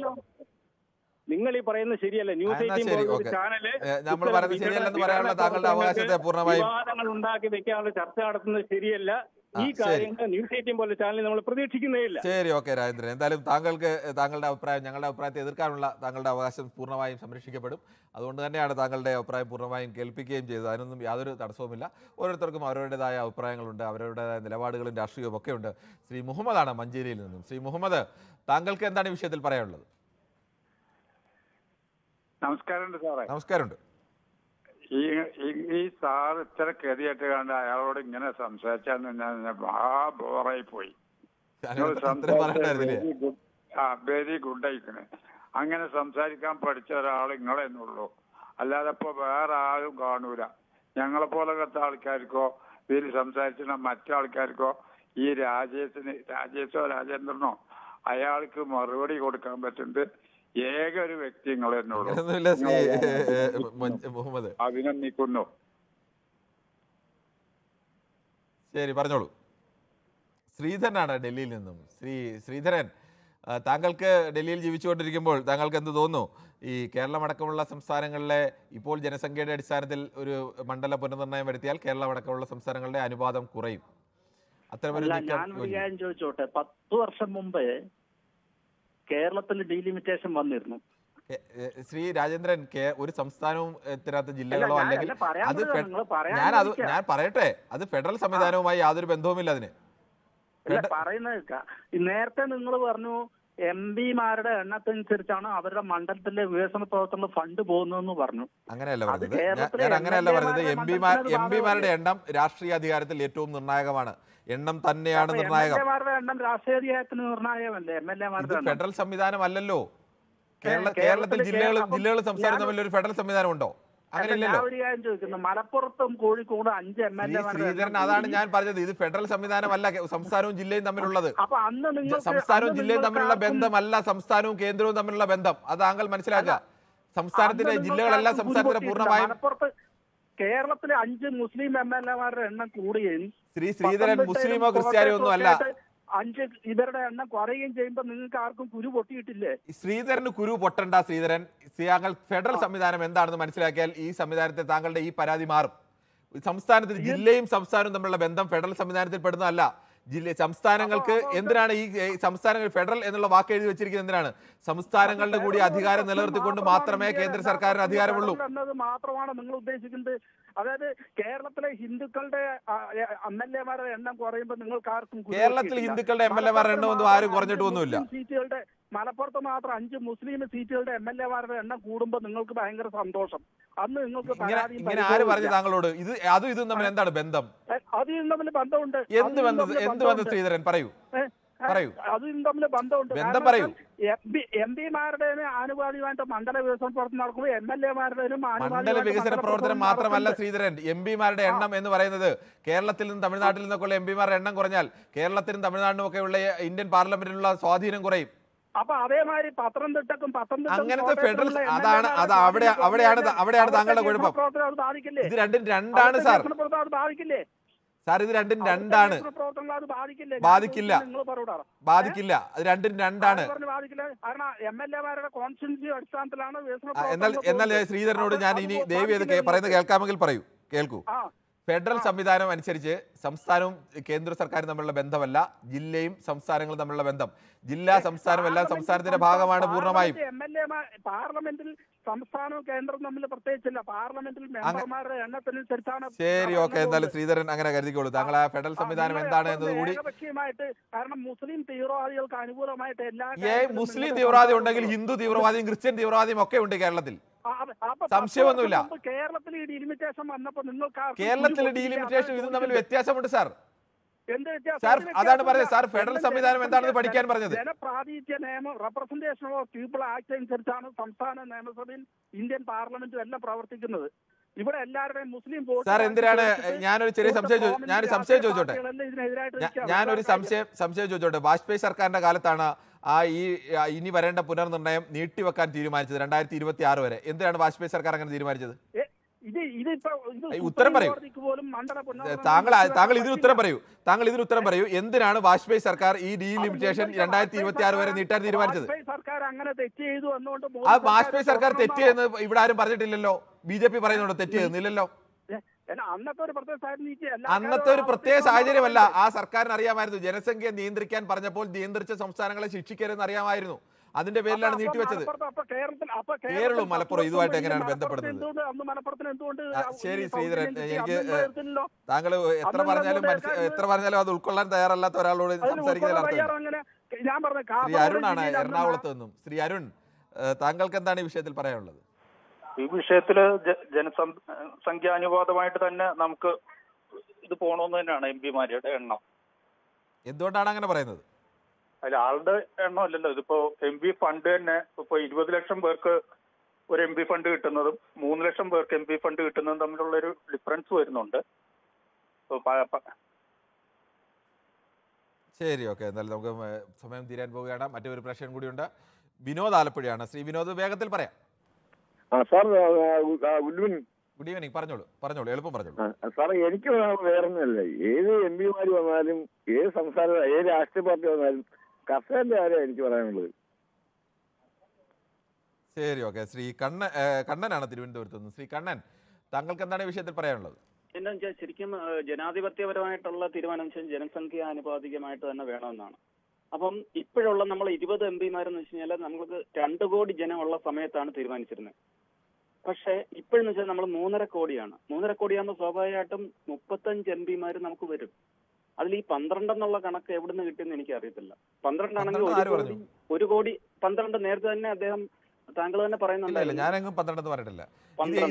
നിങ്ങൾ ഈ പറയുന്നത് ശരിയല്ല. ന്യൂസ് 18 ചാനല് നമ്മൾ പറയുന്നത് ശരിയല്ലെന്ന് പറയാനുള്ള താങ്കളുടെ അവകാശത്തെ പൂർണ്ണമായും വിവാദങ്ങൾ ഉണ്ടാക്കി വെക്കാനുള്ള ചർച്ച നടത്തുന്നത് ശരിയല്ല. ഈ കാര്യങ്ങൾ ന്യൂസ് 18 പോലെ ചാനലിൽ നമ്മൾ പ്രതീക്ഷിക്കുന്നേയില്ല. ശരി, ഓക്കെ രാജേന്ദ്രൻ, എന്തായാലും താങ്കളുടെ അഭിപ്രായം, ഞങ്ങളുടെ അഭിപ്രായത്തെ എതിർക്കാനുള്ള താങ്കളുടെ അവകാശം പൂർണ്ണമായും സംരക്ഷിക്കപ്പെടും. അതുകൊണ്ട് തന്നെയാണ് താങ്കളുടെ അഭിപ്രായം പൂർണ്ണമായും കേൾപ്പിക്കുകയും ചെയ്തത്. അതിനൊന്നും യാതൊരു തടസ്സവുമില്ല. ഓരോരുത്തർക്കും അവരുടേതായ അഭിപ്രായങ്ങളുണ്ട്, അവരുടേതായ നിലപാടുകളും രാഷ്ട്രീയവും ഒക്കെ ഉണ്ട്. ശ്രീ മുഹമ്മദാണ് മഞ്ചേരിയിൽ നിന്നും. ശ്രീ മുഹമ്മദ്, താങ്കൾക്ക് എന്താണ് ഈ വിഷയത്തിൽ പറയാനുള്ളത്? നമസ്കാരമുണ്ട് സാറേ. നമസ്കാരമുണ്ട്. ഈ സാർ ഇത്ര ഗതിയായിട്ട് കണ്ട് അയാളോട് ഇങ്ങനെ സംസാരിച്ചാന്ന് ഞാൻ ബോറായി പോയി. വെരി ഗുഡ് ആയിക്കണേ. അങ്ങനെ സംസാരിക്കാൻ പഠിച്ച ഒരാൾ നിങ്ങളെന്നുള്ളൂ, അല്ലാതെ ഇപ്പൊ വേറെ ആരും കാണൂല. ഞങ്ങളെ പോലത്തെ ആൾക്കാർക്കോ ഇതിൽ സംസാരിച്ചിരുന്ന മറ്റാൾക്കാർക്കോ ഈ രാജേഷോ രാജേന്ദ്രനോ അയാൾക്ക് മറുപടി കൊടുക്കാൻ പറ്റുന്നത് ഏക ഒരു വ്യക്തി നിങ്ങളെന്നുള്ളൂ. അഭിനന്ദിക്കുന്നു. ശരി, പറഞ്ഞോളൂ. ശ്രീധരനാണ് ഡൽഹിയിൽ നിന്നും. ശ്രീധരൻ, താങ്കൾക്ക് ഡൽഹിയിൽ ജീവിച്ചുകൊണ്ടിരിക്കുമ്പോൾ താങ്കൾക്ക് എന്ത് തോന്നുന്നു? ഈ കേരളമടക്കമുള്ള സംസ്ഥാനങ്ങളിലെ ഇപ്പോൾ ജനസംഖ്യയുടെ അടിസ്ഥാനത്തിൽ ഒരു മണ്ഡല പുനർനിർണ്ണയം വരുത്തിയാൽ കേരളമടക്കമുള്ള സംസ്ഥാനങ്ങളുടെ അനുപാതം കുറയും. അത്തരമൊരു ഞാൻ ചോദിച്ചോട്ടെ, 10 വർഷം മുമ്പ് കേരളത്തിൽ ഡീലിമിറ്റേഷൻ വന്നിരുന്നു. ശ്രീ രാജേന്ദ്രൻ, ഒരു സംസ്ഥാനവും ഇത്തരത്തെ ജില്ലകളോ അല്ലെങ്കിൽ ഞാൻ പറയട്ടെ, അത് ഫെഡറൽ സംവിധാനവുമായി യാതൊരു ബന്ധവുമില്ല. അതിന് പറയുന്നത് നേരത്തെ നിങ്ങൾ പറഞ്ഞു എംപിമാരുടെ എണ്ണത്തനുസരിച്ചാണ് അവരുടെ മണ്ഡലത്തിലെ വികസന പ്രവർത്തന ഫണ്ട് പോകുന്നതെന്ന് പറഞ്ഞു. അങ്ങനെയല്ല പറഞ്ഞത്. ഞാൻ അങ്ങനെയല്ല പറഞ്ഞത്. എംപിമാരുടെ എണ്ണം രാഷ്ട്രീയ അധികാരത്തിൽ ഏറ്റവും നിർണായകമാണ്. എണ്ണം തന്നെയാണ് നിർണായകം. എണ്ണം രാഷ്ട്രീയ അധികാരത്തിന് നിർണായകമല്ലേ? എംഎൽഎമാരുടെ ഫെഡറൽ സംവിധാനം അല്ലല്ലോ. കേരളത്തിൽ ജില്ലകളും സംസ്ഥാനം തമ്മിൽ ഒരു ഫെഡറൽ സംവിധാനം ഉണ്ടോ? അങ്ങനെയല്ലല്ലോ. ഒരു കാര്യം ചോദിക്കുന്നു, മലപ്പുറത്തും കോഴിക്കോട് 5 എംഎൽഎമാർ. ശ്രീധരൻ, അതാണ് ഞാൻ പറഞ്ഞത്. ഇത് ഫെഡറൽ സംവിധാനമല്ല സംസ്ഥാനവും ജില്ലയും തമ്മിലുള്ളത്. അപ്പൊ അന്ന് സംസ്ഥാനവും ജില്ലയും തമ്മിലുള്ള ബന്ധമല്ല സംസ്ഥാനവും കേന്ദ്രവും തമ്മിലുള്ള ബന്ധം. അത് താങ്കൾ മനസ്സിലാക്കുക. സംസ്ഥാനത്തിന്റെ ജില്ലകളെല്ലാം സംസ്ഥാനത്തിന്റെ പൂർണ്ണമായും. മലപ്പുറത്ത് കേരളത്തിലെ 5 മുസ്ലിം എംഎൽഎമാരുടെ എണ്ണം കൂടുകയും ശ്രീധരൻ മുസ്ലിമോ ക്രിസ്ത്യാനിയോ ഒന്നും അല്ല. 5 ഇവരുടെ എണ്ണം കുറയുകയും ചെയ്യുമ്പോൾ നിങ്ങൾക്ക് ആർക്കും കുരു പൊട്ടിയിട്ടില്ലേ? ശ്രീധരന് കുരു പൊട്ടണ്ട. ശ്രീധരൻ, താങ്കൾ ഫെഡറൽ സംവിധാനം എന്താണെന്ന് മനസ്സിലാക്കിയാൽ ഈ സംവിധാനത്തെ താങ്കളുടെ ഈ പരാതി മാറും. സംസ്ഥാനത്തിൽ ജില്ലയും സംസ്ഥാനവും തമ്മിലുള്ള ബന്ധം ഫെഡറൽ സംവിധാനത്തിൽ പെടുന്നതല്ല. സംസ്ഥാനങ്ങൾക്ക് എന്തിനാണ് ഈ സംസ്ഥാനങ്ങൾ ഫെഡറൽ എന്നുള്ള വാക്ക് എഴുതി വെച്ചിരിക്കുന്നത്? എന്തിനാണ്? സംസ്ഥാനങ്ങളുടെ കൂടി അധികാരം നിലനിർത്തിക്കൊണ്ട് മാത്രമേ കേന്ദ്ര സർക്കാരിന് അധികാരമുള്ളൂ എന്നത് മാത്രമാണ് നിങ്ങൾ ഉദ്ദേശിക്കുന്നത്. അതായത് കേരളത്തിലെ ഹിന്ദുക്കളുടെ എംഎൽഎമാരുടെ എണ്ണം കുറയുമ്പോൾ നിങ്ങൾക്ക് ആർക്കും കേരളത്തിൽ ഹിന്ദുക്കളുടെ എംഎൽഎമാരുടെ എണ്ണം ഒന്നും ആരും കുറഞ്ഞിട്ടൊന്നുമില്ല. സീറ്റുകളുടെ മലപ്പുറത്ത് മാത്രം 5 മുസ്ലിം സീറ്റുകളുടെ എംഎൽഎമാരുടെ എണ്ണം കൂടുമ്പോൾ നിങ്ങൾക്ക് ഭയങ്കര സന്തോഷം. അന്ന് നിങ്ങൾക്ക് ഇങ്ങനെ ആര് പറഞ്ഞു താങ്കളോട്? അതും ഇതും തമ്മിൽ എന്താണ് ബന്ധം? അതും തമ്മിൽ ബന്ധമുണ്ട്. എന്ത് ബന്ധം ശ്രീധരൻ? പറയൂ. അതും തമ്മിൽ ബന്ധമുണ്ട്. ബന്ധം പറയൂ. എംപിമാരുടെ ആനുപാതികമായിട്ട് മണ്ഡല വികസന പ്രവർത്തനം നടക്കുമ്പോൾ എംഎൽഎമാരുടെ മണ്ഡല വികസന പ്രവർത്തനം മാത്രമല്ല ശ്രീധരൻ, എംപിമാരുടെ എണ്ണം എന്ന് പറയുന്നത് കേരളത്തിൽ നിന്നും തമിഴ്നാട്ടിൽ നിന്നൊക്കെയുള്ള എംപിമാരുടെ എണ്ണം കുറഞ്ഞാൽ കേരളത്തിനും തമിഴ്നാടിനും ഒക്കെ ഉള്ള ഇന്ത്യൻ പാർലമെന്റിലുള്ള സ്വാധീനം കുറയും. അപ്പൊ അതേമാതിരി പത്തനംതിട്ടക്കും അങ്ങനത്തെ ഫെഡറൽ അവിടെയാണ് താങ്കളുടെ കുഴപ്പം. ഇത് രണ്ടും രണ്ടാണ് സാർ. സാർ, ഇത് രണ്ടും രണ്ടാണ്. ബാധിക്കില്ല. അത് രണ്ടും രണ്ടാണ്. എന്നാൽ ശ്രീധരനോട് ഞാൻ ഇനി ദയവ് ചെയ്ത് പറയുന്നത് കേൾക്കാമെങ്കിൽ പറയൂ. കേൾക്കൂ. ഫെഡറൽ സംവിധാനം അനുസരിച്ച് സംസ്ഥാനവും കേന്ദ്ര സർക്കാരും തമ്മിലുള്ള ബന്ധമല്ല ജില്ലയും സംസ്ഥാനങ്ങളും തമ്മിലുള്ള ബന്ധം. ജില്ലാ സംസ്ഥാനം എല്ലാം സംസ്ഥാനത്തിന്റെ ഭാഗമാണ് പൂർണ്ണമായും. പാർലമെന്റിൽ സംസ്ഥാനവും കേന്ദ്രവും തമ്മിൽ പ്രത്യേകിച്ചില്ല. പാർലമെന്റിൽ മെമ്പർമാരുടെ എണ്ണത്തിനനുസരിച്ചാണ്. ശരി, ഓക്കെ. എന്തായാലും ശ്രീധരൻ അങ്ങനെ കരുതിക്കോളൂ. താങ്കൾ ആ ഫെഡറൽ സംവിധാനം എന്താണ് എന്നത് കൂടി. കാരണം മുസ്ലിം തീവ്രവാദികൾക്ക് അനുകൂലമായിട്ട് മുസ്ലിം തീവ്രവാദി ഉണ്ടെങ്കിൽ ഹിന്ദു തീവ്രവാദിയും ക്രിസ്ത്യൻ തീവ്രവാദിയും ഒക്കെ ഉണ്ട് കേരളത്തിൽ. സംശയമൊന്നുമില്ല. കേരളത്തിൽ ഈ ഡീലിമിറ്റേഷൻ വന്നപ്പോൾ നിങ്ങൾക്ക് കേരളത്തിലെ ഡീലിമിറ്റേഷൻ ഇതും തമ്മിൽ വ്യത്യാസമുണ്ട് സാർ. എന്ത് വ്യത്യാസം? സാർ അതിന് അതാണ് പറഞ്ഞത്. വ്യത്യാസമില്ല. സാർ ഫെഡറൽ സംവിധാനം എന്താണെന്ന് പഠിക്കാൻ പറഞ്ഞത്. ജനപ്രാതിനിധ്യ നിയമം, റെപ്രസെന്റേഷൻ ഓഫ് പീപ്പിൾ ആക്ട് അനുസരിച്ചാണ് സംസ്ഥാന നിയമസഭയും ഇന്ത്യൻ പാർലമെന്റും എല്ലാം പ്രവർത്തിക്കുന്നത്. ഇവിടെ എല്ലാവരുടെയും മുസ്ലിം സാർ എന്തിനാണ് ഞാനൊരു ചെറിയ സംശയം ചോദിച്ചോട്ടെ, ഞാനൊരു സംശയം ചോദിച്ചോട്ടെ. വാജ്പേയി സർക്കാരിന്റെ കാലത്താണ് ഇനി വരേണ്ട പുനർനിർണയം നീട്ടിവെക്കാൻ തീരുമാനിച്ചത് 2026 വരെ. എന്തിനാണ് വാജ്പേയി സർക്കാർ അങ്ങനെ തീരുമാനിച്ചത്? ഉത്തരം പറയൂ. താങ്കൾ ഇതിന് ഉത്തരം പറയൂ. എന്തിനാണ് വാജ്പേയി സർക്കാർ ഈ ഡീലിമിറ്റേഷൻ 2026 വരെ നീട്ടാൻ തീരുമാനിച്ചത്? ആ വാജ്പേയി സർക്കാർ തെറ്റിയെന്ന് ഇവിടെ ആരും പറഞ്ഞിട്ടില്ലല്ലോ. BJP പറയുന്നുണ്ടോ തെറ്റിയെന്നില്ലല്ലോ? അന്നത്തെ ഒരു പ്രത്യേക സാഹചര്യമല്ല. ആ സർക്കാരിന് അറിയാമായിരുന്നു ജനസംഖ്യ നിയന്ത്രിക്കാൻ പറഞ്ഞപ്പോൾ നിയന്ത്രിച്ച സംസ്ഥാനങ്ങളെ ശിക്ഷിക്കരുതെന്ന് അറിയാമായിരുന്നു. അതിന്റെ പേരിലാണ് നീട്ടിവെച്ചത്. കേരളവും മലപ്പുറം ഇതുമായിട്ട് എങ്ങനെയാണ് ബന്ധപ്പെടുന്നത്? ശരി ശ്രീധരൻ, എനിക്ക് താങ്കൾ എത്ര പറഞ്ഞാലും അത് ഉൾക്കൊള്ളാൻ തയ്യാറല്ലാത്ത ഒരാളോട് സംസാരിക്കുന്നതിൽ ശ്രീ അരുണാണ് എറണാകുളത്ത് നിന്നും. ശ്രീ അരുൺ, താങ്കൾക്ക് എന്താണ് ഈ വിഷയത്തിൽ പറയാനുള്ളത്? ഈ വിഷയത്തില് ജനസംഖ്യാനുപാതമായിട്ട് തന്നെ നമുക്ക് ഇത് പോകണമെന്ന് തന്നെയാണ് MP-മാരുടെ എണ്ണം. എന്തുകൊണ്ടാണ് അങ്ങനെ പറയുന്നത്? അതിൽ ആളുടെ എണ്ണം അല്ലല്ലോ. ഇതിപ്പോ MP ഫണ്ട് തന്നെ ഇപ്പൊ 20 ലക്ഷം പേർക്ക് ഒരു MP ഫണ്ട് കിട്ടുന്നതും 3 ലക്ഷം പേർക്ക് MP ഫണ്ട് കിട്ടുന്നതും തമ്മിലുള്ള ഒരു ഡിഫറൻസ് വരുന്നുണ്ട്. ശരി, ഓക്കെ. എന്തായാലും നമുക്ക് സമയം തീരാൻ പോവുകയാണ്. മറ്റൊരു പ്രശ്നം കൂടിയുണ്ട്. വിനോദ് ആലപ്പുഴയാണ്. ശ്രീ വിനോദ്, വേഗത്തിൽ പറയാം. Sir good evening. പറഞ്ഞോളൂ, എളുപ്പം പറഞ്ഞോളൂ. സാറേ, എനിക്ക് വേറൊന്നുമല്ലേ, ഏത് MP-മാര് വന്നാലും ഏത് സംസ്ഥാന ഏത് രാഷ്ട്രീയ പാർട്ടി വന്നാലും കർഷകന്റെ കാര്യമാണ് എനിക്ക് പറയാനുള്ളത്. ശരി, ഓക്കെ. ശ്രീ കണ്ണനാണ് തിരുവനന്തപുരത്ത് നിന്ന്. ശ്രീ കണ്ണൻ, താങ്കൾക്ക് എന്താണ് ഈ വിഷയത്തിൽ പറയാനുള്ളത്? എന്താണെന്ന് വെച്ചാൽ ശരിക്കും ജനാധിപത്യപരമായിട്ടുള്ള തീരുമാനം വെച്ചാൽ ജനസംഖ്യ ആനുപാതികമായിട്ട് തന്നെ വേണമെന്നാണ്. അപ്പം ഇപ്പോഴുള്ള നമ്മൾ 20 MP-മാരെന്ന് വെച്ച് കഴിഞ്ഞാൽ നമ്മൾക്ക് 2 കോടി ജനമുള്ള സമയത്താണ് തീരുമാനിച്ചിരുന്നത്. പക്ഷെ ഇപ്പോഴെന്ന് വെച്ചാൽ നമ്മൾ 3.5 കോടിയാണ്. 3.5 കോടിയാകുമ്പോൾ സ്വാഭാവികമായിട്ടും 35 MP-മാര് നമുക്ക് വരും. അതിൽ ഈ 12 എന്നുള്ള കണക്ക് എവിടുന്ന് കിട്ടിയെന്ന് എനിക്ക് അറിയത്തില്ല. 12 ആണെങ്കിൽ 1 കോടി 12 നേരത്തെ തന്നെ അദ്ദേഹം താങ്കൾ തന്നെ പറയുന്നുണ്ടല്ലോ. ഞാനെങ്ങും 12 പറഞ്ഞിട്ടില്ല.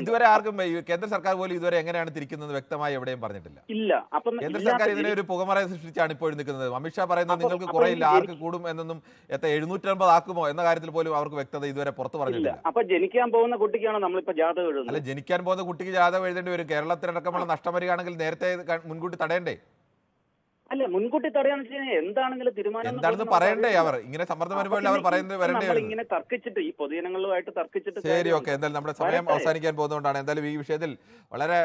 ഇതുവരെ ആർക്കും കേന്ദ്ര സർക്കാർ പോലും ഇതുവരെ എങ്ങനെയാണ് തിരിക്കുന്നത് വ്യക്തമായി എവിടെയും പറഞ്ഞിട്ടില്ല. ഇല്ല. അപ്പം കേന്ദ്ര സർക്കാർ ഇതിനെ ഒരു പുകമറ സൃഷ്ടിച്ചാണ് ഇപ്പോൾ നിൽക്കുന്നത്. അമിത്ഷാ പറയുന്നത് നിങ്ങൾക്ക് കുറയില്ല, ആർക്ക് കൂടും എന്നൊന്നും 750 ആക്കുമോ എന്ന കാര്യത്തിൽ പോലും അവർക്ക് വ്യക്തത ഇതുവരെ പുറത്തു പറഞ്ഞിട്ടില്ല. അപ്പൊ ജനിക്കാൻ പോകുന്ന കുട്ടിക്കാണ് നമ്മളിപ്പോ ജാതകം എഴുതുന്നത്. അല്ല, ജനിക്കാൻ പോകുന്ന കുട്ടിക്ക് ജാതകം എഴുതേണ്ടി വരും. കേരളത്തിലടക്കമുള്ള നഷ്ടം വരികയാണെങ്കിൽ നേരത്തെ മുൻകൂട്ടി തടയണ്ടേ? അല്ല, മുൻകൂട്ടി തടയാന്ന് വെച്ച് കഴിഞ്ഞാൽ എന്താണെങ്കിലും തീരുമാനം എന്താണെന്ന് പറയണ്ടേ? അവർ ഇങ്ങനെ സമ്മർദ്ദം വരുമ്പോൾ അവർ പറയുന്നത് വരണ്ടേ? ഇങ്ങനെ തർക്കിച്ചിട്ട് ഈ പൊതുജനങ്ങളുമായിട്ട് തർക്കിച്ചിട്ട്. ശരി, ഓക്കെ. എന്തായാലും നമ്മുടെ സമയം അവസാനിക്കാൻ പോകുന്നതുകൊണ്ടാണ് എന്തായാലും ഈ വിഷയത്തിൽ വളരെ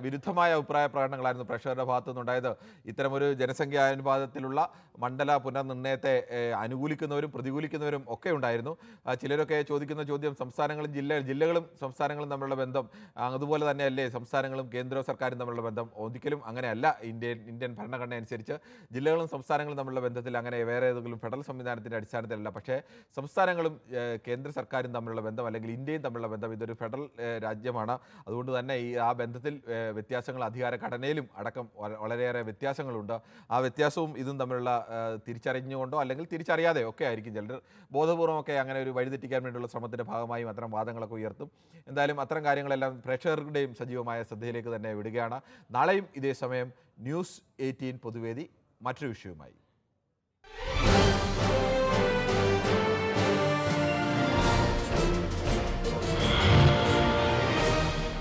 വിരുദ്ധമായ അഭിപ്രായ പ്രകടനങ്ങളായിരുന്നു പ്രേക്ഷകരുടെ ഭാഗത്തു നിന്നുണ്ടായത്. ഇത്തരമൊരു ജനസംഖ്യാനുപാതത്തിലുള്ള മണ്ഡല പുനർനിർണയത്തെ അനുകൂലിക്കുന്നവരും പ്രതികൂലിക്കുന്നവരും ഒക്കെ ഉണ്ടായിരുന്നു. ചിലരൊക്കെ ചോദിക്കുന്ന ചോദ്യം ജില്ലകളും സംസ്ഥാനങ്ങളും തമ്മിലുള്ള ബന്ധം അതുപോലെ തന്നെയല്ലേ സംസ്ഥാനങ്ങളും കേന്ദ്ര സർക്കാരും തമ്മിലുള്ള ബന്ധം? ഒരിക്കലും അങ്ങനെയല്ല. ഇന്ത്യൻ ഭരണഘടന അനുസരിച്ച് ജില്ലകളും സംസ്ഥാനങ്ങളും തമ്മിലുള്ള ബന്ധത്തിൽ അങ്ങനെ വേറെ ഏതെങ്കിലും ഫെഡറൽ സംവിധാനത്തിൻ്റെ അടിസ്ഥാനത്തിലല്ല. പക്ഷേ സംസ്ഥാനങ്ങളും കേന്ദ്ര സർക്കാരും തമ്മിലുള്ള ബന്ധം അല്ലെങ്കിൽ ഇന്ത്യയും തമ്മിലുള്ള ബന്ധം ഇതൊരു ഫെഡറൽ രാജ്യമാണ്. അതുകൊണ്ട് തന്നെ ആ ബന്ധത്തിൽ വ്യത്യാസങ്ങൾ അധികാര ഘടനയിലും അടക്കം വളരെയേറെ വ്യത്യാസങ്ങളുണ്ട്. ആ വ്യത്യാസവും ഇതും തമ്മിലുള്ള തിരിച്ചറിഞ്ഞുകൊണ്ടോ അല്ലെങ്കിൽ തിരിച്ചറിയാതെയോ ഒക്കെ ആയിരിക്കും ചിലർ ബോധപൂർവമൊക്കെ അങ്ങനെ ഒരു വഴിതെറ്റിക്കാൻ വേണ്ടിയുള്ള ശ്രമത്തിൻ്റെ ഭാഗമായും അത്തരം വാദങ്ങളൊക്കെ ഉയർത്തും. എന്തായാലും അത്തരം കാര്യങ്ങളെല്ലാം പ്രേക്ഷകരുടെയും സജീവമായ ശ്രദ്ധയിലേക്ക് തന്നെ വിടുകയാണ്. നാളെയും ഇതേ സമയം ന്യൂസ് 18 പൊതുവേദി മറ്റൊരു വിഷയവുമായി.